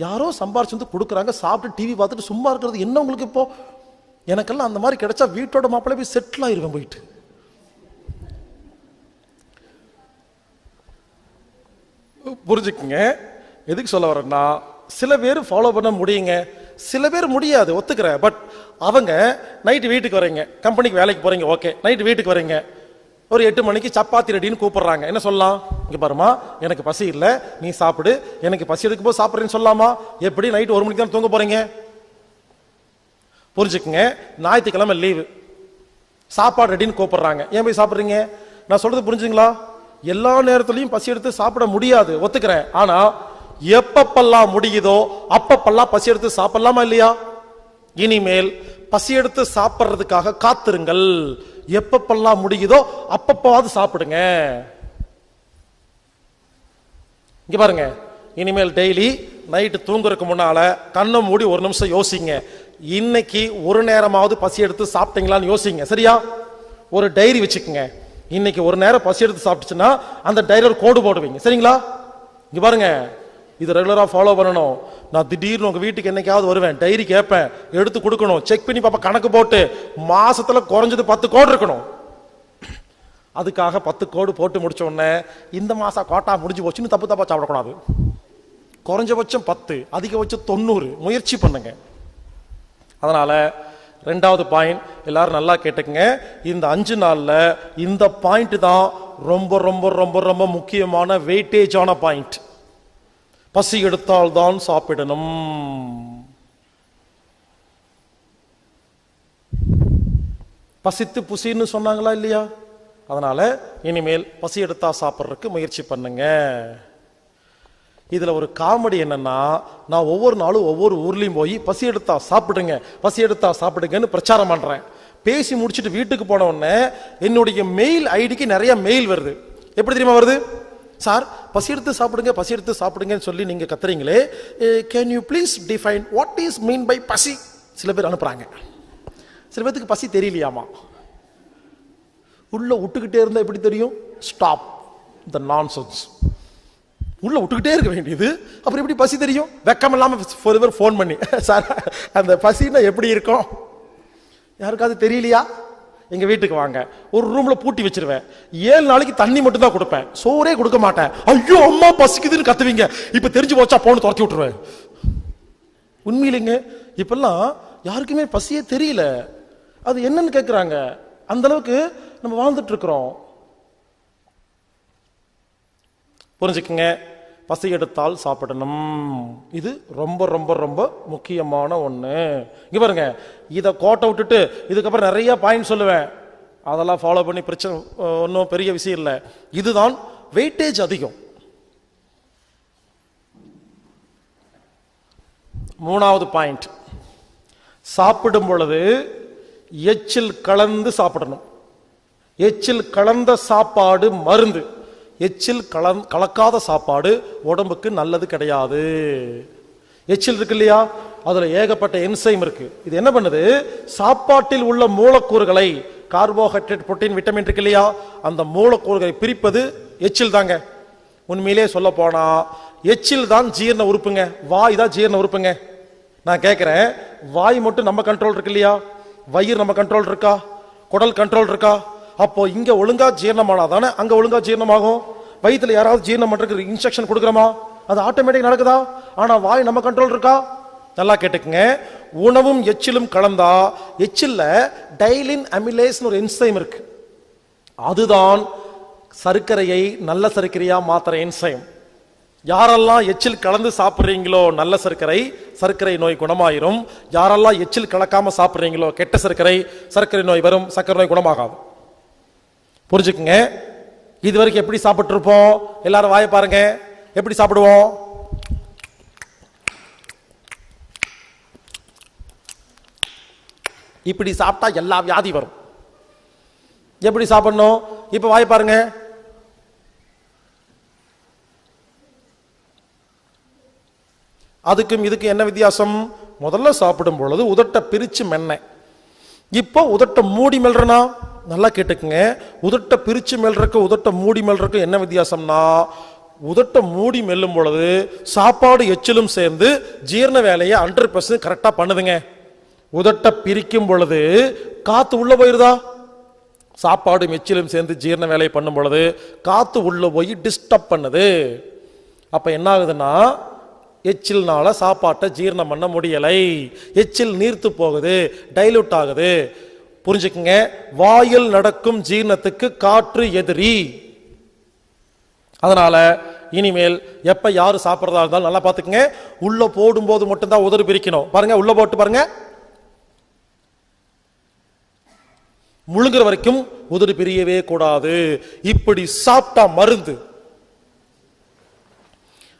யாரோ சம்பாரிச்சு வந்து கொடுக்குறாங்க, சாப்பிட்டு டிவி பார்த்துட்டு சும்மா இருக்கிறது என்ன உங்களுக்கு? இப்போ எனக்கெல்லாம் அந்த மாதிரி கிடைச்சா வீட்டோட மாப்பிள்ளை போய் செட்டில் ஆயிருவேன் போயிட்டு. புரிஞ்சுக்குங்க, எதுக்கு சொல்ல வரேன்னா, சில பேர் ஃபாலோ பண்ண முடியுங்க, சில பேர் முடியாது, ஒத்துக்கிறேன். பட் அவங்க நைட்டு வீட்டுக்கு வரீங்க, கம்பெனிக்கு வேலைக்கு போறீங்க, ஓகே, நைட்டு வீட்டுக்கு வரீங்க, ஒரு 8 மணிக்கு சப்பாத்தி ரெடின்னு கூப்பிடுறாங்க, என்ன சொல்லலாம்? இங்க பாருமா, எனக்கு பசி இல்லை, நீ சாப்பிடு, எனக்கு பசி எடுக்கும் போது சாப்பிட்றேன்னு சொல்லலாமா? எப்படி நைட்டு 1 மணிக்கு தான் தூங்க போறீங்க? புரிஞ்சுக்குங்க, ஞாயிற்றுக்கிழமை லீவு, சாப்பாடு ரெடின்னு கூப்பிடுறாங்க, ஏன் போய் சாப்பிட்றீங்க? நான் சொல்றது புரிஞ்சுங்களா? எல்லா நேரத்திலையும் பசி எடுத்து சாப்பிட முடியாது, ஒத்துக்கிறேன். ஆனா எப்பப்பெல்லாம் முடியுதோ அப்பப்பெல்லாம் பசி எடுத்து சாப்பிடலாமா இல்லையா? இனிமேல் பசி எடுத்து சாப்பிட்றதுக்காக காத்திருங்கள், எப்பப்பெல்லாம் முடியுதோ அப்பப்பாவது சாப்பிடுங்க. இங்க பாருங்க, இனிமேல் டெய்லி நைட்டு தூங்குறதுக்கு முன்னால கண்ணை மூடி 1 நிமிஷம் யோசிங்க, இன்னைக்கு ஒரு நேரமாவது பசி எடுத்து சாப்பிட்டீங்களான்னு யோசிங்க, சரியா? ஒரு டைரி வச்சுக்கோங்க, இன்னைக்கு ஒரு நேரம் பசி எடுத்து சாப்பிட்டுச்சுன்னா அந்த டைரியில் கோடு போடுவீங்க, சரிங்களா? இங்க பாருங்க, இது ரெகுலரா ஃபாலோ பண்ணணும். நான் திடீர்னு உங்க வீட்டுக்கு என்னைக்காவது வருவேன், டைரி கேட்பேன், எடுத்து கொடுக்கணும், செக் பண்ணி பாப்பா, கணக்கு போட்டு மாசத்துல குறைஞ்சது 10 கோடு இருக்கணும். அதுக்காக 10 கோடு போட்டு முடிச்ச உடனே இந்த மாசம் கோட்டா முடிஞ்சு போச்சுன்னு தப்பு தப்பா சாப்பிடக்கூடாது. குறைஞ்சபட்சம் 10, அதிகபட்சம் 90 முயற்சி பண்ணுங்க. அதனால 2வது பாயிண்ட் எல்லாரும் நல்லா கேட்டுக்குங்க, இந்த 5 நாள்ல இந்த பாயிண்ட் தான் ரொம்ப ரொம்ப ரொம்ப ரொம்ப முக்கியமான வெயிட்டேஜான பாயிண்ட். பசி எடுத்தால் தான் சாப்பிடணும். பசித்து புசின்னு சொன்னாங்களா இல்லையா? அதனால இனிமேல் பசி எடுத்தா சாப்பிட்றதுக்கு முயற்சி பண்ணுங்க. இதுல ஒரு காமெடி என்னன்னா, நான் ஒவ்வொரு நாளும் ஒவ்வொரு ஊர்லயும் போய் பசி எடுத்தா சாப்பிடுங்க, பசி எடுத்தா சாப்பிடுங்கன்னு பிரச்சாரம் பண்றேன். பேசி முடிச்சுட்டு வீட்டுக்கு போன உடனே என்னுடைய மெயில் ஐடிக்கு நிறைய மெயில் வருது. எப்படி தெரியுமா வருது? சார் பசி எடுத்து சாப்பிடுங்க, பசி எடுத்து சாப்பிடுங்கன்னு சொல்லி நீங்க கத்துறீங்களே, can you please define what is mean by பசி? சில பேர் அனுப்புறாங்க. சில பேருக்கு பசி தெரியலையாமா. உள்ள விட்டுக்கிட்டே இருந்தா எப்படி தெரியும்? Stop the nonsense. உள்ள விட்டுக்கிட்டே இருக்க வேண்டியது, அப்புறம் எப்படி பசி தெரியும்? வெக்கம் இல்லாம ஃபோன் பண்ணி, சார் அந்த பசின்னா எப்படி இருக்கும் யாருக்காவது தெரியலையா? எங்க வீட்டுக்கு வாங்க, ஒரு ரூம்ல பூட்டி வச்சிருவேன், 7 நாளைக்கு தண்ணி மட்டும் தான் கொடுப்பேன், சோறே கொடுக்க மாட்டேன். ஐயோ அம்மா பசிக்குதுன்னு கத்துவீங்க, இப்ப தெரிஞ்சு போச்சா போன்னு துரத்தி விட்டுருவேன். உண்மையிலேங்க இப்பெல்லாம் யாருக்குமே பசியே தெரியல, அது என்னன்னு கேட்கிறாங்க. அந்த அளவுக்கு நம்ம வாழ்ந்துட்டு இருக்கிறோம். புரிஞ்சுக்குங்க, பசி எடுத்தால் சாப்பிடணும், இது ரொம்ப ரொம்ப ரொம்ப முக்கியமான ஒண்ணு. இங்க பாருங்க, இதை கோட்டை விட்டுட்டு இதுக்கப்புறம் நிறைய பாயிண்ட் சொல்லுவேன், அதெல்லாம் ஃபாலோ பண்ணி பிரச்சனை ஒன்றும் பெரிய விஷயம் இல்லை. இதுதான் வெயிட்டேஜ் அதிகம். 3வது பாயிண்ட், சாப்பிடும் பொழுது எச்சில் கலந்து சாப்பிடணும். எச்சில் கலந்த சாப்பாடு மருந்து. எச்சில் கலக்காத சாப்பாடு உடம்புக்கு நல்லது கிடையாது. எச்சில் இருக்கு இல்லையா, அதுல ஏகப்பட்ட என்சைம் இருக்கு. இது என்ன பண்ணுது, சாப்பாட்டில் உள்ள மூலக்கூறுகளை, கார்போஹைட்ரேட், புரோட்டீன், விட்டமின் இருக்கு இல்லையா, அந்த மூலக்கூறுகளை பிரிப்பது எச்சில் தாங்க. உண்மையிலே சொல்ல போனா எச்சில் தான் ஜீரண உறுப்புங்க, வாய் தான் ஜீரண உறுப்புங்க. நான் கேட்கிறேன், வாய் மட்டும் நம்ம கண்ட்ரோல் இருக்கு இல்லையா, வயிறு நம்ம கண்ட்ரோல் இருக்கா, குடல் கண்ட்ரோல் இருக்கா? அப்போ இங்க ஒழுங்கா ஜீரணமானாதானே அங்க ஒழுங்கா ஜீரணமாகும். வயிற்றுல யாராவது ஜீரணம் பண்றதுக்கு இன்ஸ்ட்ரக்ஷன் கொடுக்குறோமா? அது ஆட்டோமேட்டிக் நடக்குதா? ஆனா வாய் நம்ம கண்ட்ரோல் இருக்கா? நல்லா கேட்டுக்குங்க, உணவும் எச்சிலும் கலந்தா எச்சில்ல டைலின் அமிலேஸ் ஒரு என்சைம் இருக்கு. அதுதான் சர்க்கரையை நல்ல சர்க்கரையா மாத்திர என்சைம். யாரெல்லாம் எச்சில் கலந்து சாப்பிட்றீங்களோ நல்ல சர்க்கரை, சர்க்கரை நோய் குணமாயிரும். யாரெல்லாம் எச்சில் கலக்காம சாப்பிட்றீங்களோ கெட்ட சர்க்கரை, சர்க்கரை நோய் வரும், சர்க்கரை நோய் குணமாகாது. புரிஞ்சுக்குங்க. இது வரைக்கும் எப்படி சாப்பிட்டு இருப்போம்? எல்லாரும் வாயை பாருங்க, எப்படி சாப்பிடுவோம்? இப்படி சாப்பிட்டா எல்லா வியாதி வரும். எப்படி சாப்பிடணும்? இப்ப வாயை பாருங்க. அதுக்கும் இதுக்கு என்ன வித்தியாசம்? முதல்ல சாப்பிடும் பொழுது உதட்ட பிரிச்சு மென்ன, இப்போ உதட்ட மூடி மெல்றனா? நல்லா கேட்டுக்குங்க, உதட்ட பிரிச்சு மெல்றக்கு உதட்ட மூடி மெல்றக்கு என்ன வித்தியாசம்னா, உதட்ட மூடி மெல்லும் பொழுது சாப்பாடு எச்சிலும் சேர்ந்து ஜீரண வேலையை 100% கரெக்டா பண்ணுதுங்க. உதட்ட பிரிக்கும் பொழுது காத்து உள்ள போயிருதா? சாப்பாடு எச்சிலும் சேர்ந்து ஜீரண வேலையை பண்ணும் பொழுது காத்து உள்ள போய் டிஸ்டர்ப் பண்ணுது. அப்ப என்ன ஆகுதுன்னா, எச்சில்னால சாப்பாட்டை ஜீரணம் பண்ண முடியலை, எச்சில் நீர்த்து போகுது, டைலூட் ஆகுது. புரிஞ்சுக்குங்க, வாயில் நடக்கும் ஜீரணத்துக்கு காற்று எதிரி. அதனால இனிமேல் எப்ப யாரு சாப்பிட்றதா இருந்தாலும் நல்லா பாத்துக்குங்க, உள்ள போடும்போது மட்டும்தான் உதடு பிரிக்கணும். பாருங்க, உள்ள போட்டு பாருங்க, முழுங்குற வரைக்கும் உதடு பிரியவே கூடாது. இப்படி சாப்பிட்டா மருந்து.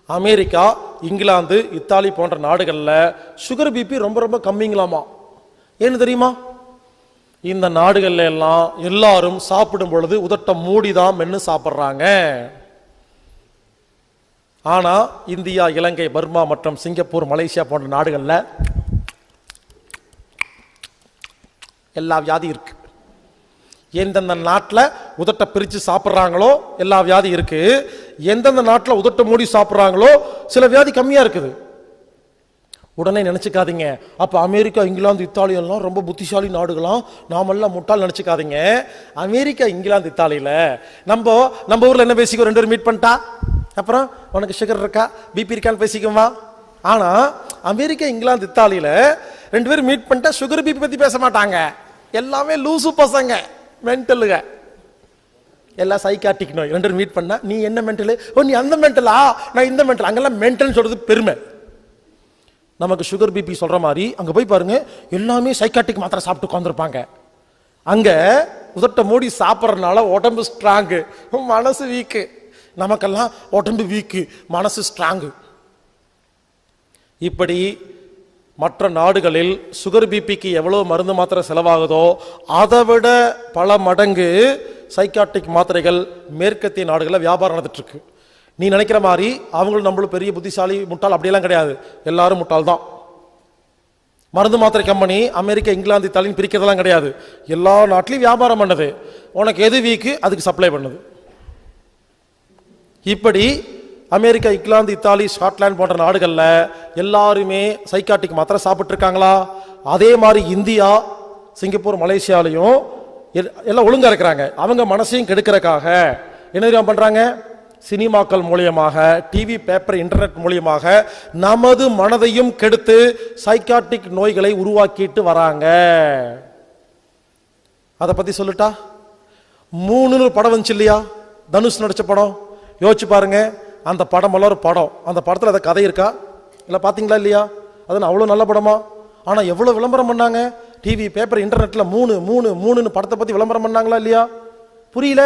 அமெரிக்கா, இங்கிலாந்து, இத்தாலி போன்ற நாடுகள்ல சுகர் பிபி ரொம்ப ரொம்ப கம்மிங்களாமா. ஏன்னு தெரியுமா? இந்த நாடுகள்ல எல்லாம் எல்லாரும் சாப்பிடும் பொழுது உதட்ட மூடிதான் மென்னு சாப்பிட்றாங்க. ஆனா இந்தியா, இலங்கை, பர்மா மற்றும் சிங்கப்பூர், மலேசியா போன்ற நாடுகள்ல எல்லா வியாதி இருக்கு. எந்தெந்த நாட்டில் உதட்ட பிரிச்சு சாப்பிட்றாங்களோ எல்லா வியாதி இருக்கு. எந்தெந்த நாட்டில் உதட்ட மூடி சாப்பிட்றாங்களோ சில வியாதி கம்மியா இருக்குது. உடனே நினைச்சுக்காதீங்க, அப்ப அமெரிக்கா, இங்கிலாந்து, இத்தாலி எல்லாம் ரொம்ப புத்திசாலி நாடுகளாம், நாமெல்லாம் முட்டாள் நினைச்சுக்காதீங்க. அமெரிக்கா, இங்கிலாந்து, இத்தாலியில நம்ம ஊர்ல என்ன பேசிக்கோ, 2 பேரும் மீட் பண்ணிட்டா அப்புறம் உனக்கு சுகர் இருக்கா, பிபி இருக்கான்னு பேசிக்குமா. ஆனா அமெரிக்கா, இங்கிலாந்து, இத்தாலியில 2 பேரும் மீட் பண்ணிட்டா சுகர் பிபி பத்தி பேச மாட்டாங்க. எல்லாமே லூசு பசங்க, மென்டலுங்க, எல்லாம் சைக்காட்டிக் நோய். 2 பேரும் மீட் பண்ணா நீ என்ன மென்டலு, ஓ நீ அந்த மென்டலா, நான் இந்த மென்டல். அங்கெல்லாம் மென்டல் சொல்றது பெருமை. நமக்கு சுகர் பிபி சொல்ற மாதிரி அங்க போய் பாருங்க, எல்லாமே சைக்காட்டிக் மாத்திரை சாப்பிட்டு உட்காந்துருப்பாங்க. அங்க உதட்ட மூடி சாப்பிட்றதுனால உடம்பு ஸ்ட்ராங்கு, மனசு வீக்கு. நமக்கெல்லாம் உடம்பு வீக்கு, மனசு ஸ்ட்ராங்கு. இப்படி மற்ற நாடுகளில் சுகர் பிபிக்கு எவ்வளவு மருந்து மாத்திரை செலவாகுதோ அதை விட பல மடங்கு சைக்காட்டிக் மாத்திரைகள் மேற்கத்திய நாடுகளில் வியாபாரம் நடந்துட்டு இருக்கு. நீ நினைக்கிற மாதிரி அவங்களும் நம்மளும் பெரிய புத்திசாலி முட்டாள் அப்படியெல்லாம் கிடையாது, எல்லாரும் முட்டாள் தான். மருந்து மாத்திரை கம்பெனி அமெரிக்கா, இங்கிலாந்து, இத்தாலின்னு பிரிக்கிறதெல்லாம் கிடையாது, எல்லா நாட்டிலையும் வியாபாரம் பண்ணுது. உனக்கு எது வீக்கு அதுக்கு சப்ளை பண்ணுது. இப்படி அமெரிக்கா, இங்கிலாந்து, இத்தாலி, ஸ்காட்லாந்து போன்ற நாடுகள்ல எல்லாருமே சைக்காட்டிக் மாத்திரை சாப்பிட்டு இருக்காங்களா? அதே மாதிரி இந்தியா, சிங்கப்பூர், மலேசியாலையும் எல்லாம் ஒழுங்கா இருக்கிறாங்க. அவங்க மனசையும் கெடுக்கிறதுக்காக என்ன பண்றாங்க? சினிமாக்கள் மூலியமாக, டிவி, பேப்பர், இன்டர்நெட் மூலியமாக நமது மனதையும் கெடுத்து சைக்காட்டிக் நோய்களை உருவாக்கிட்டு வராங்க. அதை பத்தி சொல்லிட்டா, 3 படம் வந்துச்சு இல்லையா, தனுஷ் நடிச்ச படம், யோசிச்சு பாருங்க. அந்த படம் எல்லாம் ஒரு படம், அந்த படத்தில் அதை கதை இருக்கா இல்லை பார்த்தீங்களா இல்லையா? அது அவ்வளோ நல்ல படமா? ஆனால் எவ்வளோ விளம்பரம் பண்ணாங்க, டிவி, பேப்பர், இன்டர்நெட்டில் 3 படத்தை பற்றி விளம்பரம் பண்ணாங்களா இல்லையா? புரியல?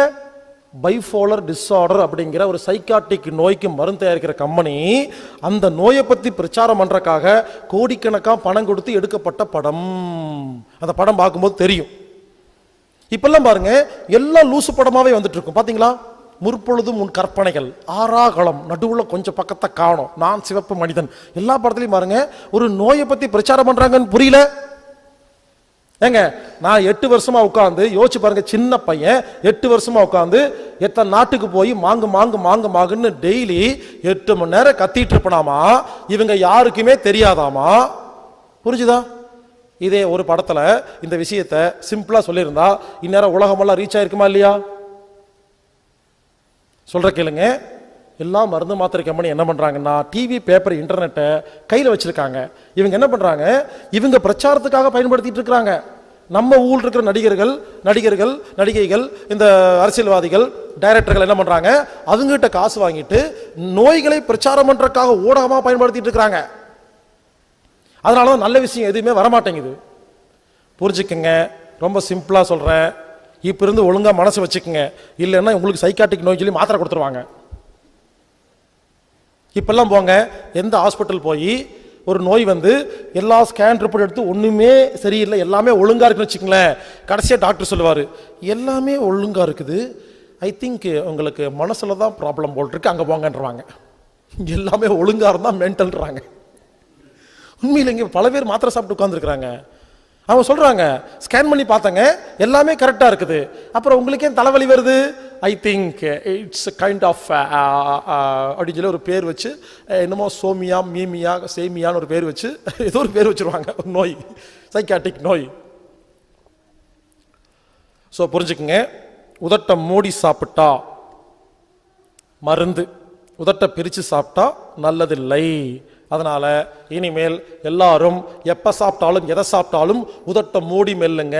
பைபோலர் டிஸார்டர் அப்படிங்கிற ஒரு சைக்காட்டிக் நோய்க்கு மருந்து தயாரிக்கிற கம்பெனி அந்த நோயை பற்றி பிரச்சாரம் பண்ணுறக்காக கோடிக்கணக்காக பணம் கொடுத்து எடுக்கப்பட்ட படம். அந்த படம் பார்க்கும்போது தெரியும். இப்பெல்லாம் பாருங்க எல்லாம் லூசு படமாவே வந்துட்டு இருக்கும். பாத்தீங்களா? முற்பொழுதும் உன் கற்பனைகள், ஆறாகளம், நடுவில் கொஞ்சம் பக்கத்தை காணும், நான் சிவப்பு மனிதன், எல்லா படத்துலையும் பாருங்க ஒரு நோயை பத்தி பிரச்சாரம் பண்றாங்கன்னு புரியல. ஏங்க நான் 8 வருஷமா உட்காந்து யோசிச்சு பாருங்க, சின்ன பையன் 8 வருஷமா உட்காந்து எத்தனை நாட்டுக்கு போய் மாங்கு மாங்கு மாங்கு மாங்குன்னு டெய்லி 8 மணி நேரம் கத்திட்டு இருப்பனாமா, இவங்க யாருக்குமே தெரியாதாமா. புரிஞ்சுதா? இதே ஒரு படத்துல இந்த விஷயத்தை சிம்பிளா சொல்லியிருந்தா இந்நேரம் உலகமெல்லாம் ரீச் ஆயிருக்குமா இல்லையா? சொல்ற கேளுங்க. எல்லா மருந்து மாத்திரை கம்பெனி என்ன பண்றாங்கன்னா டிவி, பேப்பர், இன்டர்நெட்டை கையில் வச்சிருக்காங்க. இவங்க என்ன பண்றாங்க, இவங்க பிரச்சாரத்துக்காக பயன்படுத்திட்டு இருக்கிறாங்க. நம்ம ஊரில் இருக்கிற நடிகர்கள் நடிகைகள், இந்த அரசியல்வாதிகள், டைரக்டர்கள் என்ன பண்றாங்க, அவங்ககிட்ட காசு வாங்கிட்டு நோய்களை பிரச்சாரம் பண்றதுக்காக ஊடகமாக பயன்படுத்திட்டு இருக்கிறாங்க. அதனாலதான் நல்ல விஷயம் எதுவுமே வரமாட்டேங்குது. புரிஞ்சுக்குங்க, ரொம்ப சிம்பிளா சொல்றேன். இப்ப இருந்து ஒழுங்கா மனசு வச்சுக்கோங்க, இல்லைன்னா உங்களுக்கு சைக்காட்டிக் நோய் சொல்லி மாத்திரை கொடுத்துருவாங்க. இப்பெல்லாம் போங்க, எந்த ஹாஸ்பிட்டல் போய் ஒரு நோய் வந்து எல்லா ஸ்கேன் ரிப்போர்ட் எடுத்து ஒண்ணுமே சரியில்லை, எல்லாமே ஒழுங்கா இருக்குன்னு வச்சுக்கங்களேன், கடைசியா டாக்டர் சொல்லுவாரு எல்லாமே ஒழுங்கா இருக்குது, ஐ திங்க் உங்களுக்கு மனசுல தான் ப்ராப்ளம் போல் இருக்கு, அங்க போங்கன்றாங்க. எல்லாமே ஒழுங்கா இருந்தா மென்டல்ன்றாங்க. உண்மையில் இங்கே பல பேர் மாத்திரை சாப்பிட்டு உட்காந்துருக்குறாங்க. அவங்க சொல்றாங்க ஸ்கேன் பண்ணி பார்த்தாங்க எல்லாமே கரெக்டா இருக்குது, அப்புறம் உங்களுக்கு ஏன் தலைவலி வருது, I think it's kind of அப்படின்னு சொல்லி ஒரு பேர் வச்சு, என்னமோ சோமியா மீமியா சேமியான்னு ஒரு பேர் வச்சு ஏதோ ஒரு பேர் வச்சிருவாங்க, ஒரு நோய், சைக்காட்டிக் நோய். ஸோ புரிஞ்சுக்குங்க, உதட்டை மூடி சாப்பிட்டா மருந்து, உதட்டை பிரித்து சாப்பிட்டா நல்லதில்லை. அதனால இனிமேல் எல்லாரும் எப்ப சாப்பிட்டாலும் எதை சாப்பிட்டாலும் உதட்டை மூடி மெல்லுங்க.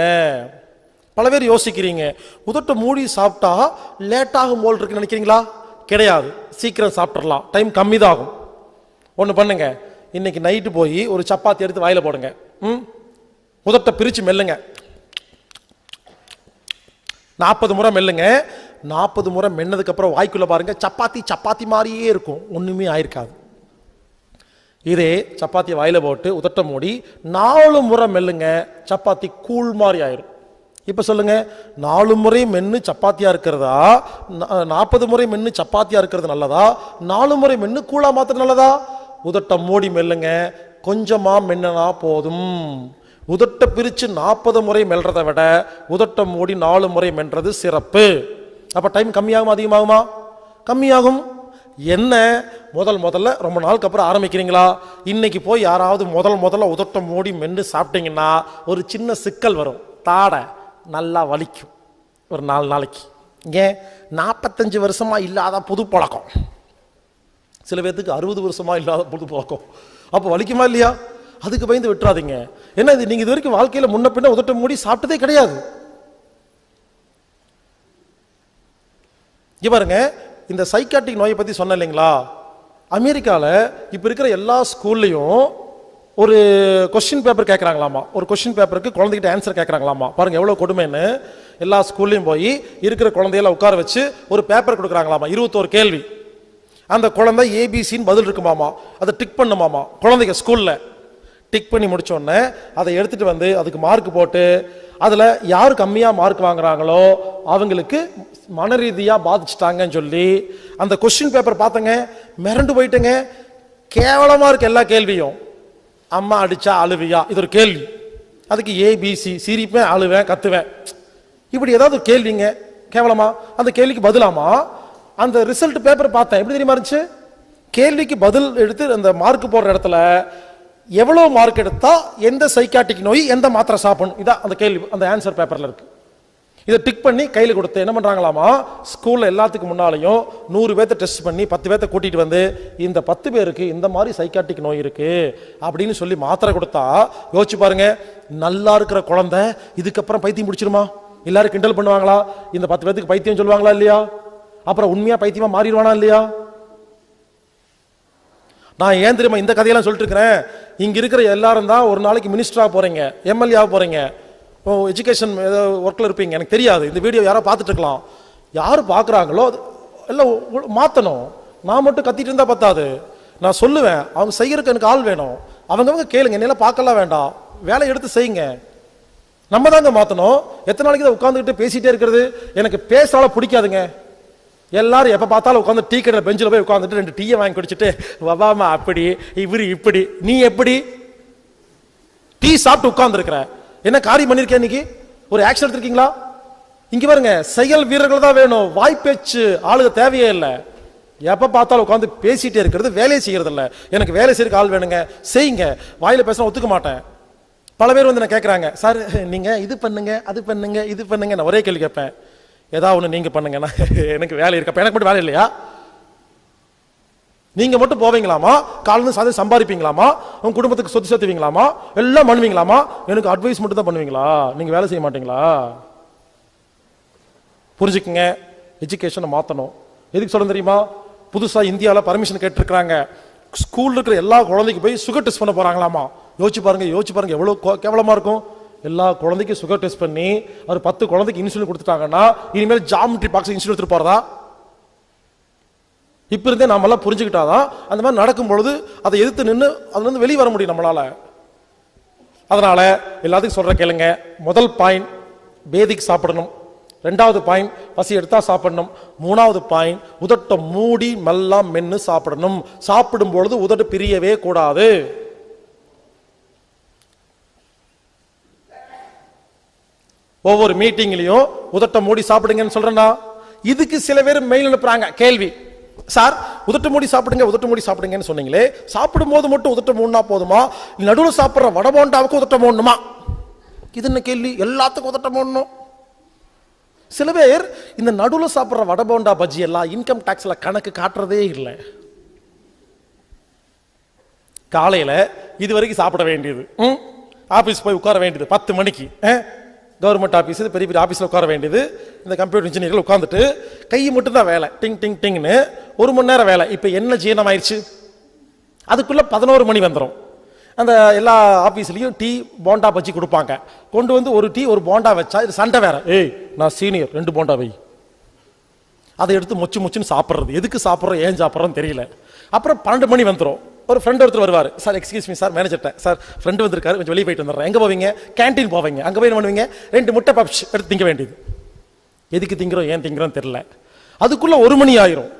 பல பேர் யோசிக்கிறீங்க, உதட்டை மூடி சாப்பிட்டா லேட்டாகும் போல் இருக்குன்னு நினைக்கிறீங்களா? கிடையாது, சீக்கிரம் சாப்பிட்றலாம், டைம் கம்மி தான் ஆகும். ஒன்று பண்ணுங்க, இன்னைக்கு நைட்டு போய் ஒரு சப்பாத்தி எடுத்து வாயில போடுங்க, உதட்டை பிரிச்சு மெல்லுங்க, 40 முறை மெல்லுங்க. 40 முறை மென்னதுக்கு அப்புறம் வாய்க்குள்ள பாருங்க, சப்பாத்தி மாதிரியே இருக்கும், ஒண்ணுமே ஆயிருக்காது. இதே சப்பாத்தியை வாயில போட்டு உதட்ட மூடி 4 முறை மெல்லுங்க, சப்பாத்தி கூழ் மாதிரி ஆயிரும். இப்ப சொல்லுங்க, 4 முறை மென்னு சப்பாத்தியா இருக்கிறதா, 40 முறை மென்னு சப்பாத்தியா இருக்கிறது நல்லதா, 4 முறை மென்னு கூழா மாத்திரம் நல்லதா? உதட்ட மூடி மெல்லுங்க, கொஞ்சமா மென்னனா போதும். உதட்ட பிரிச்சு 40 முறை மெல்றதை விட உதட்ட மூடி 4 முறை மென்றது சிறப்பு. அப்ப டைம் கம்மியாகும் அதிகமாகுமா? கம்மியாகும். என்ன முதல்ல ரொம்ப நாளுக்கு அப்புறம் ஆரம்பிக்கிறீங்களா? இன்னைக்கு போய் யாராவது முதல்ல உதட்ட மூடி மென்று சாப்பிட்டீங்கன்னா ஒரு சின்ன சிக்கல் வரும், தாடை நல்லா வலிக்கும் ஒரு 4 நாளைக்கு. ஏன்? 45 வருஷமா இல்லாத புது பழக்கம், சில பேர்த்துக்கு 60 வருஷமா இல்லாத புது பழக்கம். அப்போ வலிக்குமா இல்லையா? அதுக்கு பயந்து விட்டுறாதீங்க. என்ன இது, நீங்க இது வரைக்கும் வாழ்க்கையில முன்ன பின்ன உதட்ட மூடி சாப்பிட்டதே கிடையாது. பாருங்க, இந்த சைக்காட்டிக் நோயை பத்தி சொன்ன இல்லைங்களா, அமெரிக்காவில் இப்ப இருக்கிற எல்லா ஸ்கூல்லையும் ஒரு கொஸ்டின் பேப்பர் கேட்கறாங்களாமா. ஒரு கொஸ்டின் பேப்பருக்கு குழந்தைகிட்ட ஆன்சர் கேட்கறாங்களாமா. பாருங்க எவ்வளவு கொடுமைன்னு. எல்லா ஸ்கூல்லையும் போய் இருக்கிற குழந்தைகளை உட்கார வச்சு ஒரு பேப்பர் கொடுக்குறாங்களாமா, 21 கேள்வி. அந்த குழந்தை ஏபிசின்னு பதில் இருக்குமாமா, அதை டிக் பண்ணுமாமா. குழந்தைங்க ஸ்கூல்ல டிக் பண்ணி முடிச்ச உடனே அதை எடுத்துட்டு வந்து அதுக்கு மார்க் போட்டு, அதுல யாரு கம்மியா மார்க் வாங்குறாங்களோ அவங்களுக்கு மன ரீதியா பாதிச்சுட்டாங்கன்னு சொல்லி அந்த கொஸ்டின் பேப்பர் பார்த்தங்க, மிரண்டு போயிட்டுங்க. கேவலமா இருக்கு எல்லா கேள்வியும். அம்மா அடிச்சா அழுவியா, இது ஒரு கேள்வி. அதுக்கு ஏபிசி, சிரிப்பேன், அழுவேன், கத்துவேன், இப்படி ஏதாவது ஒரு கேள்விங்க கேவலமா. அந்த கேள்விக்கு பதிலாமா அந்த ரிசல்ட் பேப்பர் பார்த்தேன், எப்படி தெரியுமா இருந்துச்சு? கேள்விக்கு பதில் எடுத்து அந்த மார்க் போடுற இடத்துல எவ்வளவு மார்க் எடுத்தா எந்த சைக்காட்டிக் நோய் எந்த மாத்திரை சாப்பிடணும், இதான் அந்த கேள்வி அந்த ஆன்சர் பேப்பர்ல இருக்கு. இதை டிக் பண்ணி கையில் கொடுத்து என்ன பண்றாங்களாமா, ஸ்கூல்ல எல்லாத்துக்கும் முன்னாலையும் 100 பேர்த்த டெஸ்ட் பண்ணி 10 பேர்த்த கூட்டிட்டு வந்து இந்த 10 பேருக்கு இந்த மாதிரி சைக்காட்டிக் நோய் இருக்கு அப்படின்னு சொல்லி மாத்திரை கொடுத்தா, யோசிச்சு பாருங்க, நல்லா இருக்கிற குழந்தை இதுக்கப்புறம் பைத்தியம் பிடிச்சிருமா? எல்லாரும் கிண்டல் பண்ணுவாங்களா? இந்த 10 பேருக்கு பைத்தியம் சொல்லுவாங்களா இல்லையா? அப்புறம் உண்மையா பைத்தியமா மாறிடுவானா இல்லையா? நான் ஏன் தெரியுமா இந்த கதையெல்லாம் சொல்லிட்டு இருக்கிறேன்? இங்க இருக்கிற எல்லாரும் தான் ஒரு நாளைக்கு மினிஸ்டரா போறீங்க, எம்எல்ஏ போறீங்க, எஜுகேஷன் ஏதோ ஒர்க்ல இருப்பீங்க, எனக்கு தெரியாது. இந்த வீடியோ யாரோ பார்த்துட்டு இருக்கலாம். யார் பார்க்குறாங்களோ அது எல்லாம் மாற்றணும். நான் மட்டும் கத்திட்டு இருந்தால் பத்தாது, நான் சொல்லுவேன். அவங்க செய்யறதுக்கு எனக்கு ஆள் வேணும். அவங்கவங்க கேளுங்க, என்னெல்லாம் பார்க்கலாம் வேண்டாம், வேலையை எடுத்து செய்யுங்க. நம்ம தாங்க மாற்றணும். எத்தனை நாளைக்கு தான் உட்காந்துக்கிட்டு பேசிகிட்டே இருக்கிறது? எனக்கு பேசுறால பிடிக்காதுங்க. எல்லாரும் எப்போ பார்த்தாலும் உட்காந்து டீ கடையில் பெஞ்சில் போய் உட்காந்துட்டு 2 டீயை வாங்கி குடிச்சிட்டு வவாமா அப்படி இவரு இப்படி. நீ எப்படி டீ சாப்பிட்டு உட்கார்ந்துருக்கிற? என்ன காரியம் பண்ணிருக்கேன் இன்னைக்கு? ஒரு ஆக்ஷன் எடுத்திருக்கீங்களா? இங்க பாருங்க, செயல் வீரர்கள் தான் வேணும், வாய்ப்பேச்சு ஆளுக தேவையே இல்லை. எப்ப பார்த்தாலும் உட்காந்து பேசிட்டே இருக்கிறது, வேலையை செய்யறது இல்லை. எனக்கு வேலை செய்யறதுக்கு ஆள் வேணுங்க, செய்யுங்க. வாயில பேச ஒத்துக்க மாட்டேன். பல பேர் வந்து என்ன கேட்கறாங்க, சார் நீங்க இது பண்ணுங்க அது பண்ணுங்க இது பண்ணுங்க. நான் ஒரே கேள்வி கேட்பேன், ஏதாவது ஒன்று நீங்க பண்ணுங்கன்னா எனக்கு வேலை இருக்கப்ப எனக்கு மட்டும் வேலை இல்லையா? நீங்க மட்டும் போவீங்களாமா? காலையில் சாதனை சம்பாதிப்பீங்களாமா? உங்க குடும்பத்துக்கு சொத்து சேர்த்துவீங்களாமா? எல்லாம் பண்ணுவீங்களாமா? எனக்கு அட்வைஸ் மட்டும் தான் பண்ணுவீங்களா? நீங்க வேலை செய்ய மாட்டீங்களா? புரிஞ்சுக்குங்க, எஜுகேஷனை மாற்றணும். எதுக்கு சொல்ல தெரியுமா? புதுசாக இந்தியாவில் பர்மிஷன் கேட்டிருக்கிறாங்க. ஸ்கூலில் இருக்கிற எல்லா குழந்தைக்கு போய் சுகர் டெஸ்ட் பண்ண போறாங்களாமா. யோசிச்சு பாருங்க எவ்வளோ கேவலமா இருக்கும். எல்லா குழந்தைக்கும் சுகர் டெஸ்ட் பண்ணி ஒரு 10 குழந்தைக்கு இன்சுலின் கொடுத்துட்டாங்கன்னா இனிமேல் ஜாமெட்ரி பாக்ஸ் இன்சுலின் எடுத்துட்டு போறதா? இப்ப இருந்தே நாம எல்லாம் புரிஞ்சுக்கிட்டாதான் அந்த மாதிரி நடக்கும் பொழுது அதை எதிர்த்து நின்று அதுல இருந்து வெளியே வர முடியும் நம்மளால. அதனால எல்லாத்துக்கும் சொல்ற கேளுங்க. முதல் பாயிண்ட் பேதிக்கு சாப்பிடணும். 2வது பாயிண்ட் பசி எடுத்தா சாப்பிடணும். 3வது பாயிண்ட் உதட்ட மூடி மெல்லாம் மென்னு சாப்பிடணும். சாப்பிடும் பொழுது உதட்டு பிரியவே கூடாது. ஒவ்வொரு மீட்டிங்லயும் உதட்ட மூடி சாப்பிடுங்கன்னு சொல்றேன்னா, இதுக்கு சில பேர் மெயில் அனுப்புறாங்க கேள்வி, சார் உதட்ட மூடி சாப்பிடுங்க உதட்ட மூடி சாப்பிடுங்கன்னு சொன்னீங்களே, சாப்பிடும் போது மட்டும் உதட்ட மூடினா போதுமா, நடுவில் சாப்பிட்ற வடபோண்டாவுக்கு உதட்ட மூடணுமா? இது என்ன கேள்வி? எல்லாத்துக்கும் உதட்ட மூடணும். சில பேர் இந்த நடுவில் சாப்பிட்ற வடபோண்டா பஜ்ஜி எல்லாம் இன்கம் டாக்ஸ்ல கணக்கு காட்டுறதே இல்லை. காலையில இது வரைக்கும் சாப்பிட வேண்டியது, ஆபீஸ் போய் உட்கார வேண்டியது 10 மணிக்கு, கவர்மெண்ட் ஆஃபீஸ் பெரிய பெரிய ஆஃபீஸில் உட்கார வேண்டியது. இந்த கம்ப்யூட்டர் இன்ஜினியர்கள் உட்காந்துட்டு கை மட்டும் தான் வேலை, டிங் டிங் டிங்னு 1 மணி நேரம் வேலை. இப்போ என்ன ஜீரணம் ஆயிடுச்சு? அதுக்குள்ள 11 மணி வந்துடும். அந்த எல்லா ஆஃபீஸ்லையும் டீ போண்டா பஜ்ஜி கொடுப்பாங்க. கொண்டு வந்து ஒரு டீ ஒரு போண்டா வச்சா இது சண்டை வேற. ஏய் நான் சீனியர் 2 போண்டா வை. அதை எடுத்து முச்சுன்னு சாப்பிட்றது. எதுக்கு சாப்பிட்றோம் ஏன் சாப்பிட்றோன்னு தெரியல. அப்புறம் 12 மணி வந்துடும். ஒரு ஃப்ரெண்ட் ஒருத்தர் வருவார், சார் எக்ஸ்கியூஸ் மீ சார், மேனேஜர்ட்ட சார் ஃப்ரெண்டு வந்திருக்காரு, கொஞ்சம் வெளியே போயிட்டு வந்துடுறேன். எங்கே போவீங்க? கேன்டீன் போவீங்க. அங்கே போய் என்ன பண்ணுவீங்க? 2 முட்டை பப்ஸ் எடுத்து திங்க வேண்டியது. எதுக்கு திங்கிறோம் ஏன் திங்கிறோம் தெரியல. அதுக்குள்ள 1 மணி ஆயிரும்.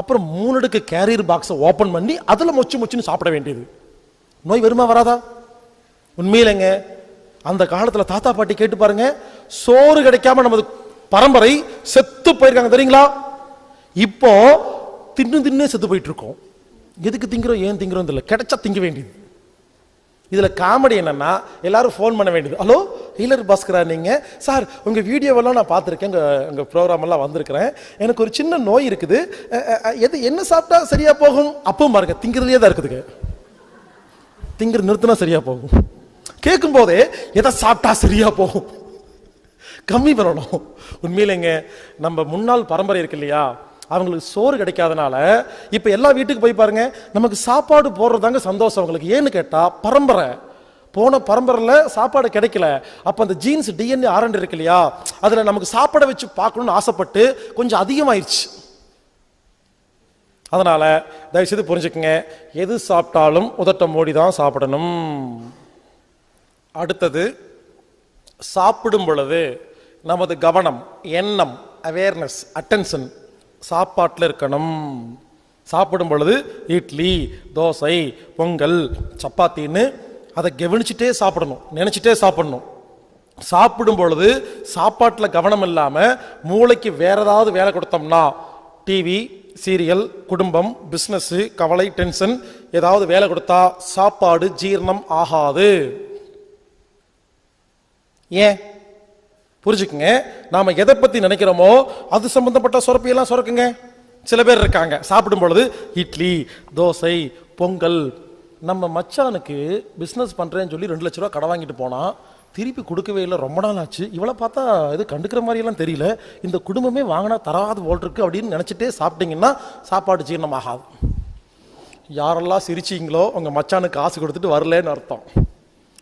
அப்புறம் 3 அடுக்கு கேரியர் பாக்ஸை ஓப்பன் பண்ணி அதில் முச்சுன்னு சாப்பிட வேண்டியது. நோய் வருமா வராதா? உண்மையிலங்க அந்த காலத்தில் தாத்தா பாட்டி கேட்டு பாருங்க, சோறு கிடைக்காம நமது பரம்பரை செத்து போயிருக்காங்க தெரியுங்களா? இப்போ தின்னே செத்து போயிட்டு இருக்கோம். எதுக்கு திங்கிறோம் ஏன் திங்கிறோம் தெரியல, கிடைச்சா திங்க வேண்டியது. இதுல காமெடி என்னன்னா, எல்லாரும் ஃபோன் பண்ண வேண்டியது, ஹலோ ஹீலர் பாஸ்கரா நீங்க? சார் உங்க வீடியோவெல்லாம் நான் பார்த்துருக்கேன், உங்க ப்ரோக்ராம் எல்லாம் வந்திருக்கிறேன், எனக்கு ஒரு சின்ன நோய் இருக்குது, என்ன சாப்பிட்டா சரியா போகும்? அப்பவும் பாருங்க திங்கிறதுலே தான் இருக்குதுங்க. திங்கிற நிறுத்தினா சரியா போகும். கேட்கும் போதே எதை சாப்பிட்டா சரியா போகும் கம்மி பண்ணணும். உண்மையிலேங்க நம்ம முன்னாள் பரம்பரை இருக்கு இல்லையா, அவங்களுக்கு சோறு கிடைக்காதனால இப்ப எல்லா வீட்டுக்கு போய் பாருங்க, நமக்கு சாப்பாடு போடுறதாங்க சந்தோஷம் அவங்களுக்கு. ஏன்னு கேட்டா பரம்பரை போன பரம்பரையில சாப்பாடு கிடைக்கல. அப்ப அந்த ஜீன்ஸ் டிஎன்ஏ ஆரண்டு இருக்கு இல்லையா, அதுல நமக்கு சாப்பாடை வச்சு பார்க்கணும்னு ஆசைப்பட்டு கொஞ்சம் அதிகமாயிருச்சு. அதனால தயவு செய்து புரிஞ்சுக்குங்க, எது சாப்பிட்டாலும் உதட்ட மூடி தான் சாப்பிடணும். அடுத்தது, சாப்பிடும் பொழுது நமது கவனம், எண்ணம், அவேர்னஸ், அட்டென்ஷன் சாப்பாட்டில் இருக்கணும். சாப்பிடும் பொழுது இட்லி, தோசை, பொங்கல், சப்பாத்தின்னு அதை கவனிச்சுட்டே சாப்பிடணும், நினைச்சிட்டே சாப்பிடணும். சாப்பிடும் பொழுது சாப்பாட்டில் கவனம் இல்லாமல் மூளைக்கு வேற ஏதாவது வேலை கொடுத்தோம்னா, டிவி, சீரியல், குடும்பம், பிஸ்னஸ், கவலை, டென்ஷன் ஏதாவது வேலை கொடுத்தா சாப்பாடு ஜீரணம் ஆகாது. ஏன் புரிஞ்சுக்குங்க, நாம எதை பத்தி நினைக்கிறோமோ அது சம்பந்தப்பட்ட சுரப்பியெல்லாம் சுரக்குங்க. சில பேர் இருக்காங்க சாப்பிடும் பொழுது இட்லி, தோசை, பொங்கல். நம்ம மச்சானுக்கு பிஸ்னஸ் பண்றேன்னு சொல்லி 2 லட்ச ரூபா கடன் வாங்கிட்டு போனா திருப்பி கொடுக்கவே இல்லை, ரொம்ப நாள் ஆச்சு, இவளை பார்த்தா இது கண்டுக்கிற மாதிரியெல்லாம் தெரியல, இந்த குடும்பமே வாங்கினா தராது போல் இருக்கு அப்படின்னு நினச்சிட்டே சாப்பிட்டீங்கன்னா சாப்பாடு ஜீரணம் ஆகாது. யாரெல்லாம் சிரிச்சிங்களோ உங்கள் மச்சானுக்கு காசு கொடுத்துட்டு வரலன்னு அர்த்தம்.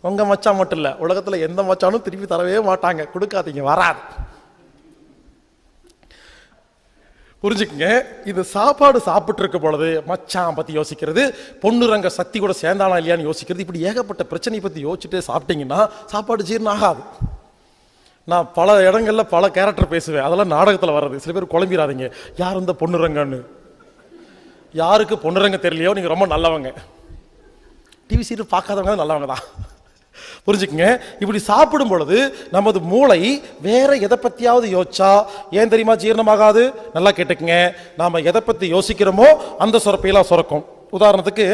உங்கள் மச்சான் மட்டும் இல்லை, உலகத்தில் எந்த மச்சானும் திருப்பி தரவே மாட்டாங்க, கொடுக்காதீங்க, வராது. புரிஞ்சுக்குங்க. இந்த சாப்பாடு சாப்பிட்டு இருக்க பொழுது மச்சான் பத்தி யோசிக்கிறது, பொண்ணுரங்க சக்தி கூட சேர்ந்தானா இல்லையான்னு யோசிக்கிறது, இப்படி ஏகப்பட்ட பிரச்சனையை பத்தி யோசிச்சுட்டே சாப்பிட்டீங்கன்னா சாப்பாடு ஜீரணம் ஆகாது. நான் பல இடங்கள்ல பல கேரக்டர் பேசுவேன், அதெல்லாம் நாடகத்தில் வர்றது. சில பேர் குழம்பிடாதீங்க, யார் இந்த பொண்ணுரங்கன்னு. யாருக்கு பொண்ணுரங்க தெரியலையோ நீங்க ரொம்ப நல்லவங்க, டிவி சீரியல் பார்க்காதவங்க நல்லவங்க தான். புரிஞ்சுக்குங்க. இப்படி சாப்பிடும் பொழுது நமது மூளை வேற எதை பத்தியாவது யோசிச்சா ஏன் தெரியுமா ஜீரணமாகாது? நல்லா கேட்டுக்குங்க. நாம எதை பத்தி யோசிக்கிறோமோ அந்த சுரப்பையெல்லாம் சுரக்கும். உதாரணத்துக்கு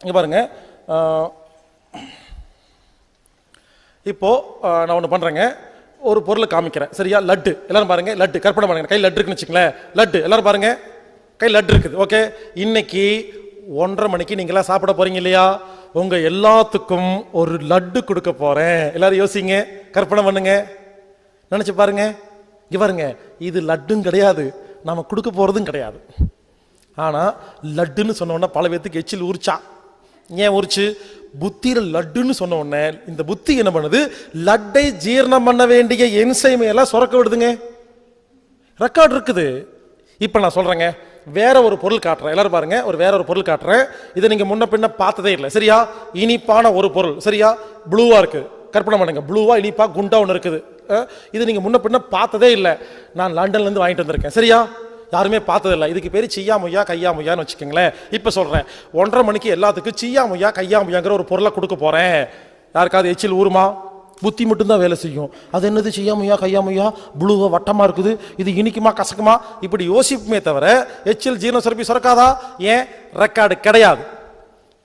இங்க பாருங்க, இப்போ நான் ஒன்று பண்றேங்க, ஒரு பொருளை காமிக்கிறேன் சரியா? லட்டு. எல்லாரும் பாருங்க, லட்டு கற்பனை பண்ணுங்க, கை லட்டு இருக்குன்னு வச்சுங்களேன். லட்டு எல்லாரும் பாருங்க, கை லட்டு இருக்குது. ஓகே, இன்னைக்கு 1:30 மணிக்கு நீங்களாம் சாப்பிட போறீங்க இல்லையா? உங்க எல்லாத்துக்கும் ஒரு லட்டு கொடுக்க போறேன். எல்லாரும் யோசிங்க, கற்பனை பண்ணுங்க, நினைச்சு பாருங்க. இங்க பாருங்க, இது லட்டும் கிடையாது, நாம கொடுக்க போறதும் கிடையாது. ஆனா லட்டுன்னு சொன்ன உடனே பல பேத்துக்கு எச்சில் ஊறிச்சா. ஏன் ஊறிச்சு? புத்தியில லட்டுன்னு சொன்ன உடனே இந்த புத்தி என்ன பண்ணுது? லட்டை ஜீரணம் பண்ண வேண்டிய என்சைமை எல்லாம் சுரக்க விடுதுங்க. ரெக்கார்ட் இருக்குது. இப்ப நான் சொல்றேங்க, வேற ஒரு பொருள் காட்டுறேன். எல்லாரும் பாருங்க, வேற ஒரு பொருள் காட்டுறேன். இதை நீங்க முன்ன பின்ன பார்த்ததே இல்லை சரியா? இனிப்பான ஒரு பொருள் சரியா? ப்ளூவா இருக்கு, கற்பனை பண்ணுங்க. ப்ளூவா இனிப்பா குண்டா ஒன்று இருக்குது. இது நீங்க முன்ன பின்ன பார்த்ததே இல்லை. நான் லண்டன்ல இருந்து வாங்கிட்டு வந்திருக்கேன் சரியா? யாருமே பார்த்ததில்லை. இதுக்கு பேரு சியா முய்யா கையா முய்யான்னு வச்சுக்கோங்களேன். இப்ப சொல்றேன், 1:30 மணிக்கு எல்லாத்துக்கும் சியா முய்யா கையா முய்யாங்கிற ஒரு பொருளை கொடுக்க போறேன். யாருக்காவது எச்சில் ஊருமா? புத்தி மட்டும்தான் வேலை செய்யும். அது என்னது செய்யாமையா கையாமையா, ப்ளூவா வட்டமா இருக்குது, இது இனிக்குமா கசக்குமா, இப்படி யோசிப்புமே தவிர எச்சில் ஜீரண சுரப்பி சுரக்காதா? ஏன்? ரெக்கார்டு கிடையாது.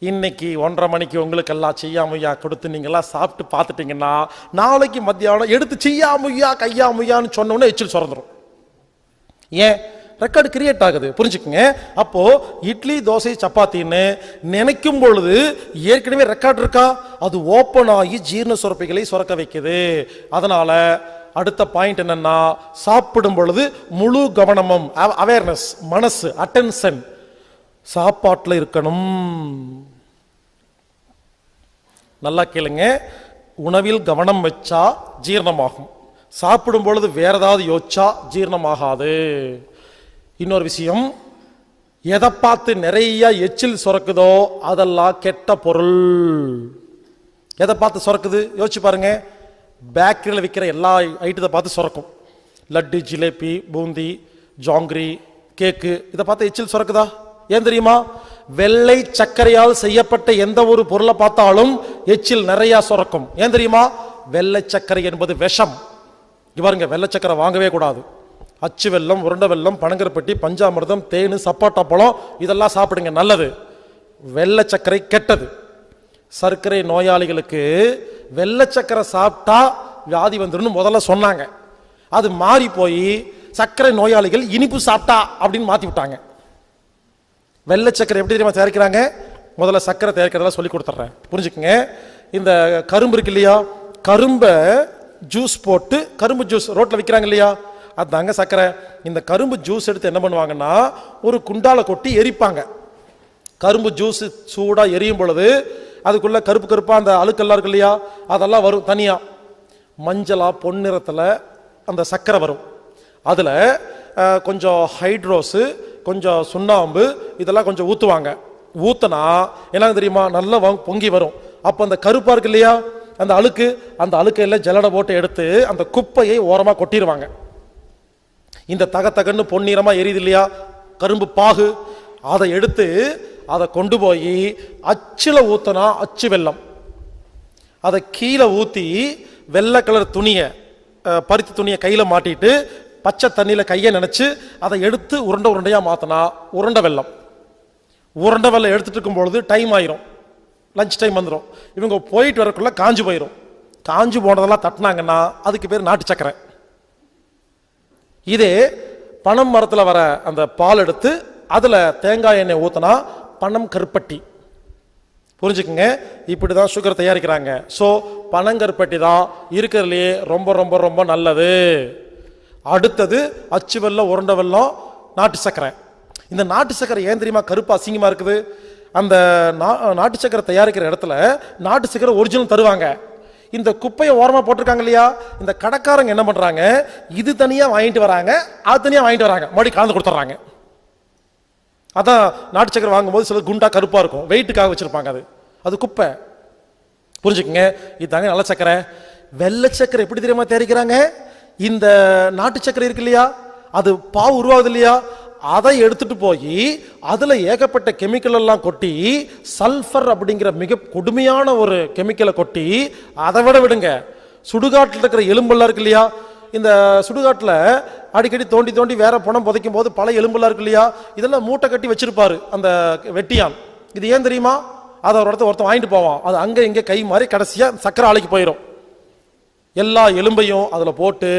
இன்னைக்கு 1:30 மணிக்கு உங்களுக்கு எல்லாம் செய்யாமையா கொடுத்து நீங்கெல்லாம் சாப்பிட்டு பார்த்துட்டீங்கன்னா நாளைக்கு மத்தியானம் எடுத்து செய்யாமையா கையாமையான்னு சொன்னோன்னே எச்சில் சுரந்துடும். ஏன்? ரெக்கார்டு கிரியேட் ஆகுது. புரிஞ்சுக்குங்க. அப்போ இட்லி தோசை சப்பாத்தின்னு நினைக்கும் பொழுது ஏற்கனவே ரெக்கார்டு இருக்கா, அது ஓப்பன் ஆகி ஜீரண சுரப்பிகளை சுரக்க வைக்குது. அதனால அடுத்த பாயிண்ட் என்னன்னா, சாப்பிடும் பொழுது முழு கவனமும் அவேர்னஸ், மனசு, அட்டென்ஷன் சாப்பாட்டில் இருக்கணும். நல்லா கேளுங்க, உணவில் கவனம் வச்சா ஜீரணமாகும். சாப்பிடும் பொழுது வேற ஏதாவது யோசிச்சா ஜீரணமாகாது. இன்னொரு விஷயம், எதை பார்த்து நிறைய எச்சில் சுரக்குதோ அதெல்லாம் கெட்ட பொருள். எதை பார்த்து சுரக்குது யோசிச்சு பாருங்க. பேக்கரியில் விற்கிற எல்லா ஐட்டத்தை பார்த்து சுரக்கும். லட்டு, ஜிலேபி, பூந்தி, ஜாங்கிரி, கேக்கு, இதை பார்த்து எச்சில் சுரக்குதா? ஏன் தெரியுமா? வெள்ளை சர்க்கரையால் செய்யப்பட்ட எந்த ஒரு பொருளை பார்த்தாலும் எச்சில் நிறைய சுரக்கும். ஏன் தெரியுமா? வெள்ளை சர்க்கரை என்பது விஷம். பாருங்க, வெள்ளை சர்க்கரை வாங்கவே கூடாது. அச்சு வெல்லம், உருண்டை வெல்லம், பனங்கருப்பட்டி, பஞ்சாமிர்தம், தேன், சப்பாட்டா பழம் இதெல்லாம் சாப்பிடுங்க, நல்லது. வெள்ளை சர்க்கரை கெட்டது. சர்க்கரை நோயாளிகளுக்கு வெள்ளை சர்க்கரை சாப்பிட்டா வியாதி வந்துடும் முதல்ல சொன்னாங்க. அது மாறி போய் சர்க்கரை நோயாளிகள் இனிப்பு சாப்பிட்டா அப்படின்னு மாத்தி விட்டாங்க. வெள்ளை சர்க்கரை எப்படி தெரியுமா தயாரிக்கிறாங்க? முதல்ல சர்க்கரை தயாரிக்கிறதெல்லாம் சொல்லி கொடுத்துட்றேன், புரிஞ்சுக்குங்க. இந்த கரும்பு இருக்கு இல்லையா, கரும்பை ஜூஸ் போட்டு, கரும்பு ஜூஸ் ரோட்ல விற்கிறாங்க இல்லையா, அதுதாங்க சர்க்கரை. இந்த கரும்பு ஜூஸ் எடுத்து என்ன பண்ணுவாங்கன்னா ஒரு குண்டால கொட்டி எரிப்பாங்க. கரும்பு ஜூஸ் சூடா எரியும் பொழுது அதுக்குள்ள கருப்பு கருப்பா அந்த அழுக்கெல்லாம் இருக்கு இல்லையா, அதெல்லாம் வரும் தனியா. மஞ்சளா பொன்னிறத்துல அந்த சர்க்கரை வரும். அதுல கொஞ்சம் ஹைட்ரோஸு, கொஞ்சம் சுண்ணாம்பு இதெல்லாம் கொஞ்சம் ஊத்துவாங்க. ஊத்துனா என்ன தெரியுமா, நல்லா பொங்கி வரும். அப்ப அந்த கருப்பா இருக்கு இல்லையா, அந்த அழுக்கையெல்லாம் ஜல்லடை போட்டு எடுத்து அந்த குப்பையை ஓரமா கொட்டிடுவாங்க. இந்த தகன்னு பொன்னிறமா எரியுது இல்லையா கரும்பு பாகு, அதை எடுத்து அதை கொண்டு போய் அச்சுல ஊத்தனா, அச்சு வெல்லம், அதை கீழே ஊத்தி வெள்ளை கலர் துணியை, பருத்தி துணியை கையில மாட்டிட்டு பச்சை தண்ணியில கையை நினைச்சு அதை எடுத்து உருண்டை உருண்டையா மாத்தினா உருண்டை வெல்லம். உருண்டை வெல்லம் எடுத்துட்டு இருக்கும் பொழுது டைம் ஆயிரும், லஞ்ச் டைம் வந்துடும். இவங்க போயிட்டு வரக்குள்ள காஞ்சு போயிடும். காஞ்சு போனதெல்லாம் தட்டினாங்கன்னா அதுக்கு பேர் நாட்டு சக்கரை. இதே பனம் மரத்துல வர அந்த பால் எடுத்து அதுல தேங்காய் எண்ணெய் ஊத்தினா பனம் கருப்பட்டி. புரிஞ்சுக்குங்க, இப்படிதான் சுகர் தயாரிக்கிறாங்க. சோ பனங்கருப்பட்டி தான் இருக்கிறதுலயே ரொம்ப ரொம்ப ரொம்ப நல்லது. அடுத்தது அச்சு வெல்லம், உருண்டை வெல்லம், நாட்டு சக்கரை. இந்த நாட்டு சக்கரை ஏன் தெரியுமா கருப்பு அசிங்கமா இருக்குது? அந்த நாட்டு சக்கரை தயாரிக்கிற இடத்துல நாட்டு சக்கரை ஒரிஜினல் தருவாங்க. இந்த குப்பையை ஓரமா போட்டிருக்காங்க இல்லையா, இந்த கடைக்காரங்க என்ன பண்றாங்க, இது தனியா வாங்கிட்டு வராங்க, அது தனியா வாங்கிட்டு வராங்க, மறுபடியும் கலந்து கொடுத்துட்றாங்க. அதான் நாட்டு சக்கரை வாங்கும்போது சில குண்டா கருப்பா இருக்கும், வெயிட்டுக்காக வச்சிருப்பாங்க, அது குப்பை. புரிஞ்சுக்குங்க. இதுதாங்க நல்ல சக்கரை. வெள்ளை சக்கரை எப்படி தெரியுமா தயாரிக்கிறாங்க, இந்த நாட்டு சக்கரை இருக்கு இல்லையா, அது பாவு உருவாகுது இல்லையா, அதை எடுத்துட்டு போய் அதுல ஏகப்பட்ட கெமிக்கல் எல்லாம் கொட்டி, சல்ஃபர் அப்படிங்கிற மிக கொடுமையான ஒரு கெமிக்கலை கொட்டி, அதை விடுங்க, சுடுகாட்டில் இருக்கிற எலும்பெல்லாம் இருக்கு இல்லையா, இந்த சுடுகாட்டில் அடிக்கடி தோண்டி தோண்டி வேற பணம் புதைக்கும் போது பல எலும்பெல்லாம் இருக்கு இல்லையா, இதெல்லாம் மூட்டை கட்டி வச்சிருப்பாரு அந்த வெட்டியான். இது ஏன் தெரியுமா, அதை ஒருத்தன் வாங்கிட்டு போவான், அது அங்க இங்க கை மாறி கடைசியா சக்கரை ஆலைக்கு போயிடும். எல்லா எலும்பையும் அதுல போட்டு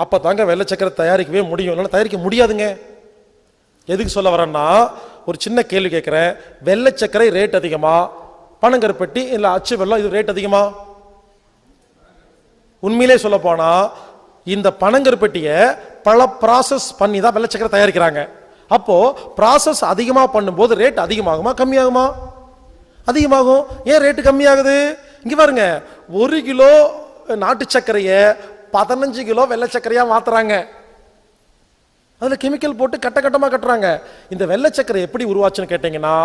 அப்ப தாங்க வெள்ளை சக்கரை தயாரிக்கவே முடியும், இல்லைன்னா தயாரிக்க முடியாதுங்க. எதுக்கு சொல்ல வரேன்னா, ஒரு சின்ன கேள்வி கேட்கிறேன், வெள்ளை சக்கரை ரேட் அதிகமா, பனங்கருப்பட்டி இல்ல அச்சு வெல்லம் இது ரேட் அதிகமா? உண்மையிலே சொல்ல போனா இந்த பனங்கருப்பட்டியை பல ப்ராசஸ் பண்ணி தான் வெள்ளை சக்கரை தயாரிக்கிறாங்க. அப்போ ப்ராசஸ் அதிகமா பண்ணும்போது ரேட் அதிகமாகுமா கம்மியாகுமா? அதிகமாகும். ஏன் ரேட்டு கம்மியாகுது? இங்க பாருங்க, 1 கிலோ நாட்டு சர்க்கரையை 15 கிலோ வெள்ளை சர்க்கரையா மாத்துறாங்க. அதுல கெமிக்கல் போட்டு கட்ட கட்டமா கட்டுறாங்க. இந்த வெள்ளை சர்க்கரை எப்படி உருவாச்சுன்னு கேட்டீங்கன்னா,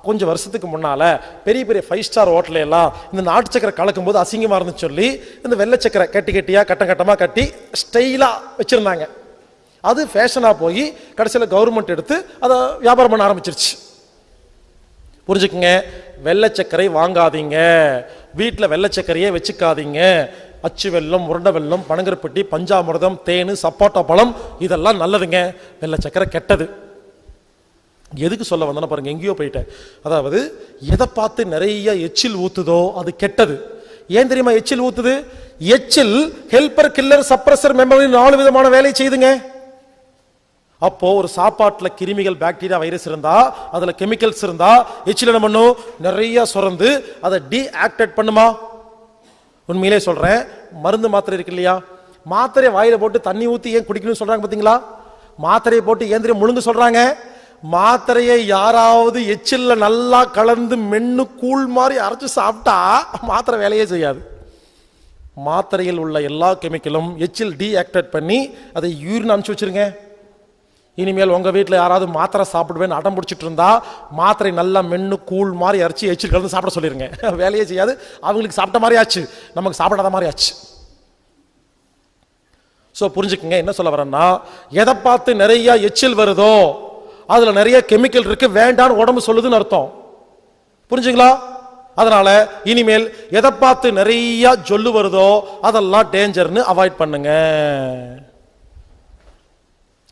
கொஞ்சம் வருஷத்துக்கு முன்னால பெரிய பெரிய 5 ஸ்டார் ஹோட்டல எல்லாம் இந்த நாட்டு சக்கரை கலக்கும் போது அசிங்கமா இருந்துச்சு சொல்லி இந்த வெள்ளை சக்கரை கட்டி கட்டியா கட்டம் கட்டமா கட்டி ஸ்டைலா வச்சிருந்தாங்க. அது ஃபேஷனா போய் கடைசியில் கவர்மெண்ட் எடுத்து அதை வியாபாரம் பண்ண ஆரம்பிச்சிருச்சு. புரிஞ்சுக்குங்க, வெள்ளை சர்க்கரை வாங்காதீங்க, வீட்டில் வெள்ளை சர்க்கரையே வச்சுக்காதீங்க. அச்சு வெல்லம், உருண்டை வெல்லம், பனங்கருப்பட்டி, பஞ்சாமிர்தம், தேன், சப்போட்டா பழம் இதெல்லாம் நல்லதுங்க, வெள்ளை சர்க்கரை கெட்டது. எதுக்கு சொல்ல வந்தேன்னா பாருங்க, எங்கேயோ போயிட்டேன். அதாவது எதை பார்த்து நிறைய எச்சில் ஊத்துதோ அது கெட்டது. ஏன் தெரியுமா எச்சில் ஊத்துது? எச்சில் ஹெல்பர், கில்லர், சப்ரஸர், மெமரி 4 விதமான வேலையை செய்துங்க. அப்போ ஒரு சாப்பாட்டுல கிருமிகள், பாக்டீரியா, வைரஸ் இருந்தா, அதுல கெமிக்கல்ஸ் இருந்தா எச்சில் என்ன பண்ணும், நிறைய சுரந்து அதை டீஆக்டிவேட் பண்ணுமா? உண்மையிலே சொல்றேன், மருந்து மாத்திரை இருக்கு இல்லையா, மாத்திரையை வாயில போட்டு தண்ணி ஊத்தி ஏன் குடிக்கணும்னு சொல்றாங்க பாத்தீங்களா? மாத்திரையை போட்டு ஏன் தெரியும் முழுங்க சொல்றாங்க? மாத்திரையை யாராவது எச்சில்ல நல்லா கலந்து மென்னு கூழ் மாதிரி அரைச்சு சாப்பிட்டா மாத்திரை வேலையே செய்யாது. மாத்திரையில் உள்ள எல்லா கெமிக்கலும் எச்சில் டீஆக்டிவேட் பண்ணி அதை யூரின் அனுப்பிச்சு வச்சிருங்க. இனிமேல் உங்க வீட்டில் யாராவது மாத்திரை சாப்பிடுவேன்னு அடம் பிடிச்சிட்டு இருந்தா மாத்திரை நல்லா மென்னு கூழ் மாதிரி அரைச்சி எச்சில் கலந்து சாப்பிட சொல்லிருங்க. வேலையே செய்யாது, அவங்களுக்கு சாப்பிட்ட மாதிரி ஆச்சு, நமக்கு சாப்பிடாத மாதிரி ஆச்சு. ஸோ புரிஞ்சுக்குங்க, என்ன சொல்ல வரேன்னா, எதை பார்த்து நிறைய எச்சில் வருதோ அதுல நிறைய கெமிக்கல் இருக்கு, வேண்டான்னு உடம்பு சொல்லுதுன்னு அர்த்தம். புரிஞ்சுங்களா? அதனால இனிமேல் எதை பார்த்து நிறைய ஜொல்லு வருதோ அதெல்லாம் டேஞ்சர்னு அவாய்ட் பண்ணுங்க.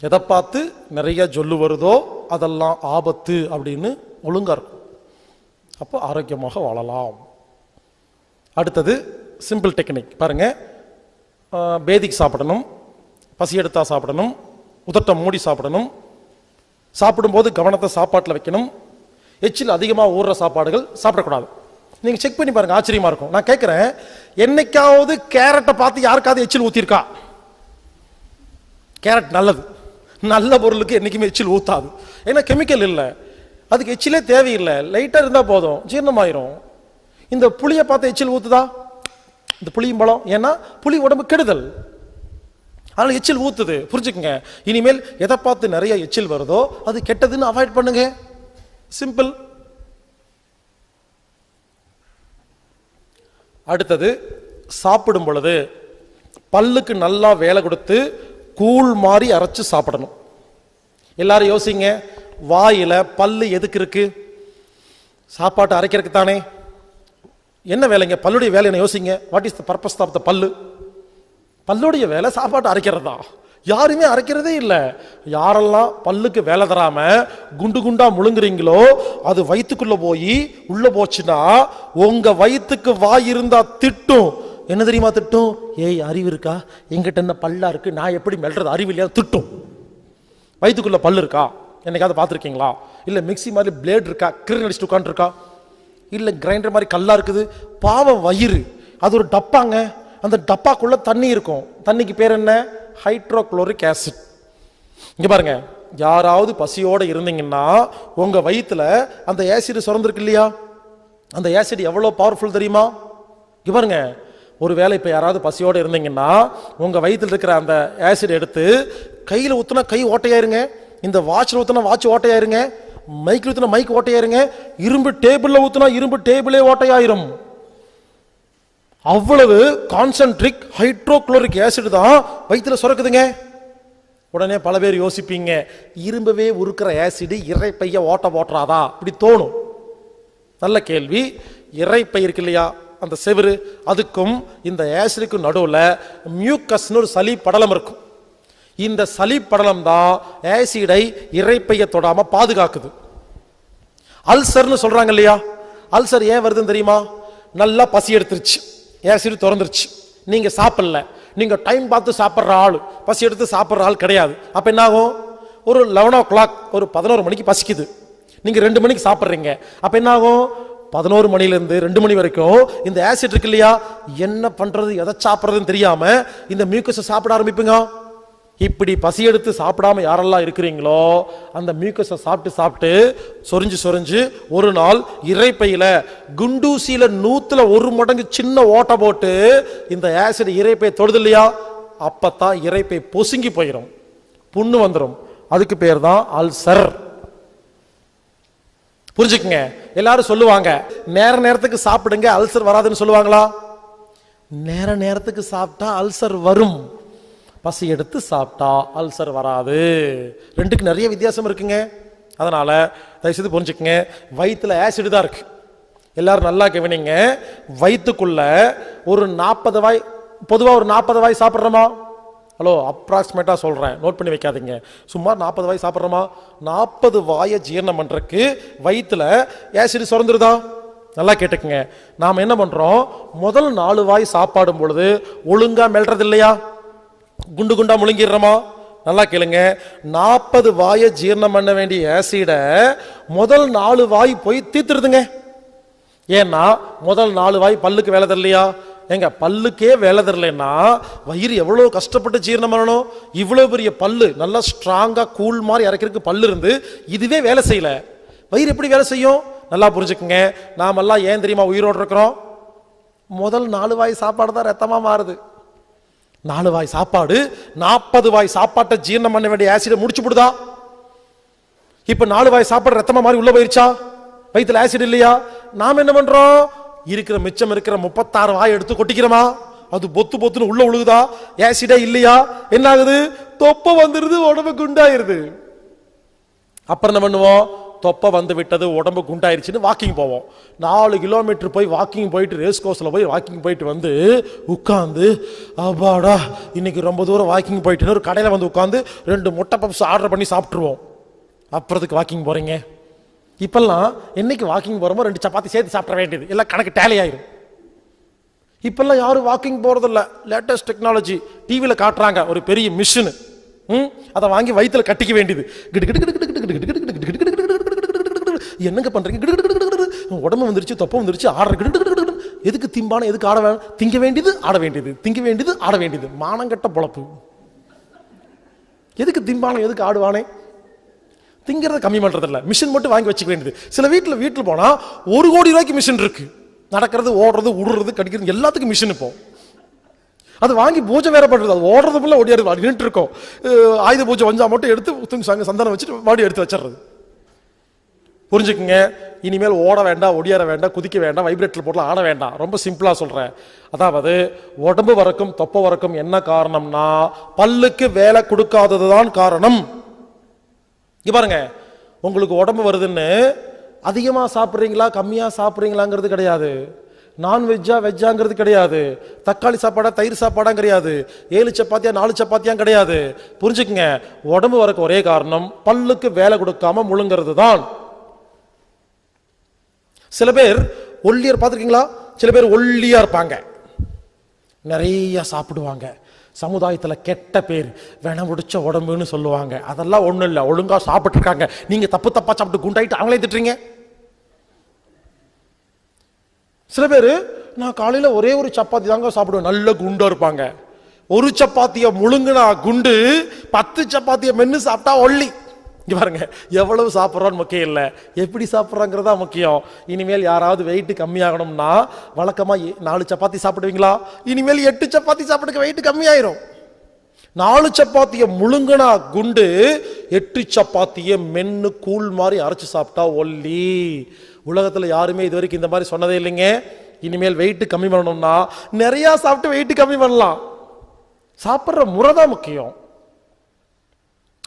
எதை பார்த்து நிறைய ஜொல்லு வருதோ அதெல்லாம் ஆபத்து அப்படின்னு ஒழுங்கா இருக்கும். அப்போ ஆரோக்கியமாக வாழலாம். அடுத்தது சிம்பிள் டெக்னிக் பாருங்க. பேதிக்கு சாப்பிடணும், பசி எடுத்தா சாப்பிடணும், உதட்ட மூடி சாப்பிடணும், சாப்பிடும்போது கவனத்தை சாப்பாட்டில் வைக்கணும், எச்சில் அதிகமாக ஊறுற சாப்பாடுகள் சாப்பிடக்கூடாது. நீங்கள் செக் பண்ணி பாருங்க, ஆச்சரியமா இருக்கும். நான் கேட்குறேன், என்னைக்காவது கேரட்டை பார்த்து யாருக்காவது எச்சில் ஊற்றிருக்கா? கேரட் நல்லது, நல்ல பொருளுக்கு என்றைக்குமே எச்சில் ஊத்தாது. ஏன்னா கெமிக்கல் இல்லை, அதுக்கு எச்சிலே தேவையில்லை, லைட்டாக இருந்தால் போதும், ஜீரணமாயிரும். இந்த புளியை பார்த்து எச்சில் ஊத்துதா? இந்த புளியும் பழம், ஏன்னா புளி உடம்பு கெடுதல், அதனால எச்சில் ஊத்துது. புரிஞ்சுக்குங்க, இனிமேல் எதை பார்த்து நிறைய எச்சில் வருதோ அது கெட்டதுன்னு அவாய்ட் பண்ணுங்க. சிம்பிள். அடுத்தது, சாப்பிடும் பொழுது பல்லுக்கு நல்லா வேலை கொடுத்து கூழ் மாதிரி அரைச்சு சாப்பிடணும். எல்லாரும் யோசிங்க, வாயில பல்லு எதுக்கு இருக்கு? சாப்பாட்டை அரைக்கிறதுக்கு தானே. என்ன வேலைங்க பல்லுடைய வேலை? என்ன யோசிங்க, what is the purpose of the பல்லு? பல்லுடைய வேலை சாப்பாட்டை அரைக்கிறது தான். யாருமே அரைக்கிறதே இல்லை. யாரெல்லாம் பல்லுக்கு வேலை தராம குண்டு குண்டா முழுங்குறீங்களோ அது வயிற்றுக்குள்ள போய் உள்ள போச்சுன்னா உங்க வயிற்றுக்கு வாய் இருந்தா திட்டும். என்ன தெரியுமா திட்டும்? ஏய் அறிவு இருக்கா, எங்கிட்ட என்ன பல்லா இருக்கு, நான் எப்படி மெல்றது, அறிவு இல்லையா திட்டும். வயிற்றுக்குள்ள பல்லு இருக்கா? என்னைக்காவது பார்த்துருக்கீங்களா? இல்லை மிக்சி மாதிரி பிளேட் இருக்கா, கிரின் அடிச்சுட்டு உட்காந்துருக்கா? இல்லை கிரைண்டர் மாதிரி கல்லா இருக்குது. பாவம் வயிறு, அது ஒரு டப்பாங்க, அந்த டப்பாக்குள்ள தண்ணி இருக்கும். தண்ணிக்கு பேர் என்ன? Hydrochloric acid. இங்க பாருங்க, யாராவது பசியோட இருந்தீங்கன்னா உங்க வயிற்றுல அந்த ஆசிட் சுரந்திருக்கு இல்லையா, அந்த ஆசிட் எவ்வளவு பவர்ஃபுல் தெரியுமா? இங்க பாருங்க, ஒருவேளை இப்போ யாராவது பசியோடு இருந்தீங்கன்னா உங்கள் வயிற்றில் இருக்கிற அந்த ஆசிட் எடுத்து கையில் ஊற்றினா கை ஓட்டையாயிருங்க, இந்த வாட்சில் ஊற்றினா வாட்ச் ஓட்டையாயிருங்க, மைக்கில் ஊற்றினா மைக் ஓட்டையாயிருங்க, இரும்பு டேபிளில் ஊற்றினா இரும்பு டேபிளே ஓட்டையாயிரும். அவ்வளவு கான்சென்ட்ரிக் ஹைட்ரோகுளோரிக் ஆசிட் தான் வயிற்றில் சுரக்குதுங்க. உடனே பல பேர் யோசிப்பீங்க, இரும்பவே உருக்கிற ஆசிட் இறைப்பைய ஓட்டுறாதா? இப்படி தோணும். நல்ல கேள்வி. இறைப்பை இருக்கு இல்லையா, அந்த செவுரு, அதுக்கும் இந்த ஆசிடுக்கும் நடுவில் மியூக்கஸ்னு ஒரு சளி படலம் இருக்கும். இந்த சளி படலம் தான் ஆசிடை இறைப்பைய தொடாம பாதுகாக்குது. அல்சர்னு சொல்றாங்க இல்லையா, அல்சர் ஏன் வருதுன்னு தெரியுமா? நல்லா பசி எடுத்துருச்சு, ஆசிட் திறந்துருச்சு, நீங்க சாப்பிடல, நீங்க டைம் பார்த்து சாப்பிட்ற ஆள், பசி எடுத்து சாப்பிட்ற ஆள் கிடையாது. அப்ப என்ன ஆகும்? ஒரு 11 o'clock, ஒரு 11 மணிக்கு பசிக்குது, நீங்க 2 மணிக்கு சாப்பிட்றீங்க. அப்ப என்ன ஆகும்? 11 மணிலேருந்து 2 மணி வரைக்கும் இந்த ஆசிட் இருக்கு இல்லையா, என்ன பண்றது எதை சாப்பிட்றதுன்னு தெரியாம இந்த மியூக்கஸை சாப்பிட ஆரம்பிப்பீங்க. இப்படி பசி எடுத்து சாப்பிடாம யாரெல்லாம் இருக்கிறீங்களோ அந்த மியூக்கஸை சாப்பிட்டு சாப்பிட்டு சொரிஞ்சு சொரிஞ்சு ஒரு நாள் இறைப்பையில குண்டூசியில 100 மடங்கு சின்ன ஓட்டை போட்டு இந்த ஆசிட் இறைப்பை தொடுது இல்லையா, அப்பத்தான் இறைப்பை பொசுங்கி போயிடும், புண்ணு வந்துடும். அதுக்கு பேர் தான் அல்சர். புரிஞ்சுக்குங்க. எல்லாரும் சொல்லுவாங்க நேர நேரத்துக்கு சாப்பிடுங்க அல்சர் வராதுன்னு சொல்லுவாங்களா? நேர நேரத்துக்கு சாப்பிட்டா அல்சர் வரும், பசி எடுத்து சாப்பிட்டா அல்சர் வராது. ரெண்டுக்கு நிறைய வித்தியாசம் இருக்குங்க. அதனால தயவுசெய்து புரிஞ்சுக்குங்க, வயிற்றுல ஆசிட் தான் இருக்கு. எல்லாரும் நல்லா கவனிங்க. வயிற்றுக்குள்ள ஒரு 40 வாய், பொதுவாக ஒரு 40 வாய் சாப்பிட்றோமா? ஹலோ, அப்ராக்சிமேட்டா சொல்றேன், நோட் பண்ணி வைக்காதீங்க. சும்மா 40 வாய் சாப்பிட்றோமா? 40 வாயை ஜீரணம் பண்றதுக்கு வயிற்றுல ஆசிட் சுரந்துருதா? நல்லா கேட்டுக்குங்க. நாம் என்ன பண்றோம், முதல் 4 வாய் சாப்பாடும் பொழுது ஒழுங்கா மெல்றது இல்லையா, குண்டு குண்டா முழுங்கிடுறோமா? நல்லா கேளுங்க. 40 வாயை ஜீரணம் பண்ண வேண்டிய ஆசிட முதல் 4 வாய் போய் தீத்துருதுங்க. ஏன்னா முதல் 4 வாய் பல்லுக்கு வேலை தரலையா? எங்க பல்லுக்கே வேலை தரலன்னா வயிறு எவ்வளவு கஷ்டப்பட்டு ஜீரணம் பண்ணணும்? இவ்வளவு பெரிய பல்லு, நல்லா ஸ்ட்ராங்கா கூழ் மாதிரி இறக்கிறதுக்கு பல்லு இருந்து இதுவே வேலை செய்யல, வயிறு எப்படி வேலை செய்யும்? நல்லா புரிஞ்சுக்குங்க. நாமெல்லாம் ஏன் தெரியுமா உயிரோடு இருக்கிறோம்? முதல் 4 வாய் சாப்பாடு தான் ரத்தமா மாறுது. 4 வாய் சாப்பாடு 40 வாய் சாப்பாட்டை ஜீரணம் பண்ண வேண்டிய ஆசிட முடிச்சு போடுதா? இப்ப 4 வாய் சாப்பாடு ரத்தமா மாதிரி உள்ள போயிருச்சா? வயிற்றுல ஆசிட் இல்லையா? நாம் என்ன பண்றோம், இருக்கிற மிச்சம் இருக்கிற 36 வாய் எடுத்து கொட்டிக்கிறோமா? அது பொத்து பொத்துன்னு உள்ள உழுகுதா? ஆசிடே இல்லையா? என்ன ஆகுது? தொப்பை வந்துருது, உடம்பு குண்டாயிருது. அப்புறம் என்ன பண்ணுவோம், தொப்பை வந்து விட்டது, உடம்பு குண்டாயிருச்சுன்னு வாக்கிங் போவோம். 4 கிலோமீட்டர் போய் வாக்கிங் போயிட்டு, ரேஸ் கோர்ஸில் போய் வாக்கிங் போயிட்டு வந்து உட்காந்து, அப்பாடா இன்னைக்கு ரொம்ப தூரம் வாக்கிங் போயிட்டுன்னு ஒரு கடையில் வந்து உட்காந்து 2 முட்டை பப்ஸ் ஆர்டர் பண்ணி சாப்பிட்ருவோம். அப்புறத்துக்கு வாக்கிங் போறீங்க. இப்பெல்லாம் என்னைக்கு வாக்கிங் போறோமோ 2 சப்பாத்தி சேர்த்து சாப்பிட வேண்டியது, எல்லாம் கணக்கு டேலி ஆயிரும். இப்பெல்லாம் யாரும் வாக்கிங் போறதில்ல. லேட்டஸ்ட் டெக்னாலஜி டிவியில் காட்டுறாங்க ஒரு பெரிய மிஷின், அதை வாங்கி வயிற்றுல கட்டிக்க வேண்டியது. என்னங்க பண்றீங்க? உடம்பு வந்துருச்சு, தொப்பை வந்துருச்சு, ஆடுற. எதுக்கு திம்பான, எதுக்கு ஆட வேணும்? திங்க வேண்டியது ஆட வேண்டியது, திங்க வேண்டியது ஆட வேண்டியது. மானங்கட்ட பொழப்பு. எதுக்கு திம்பானம், எதுக்கு ஆடுவானே? திங்கிறத கம்மி பண்றது இல்ல, மிஷின் மட்டும் வாங்கி வச்சுக்க வேண்டியது. சில வீட்டில் போனா 1 கோடி ரூபாய்க்கு மிஷின் இருக்கு. நடக்கிறது, ஓடுறது, உடுறது, கடிக்கிறது எல்லாத்துக்கும் மிஷின். இப்போ அது வாங்கி பூஜை வேற பண்றது, அது ஓடுறது போல ஓடியாரு நின்று இருக்கும். ஆயுத பூஜை வஞ்சா மட்டும் எடுத்து சந்தனம் வச்சுட்டு மாடி எடுத்து வச்சிடுறது. புரிஞ்சுக்குங்க. இனிமேல் ஓட வேண்டாம், ஒடியார வேண்டாம், குதிக்க வேண்டாம், வைப்ரேட்டர் போட்டு ஆட வேண்டாம். ரொம்ப சிம்பிளா சொல்றேன். அதாவது உடம்பு வரக்கும் தொப்பை வரக்கும் என்ன காரணம்னா பல்லுக்கு வேலை கொடுக்காததுதான் காரணம். இங்க பாருங்க, உங்களுக்கு உடம்பு வருதுன்னு அதிகமா சாப்பிட்றீங்களா கம்மியா சாப்பிட்றீங்களாங்கிறது கிடையாது, நான்வெஜ்ஜா வெஜ்ஜாங்கிறது கிடையாது, தக்காளி சாப்பாடா தயிர் சாப்பாடா கிடையாது, 7 சப்பாத்தியா 4 சப்பாத்தியா கிடையாது. புரிஞ்சுக்குங்க, உடம்பு வரக்கு ஒரே காரணம் பல்லுக்கு வேலை கொடுக்காம முழுங்கிறது தான். சில பேர் ஒல்லியர் பார்த்துருக்கீங்களா? சில பேர் ஒல்லியா இருப்பாங்க, நிறைய சாப்பிடுவாங்க, சமுதாயத்தில் கெட்ட பேர், வென முடிச்ச உடம்புன்னு சொல்லுவாங்க. அதெல்லாம் ஒன்றும் இல்லை, ஒழுங்கா சாப்பிட்டு இருக்காங்க. நீங்க தப்பா சாப்பிட்டு குண்டாயிட்டு அவங்களே திட்டுறீங்க. சில பேர் நான் காலையில் ஒரே ஒரு சப்பாத்தி தாங்க சாப்பிடுவேன், நல்ல குண்டா இருப்பாங்க. ஒரு சப்பாத்தியை முழுங்குனா குண்டு, 10 சப்பாத்தியை மென்னு சாப்பிட்டா ஒல்லி. இங்க பாருங்க, எவ்வளவு சாப்பிட்றோன்னு முக்கியம் இல்லை, எப்படி சாப்பிட்றாங்கிறதா முக்கியம். இனிமேல் யாராவது வெயிட் கம்மியாகணும்னா வழக்கமா 4 சப்பாத்தி சாப்பிடுவீங்களா? இனிமேல் 8 சப்பாத்தி சாப்பிடுங்க, வெயிட் கம்மியாயிரும். 4 சப்பாத்திய முழுங்கனா குண்டு, 8 சப்பாத்திய மென்னு கூழ் மாதிரி அரைச்சு சாப்பிட்டா ஒல்லி. உலகத்துல யாருமே இது வரைக்கும் இந்த மாதிரி சொன்னதே இல்லைங்க. இனிமேல் வெயிட் கம்மி பண்ணணும்னா நிறைய சாப்பிட்டு வெயிட் கம்மி பண்ணலாம். சாப்பிட்ற முறை தான் முக்கியம்.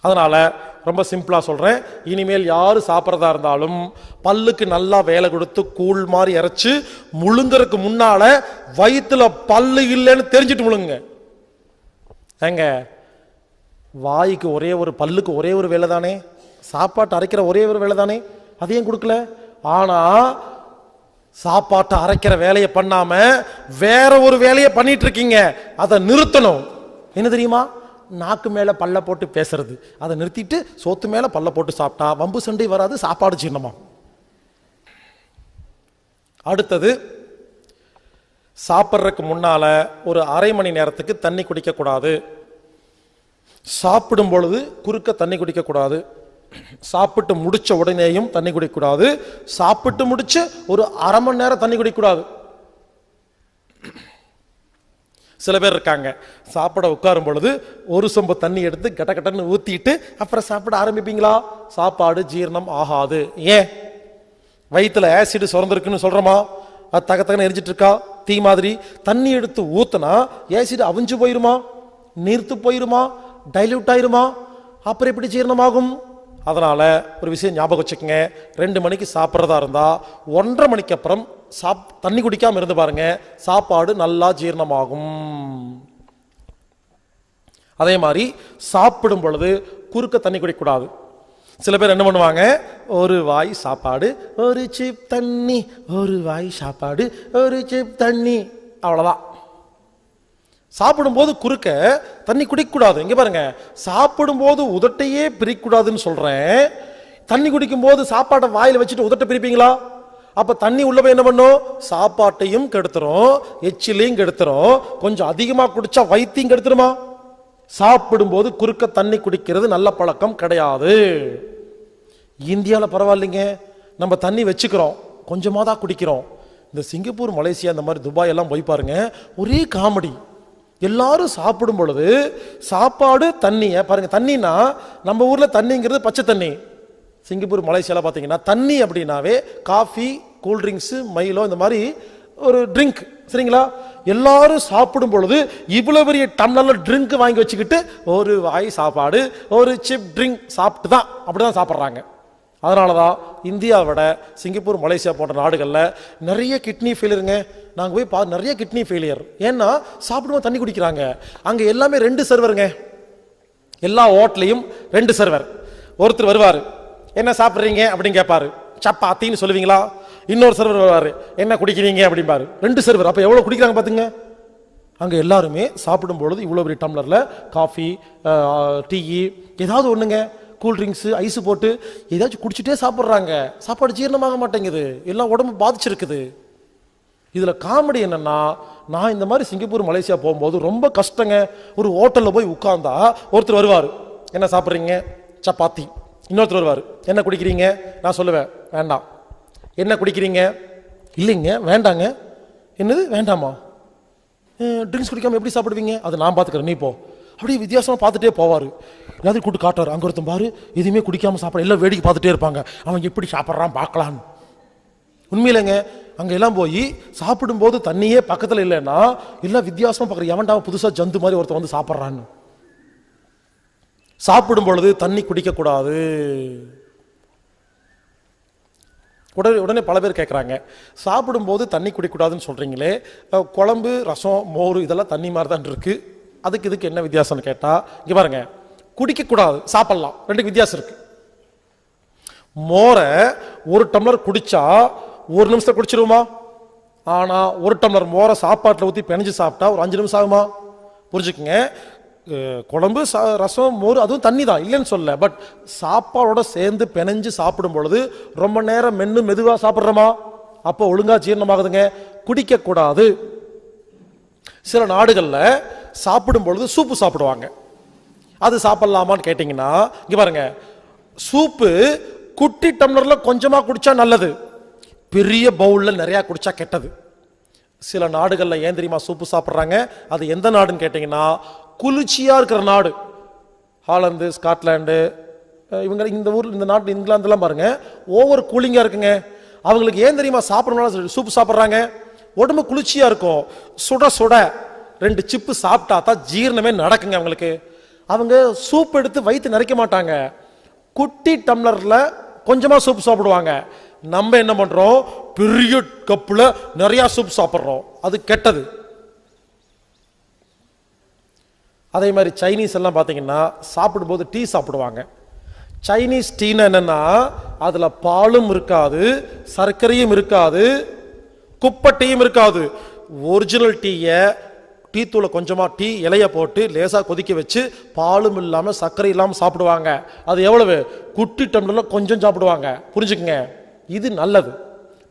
அதனால ரொம்ப சிம்பிளா சொல்றேன், இனிமேல் யாரு சாப்பிட்றதா இருந்தாலும் பல்லுக்கு நல்லா வேலை கொடுத்து கூழ் மாதிரி இறைச்சு முழுங்கறதுக்கு முன்னால வயிற்றுல பல்லு இல்லைன்னு தெரிஞ்சுட்டு முழுங்க. ஏங்க, வாய்க்கு ஒரே ஒரு, பல்லுக்கு ஒரே ஒரு வேலை தானே, சாப்பாட்டை அரைக்கிற ஒரே ஒரு வேலை தானே, அதையும் கொடுக்கல. ஆனா சாப்பாட்டை அரைக்கிற வேலையை பண்ணாம வேற ஒரு வேலையை பண்ணிட்டு இருக்கீங்க. அதை நிறுத்தணும். என்ன தெரியுமா? நாக்கு மேல பல்ல போட்டு பேசுறது. அதை நிறுத்திட்டு சோத்து மேல பல்ல போட்டு சாப்பிட்டா வம்பு சண்டை வராது, சாப்பாடு ஜீரணமா. அடுத்தது, சாப்பிட்றதுக்கு முன்னால ஒரு அரை மணி நேரத்துக்கு தண்ணி குடிக்க கூடாது. சாப்பிடும் பொழுது குறுக்க தண்ணி குடிக்க கூடாது. சாப்பிட்டு முடிச்ச உடனேயும் தண்ணி குடிக்கக்கூடாது. சாப்பிட்டு முடிச்சு ஒரு அரை மணி நேரம் தண்ணி குடிக்கக்கூடாது. சில பேர் இருக்காங்க, சாப்பிட உட்காரும் பொழுது ஒரு சொம்பு தண்ணி எடுத்து கட்ட கட்டன்னு ஊத்திட்டு அப்புறம் சாப்பிட ஆரம்பிப்பீங்களா? சாப்பாடு ஜீரணம் ஆகாது. ஏன்? வயிற்றுல ஆசிட் சுரந்திருக்குன்னு சொல்றோமா? அது தகத்தகன்னு எரிஞ்சிட்டு இருக்கா தீ மாதிரி. தண்ணி எடுத்து ஊத்துனா ஆசிட் அவிஞ்சு போயிருமா? நீர்த்து போயிருமா? டைல்யூட் ஆயிருமா? அப்புறம் எப்படி ஜீரணமாகும்? அதனால ஒரு விஷயம் ஞாபகம் வச்சுக்கோங்க, 2 மணிக்கு சாப்பிட்றதா இருந்தா 1:30 மணிக்கு அப்புறம் தண்ணி குடிக்காம இருந்து பாருங்க, சாப்பாடு நல்லா ஜீரணமாகும். அதே மாதிரி சாப்பிடும் பொழுது குறுக்க தண்ணி குடிக்கக்கூடாது. சில பேர் என்ன பண்ணுவாங்க, ஒரு வாய் சாப்பாடு ஒரு சிப் தண்ணி, ஒரு வாய் சாப்பாடு ஒரு சிப் தண்ணி, அவ்வளவுதான். சாப்பிடும் போது குறுக்க தண்ணி குடிக்கக்கூடாது. இங்க பாருங்க, சாப்பிடும் போது உதட்டையே பிரிக்கக்கூடாதுன்னு சொல்றேன். தண்ணி குடிக்கும் போது சாப்பாட்டை வாயில வச்சுட்டு உதட்ட பிரிப்பீங்களா? அப்ப தண்ணி உள்ள போய் என்ன பண்ணும்? சாப்பாட்டையும் கெடுத்துரும், எச்சிலையும் கெடுத்துரும். கொஞ்சம் அதிகமா குடிச்சா வயித்தையும் கெடுத்துருமா? சாப்பிடும் போது குறுக்க தண்ணி குடிக்கிறது நல்ல பழக்கம் கிடையாது. இந்தியாவில் பரவாயில்லைங்க, நம்ம தண்ணி வச்சுக்கிறோம், கொஞ்சமா தான் குடிக்கிறோம். இந்த சிங்கப்பூர், மலேசியா, இந்த மாதிரி துபாய் எல்லாம் போய் பாருங்க, ஒரே காமெடி. எல்லாரும் சாப்பிடும் பொழுது சாப்பாடு தண்ணிய பாருங்க. தண்ணினா நம்ம ஊர்ல தண்ணிங்கிறது பச்சை தண்ணி. சிங்கப்பூர், மலேசியால பாத்தீங்கன்னா தண்ணி அப்படின்னாவே காஃபி, கூல்ட்ரிங்க்ஸ், மைலோ, இந்த மாதிரி ஒரு ட்ரிங்க். சரிங்களா? எல்லாரும் சாப்பிடும் பொழுது இவ்வளவு பெரிய டம்ளர்ல ட்ரிங்க் வாங்கி வச்சுக்கிட்டு ஒரு வாய் சாப்பாடு ஒரு சிப் ட்ரிங்க் சாப்பிட்டு தான் அப்படிதான் சாப்பிட்றாங்க. அதனாலதான் இந்தியாவை விட சிங்கப்பூர், மலேசியா போன்ற நாடுகளில் நிறைய கிட்னி ஃபெயிலியருங்க. நாங்கள் போய் நிறைய கிட்னி ஃபெயிலியர். ஏன்னா சாப்பிடும்போது தண்ணி குடிக்கிறாங்க. அங்கே எல்லாமே 2 சர்வருங்க. எல்லா ஹோட்டலையும் 2 சர்வர். ஒருத்தர் வருவார், என்ன சாப்பிட்றீங்க அப்படின்னு கேட்பாரு, சப்பாத்தின்னு சொல்லுவீங்களா? இன்னொரு சர்வர் வருவார், என்ன குடிக்கிறீங்க அப்படிம்பாரு. 2 சர்வர். அப்போ எவ்வளோ குடிக்கிறாங்க பார்த்துங்க. அங்கே எல்லாருமே சாப்பிடும் பொழுது இவ்வளோ பெரிய டம்ளரில் காஃபி, டீ, ஏதாவது ஒன்றுங்க, கூல்ட்ரிங்க்ஸ், ஐஸ் போட்டு ஏதாச்சும் குடிச்சிட்டே சாப்பிட்றாங்க. சாப்பாடு ஜீரணமாக மாட்டேங்குது, எல்லாம் உடம்பு பாதிச்சிருக்குது. இதில் காமெடி என்னன்னா, நான் இந்த மாதிரி சிங்கப்பூர், மலேசியா போகும்போது ரொம்ப கஷ்டங்க. ஒரு ஹோட்டலில் போய் உட்கார்ந்தா ஒருத்தர் வருவார், என்ன சாப்பிட்றீங்க? சப்பாத்தி. இன்னொருத்தர் வருவார், என்ன குடிக்கிறீங்க? நான் சொல்லுவேன், வேண்டாம். என்ன குடிக்கிறீங்க? இல்லைங்க, வேண்டாங்க. என்னது வேண்டாமா? ட்ரிங்க்ஸ் குடிக்காமல் எப்படி சாப்பிடுவீங்க? அது நான் பார்த்துக்கிறேன், நீ போ. அப்படியே வித்தியாசமாக பார்த்துட்டே போவார். எல்லாத்தையும் கூட்டு காட்டுவார். அங்கே ஒருத்தன் பாரு, எதுவுமே குடிக்காமல் சாப்பிட, எல்லாம் வேடிக்கை பார்த்துட்டே இருப்பாங்க, அவன் எப்படி சாப்பிட்றான் பார்க்கலான்னு. உண்மையிலங்க, அங்கே எல்லாம் போய் சாப்பிடும்போது தண்ணியே பக்கத்தில் இல்லைன்னா எல்லாம் வித்தியாசமாக பார்க்குற, எவன்டா புதுசாக ஜந்து மாதிரி ஒருத்தன் வந்து சாப்பிட்றான்னு. சாப்பிடும் பொழுது தண்ணி குடிக்கக்கூடாது. உடனே பல பேர் கேட்குறாங்க, சாப்பிடும்போது தண்ணி குடிக்கக்கூடாதுன்னு சொல்கிறீங்களே, குழம்பு, ரசம், மோர் இதெல்லாம் தண்ணி மாதிரி தான் இருக்குது, அதுக்கு இதுக்கு என்ன வித்தியாசம்னு கேட்டால், இங்கே பாருங்க, குடிக்கக்கூடாது, சாப்பிட்லாம், 2 வித்தியாசம் இருக்குது. மோரை 1 டம்ளர் குடித்தா 1 நிமிஷம் குடிச்சிருவோமா? ஆனால் 1 டம்ளர் மோரை சாப்பாட்டில் ஊற்றி பிணைஞ்சு சாப்பிட்டா ஒரு 5 நிமிஷம் ஆகுமா? புரிஞ்சுக்குங்க. குழம்பு, ரசம், மோர் அதுவும் தண்ணி தான், இல்லைன்னு சொல்ல. பட் சாப்பாடோட சேர்ந்து பிணைஞ்சு சாப்பிடும் பொழுது ரொம்ப நேரம் மென்று மெதுவாக சாப்பிட்றோமா? அப்போ ஒழுங்கா ஜீரணமாகுதுங்க. குடிக்கக்கூடாது. சில நாடுகளில் சாப்பிடும் பொழுது சூப்பு சாப்பிடுவாங்க. அது சாப்பிடலாமான்னு கேட்டிங்கன்னா, இங்கே பாருங்க, சூப்பு குட்டி டம்ளர்ல கொஞ்சமா குடிச்சா நல்லது, பெரிய பவுல்ல நிறைய குடிச்சா கெட்டது. சில நாடுகள்ல ஏன் தெரியுமா சூப்பு சாப்பிட்றாங்க? அது எந்த நாடுன்னு கேட்டீங்கன்னா குளிர்ச்சியா இருக்கிற நாடு. ஹாலந்து, ஸ்காட்லாண்டு, இவங்க இந்த ஊர்ல, இந்த நாட்டு இங்கிலாந்துலாம் பாருங்க ஓவர் கூலிங்கா இருக்குங்க. அவங்களுக்கு ஏன் தெரியுமா சாப்பிடணும்னா சூப்பு சாப்பிட்றாங்க? உடம்பு குளிர்ச்சியா இருக்கும். சுட சுட 2 சிப்பு சாப்பிட்டா தான் ஜீரணமே நடக்குங்க அவங்களுக்கு. அவங்க சூப் எடுத்து வயிற்று நிறைக்க மாட்டாங்க, குட்டி டம்ளர்ல கொஞ்சமா சூப் சாப்பிடுவாங்க. நம்ம என்ன பண்றோம்? பெரிய கப்புல நிறைய சூப் சாப்பிட்றோம், அது கெட்டது. அதே மாதிரி சைனீஸ் எல்லாம் பார்த்தீங்கன்னா சாப்பிடும்போது டீ சாப்பிடுவாங்க. சைனீஸ் டீன்னு என்னன்னா அதுல பாலும் இருக்காது, சர்க்கரையும் இருக்காது, குப்பை டீயும் இருக்காது. ஒரிஜினல் டீயை டீ தூளை கொஞ்சமா டீ இலைய போட்டு லேசா கொதிக்க வச்சு பாலும் இல்லாம சர்க்கரை இல்லாம சாப்பிடுவாங்க. அது எவ்வளவு? குட்டி டம்ளர்ல கொஞ்சம் சாப்பிடுவாங்க. புரிஞ்சுக்குங்க, இது நல்லது.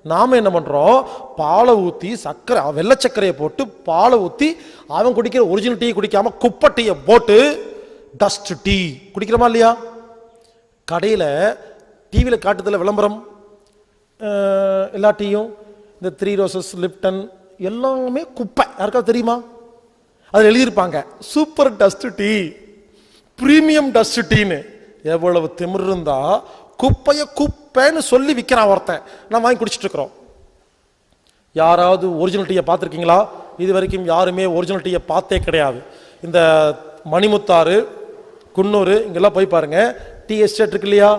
நாம என்ன பண்றோம்? பாலை ஊத்தி சர்க்கரை, வெள்ளை சர்க்கரையை போட்டு பாலை ஊத்தி அவன் குடிக்கிற ஒரிஜினல் டீ குடிக்காம குப்பை டீயை போட்டு டஸ்ட் டீ குடிக்கிறோமா இல்லையா? கடையில் டிவியில காட்டுதல விளம்பரம், எல்லா டீயும் இந்த 3 ரோசஸ், லிப்டன் எல்லாமே குப்பை. யாருக்காவது தெரியுமா? அதில் எழுதியிருப்பாங்க super dust tea, premium dust டீன்னு. எவ்வளவு திமிர் இருந்தா குப்பைய குப்பைன்னு சொல்லி விற்கிறான் ஒருத்தன், நான் வாங்கி குடிச்சிட்டு இருக்கிறோம். யாராவது ஒரிஜினல் டீயை பார்த்துருக்கீங்களா? இது வரைக்கும் யாருமே ஒரிஜினல் டீயை பார்த்தே கிடையாது. இந்த மணிமுத்தாறு, குன்னூர் இங்கெல்லாம் போய் பாருங்க, டீ எஸ்டேட் இருக்கு இல்லையா,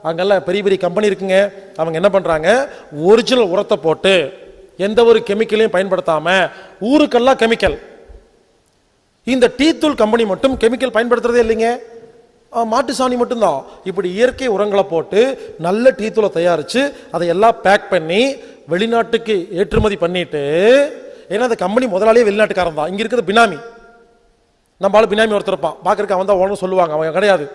அங்கெல்லாம் பெரிய பெரிய கம்பெனி இருக்குங்க. அவங்க என்ன பண்றாங்க? ஒரிஜினல் உரத்தை போட்டு எந்த ஒரு கெமிக்கலையும் பயன்படுத்தாம, ஊருக்கெல்லாம் கெமிக்கல். இந்த டீ தூள் கம்பெனி மட்டும் கெமிக்கல் பயன்படுத்துறதே இல்லைங்க, மாட்டு சாணி மட்டும்தான். இப்படி இயற்கை உரங்களை போட்டு நல்ல டீ தூளை தயாரிச்சு அதை எல்லாம் பேக் பண்ணி வெளிநாட்டுக்கு ஏற்றுமதி பண்ணிட்டு, ஏன்னா அந்த கம்பெனி முதலாளியே வெளிநாட்டுக்காரன் தான், இங்க இருக்கிறது பினாமி. நம்மளால பினாமி ஒருத்தர் இருப்பான், பார்க்கறதுக்கு அவன் தான் ஓனர் சொல்லுவாங்க, அவங்க கிடையாது,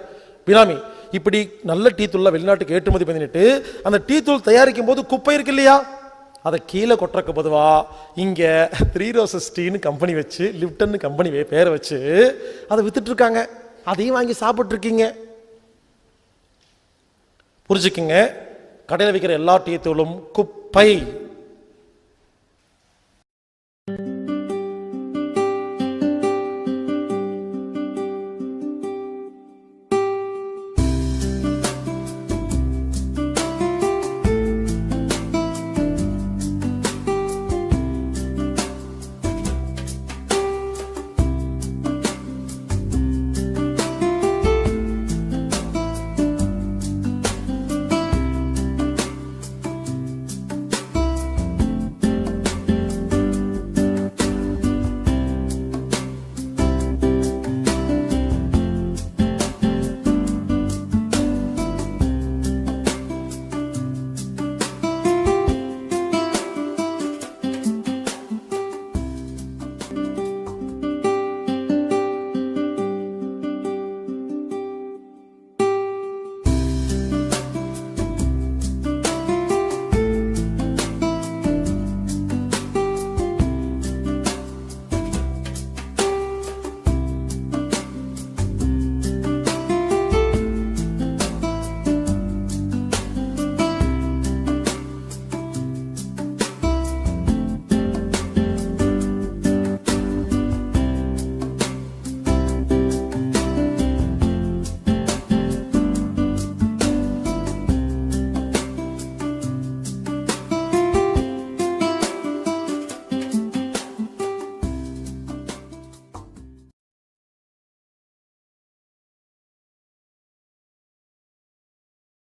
பினாமி. இப்படி நல்ல டீ தூள் வெளிநாட்டுக்கு ஏற்றுமதி பண்ணிட்டு அந்த டீ தூள் தயாரிக்கும் போது குப்பை இருக்கு இல்லையா, அதை கீழே கொட்டுறக்கு பொதுவா இங்க 3 ரோசஸ் டீன்னு கம்பெனி வச்சு, லிப்டன் கம்பெனி பேரை வச்சு அதை வித்துட்டு இருக்காங்க. அதையும் வாங்கி சாப்பிட்டு இருக்கீங்க. புரிஞ்சுக்குங்க, கடையில் விற்கிற எல்லா டீ தூளும் குப்பை.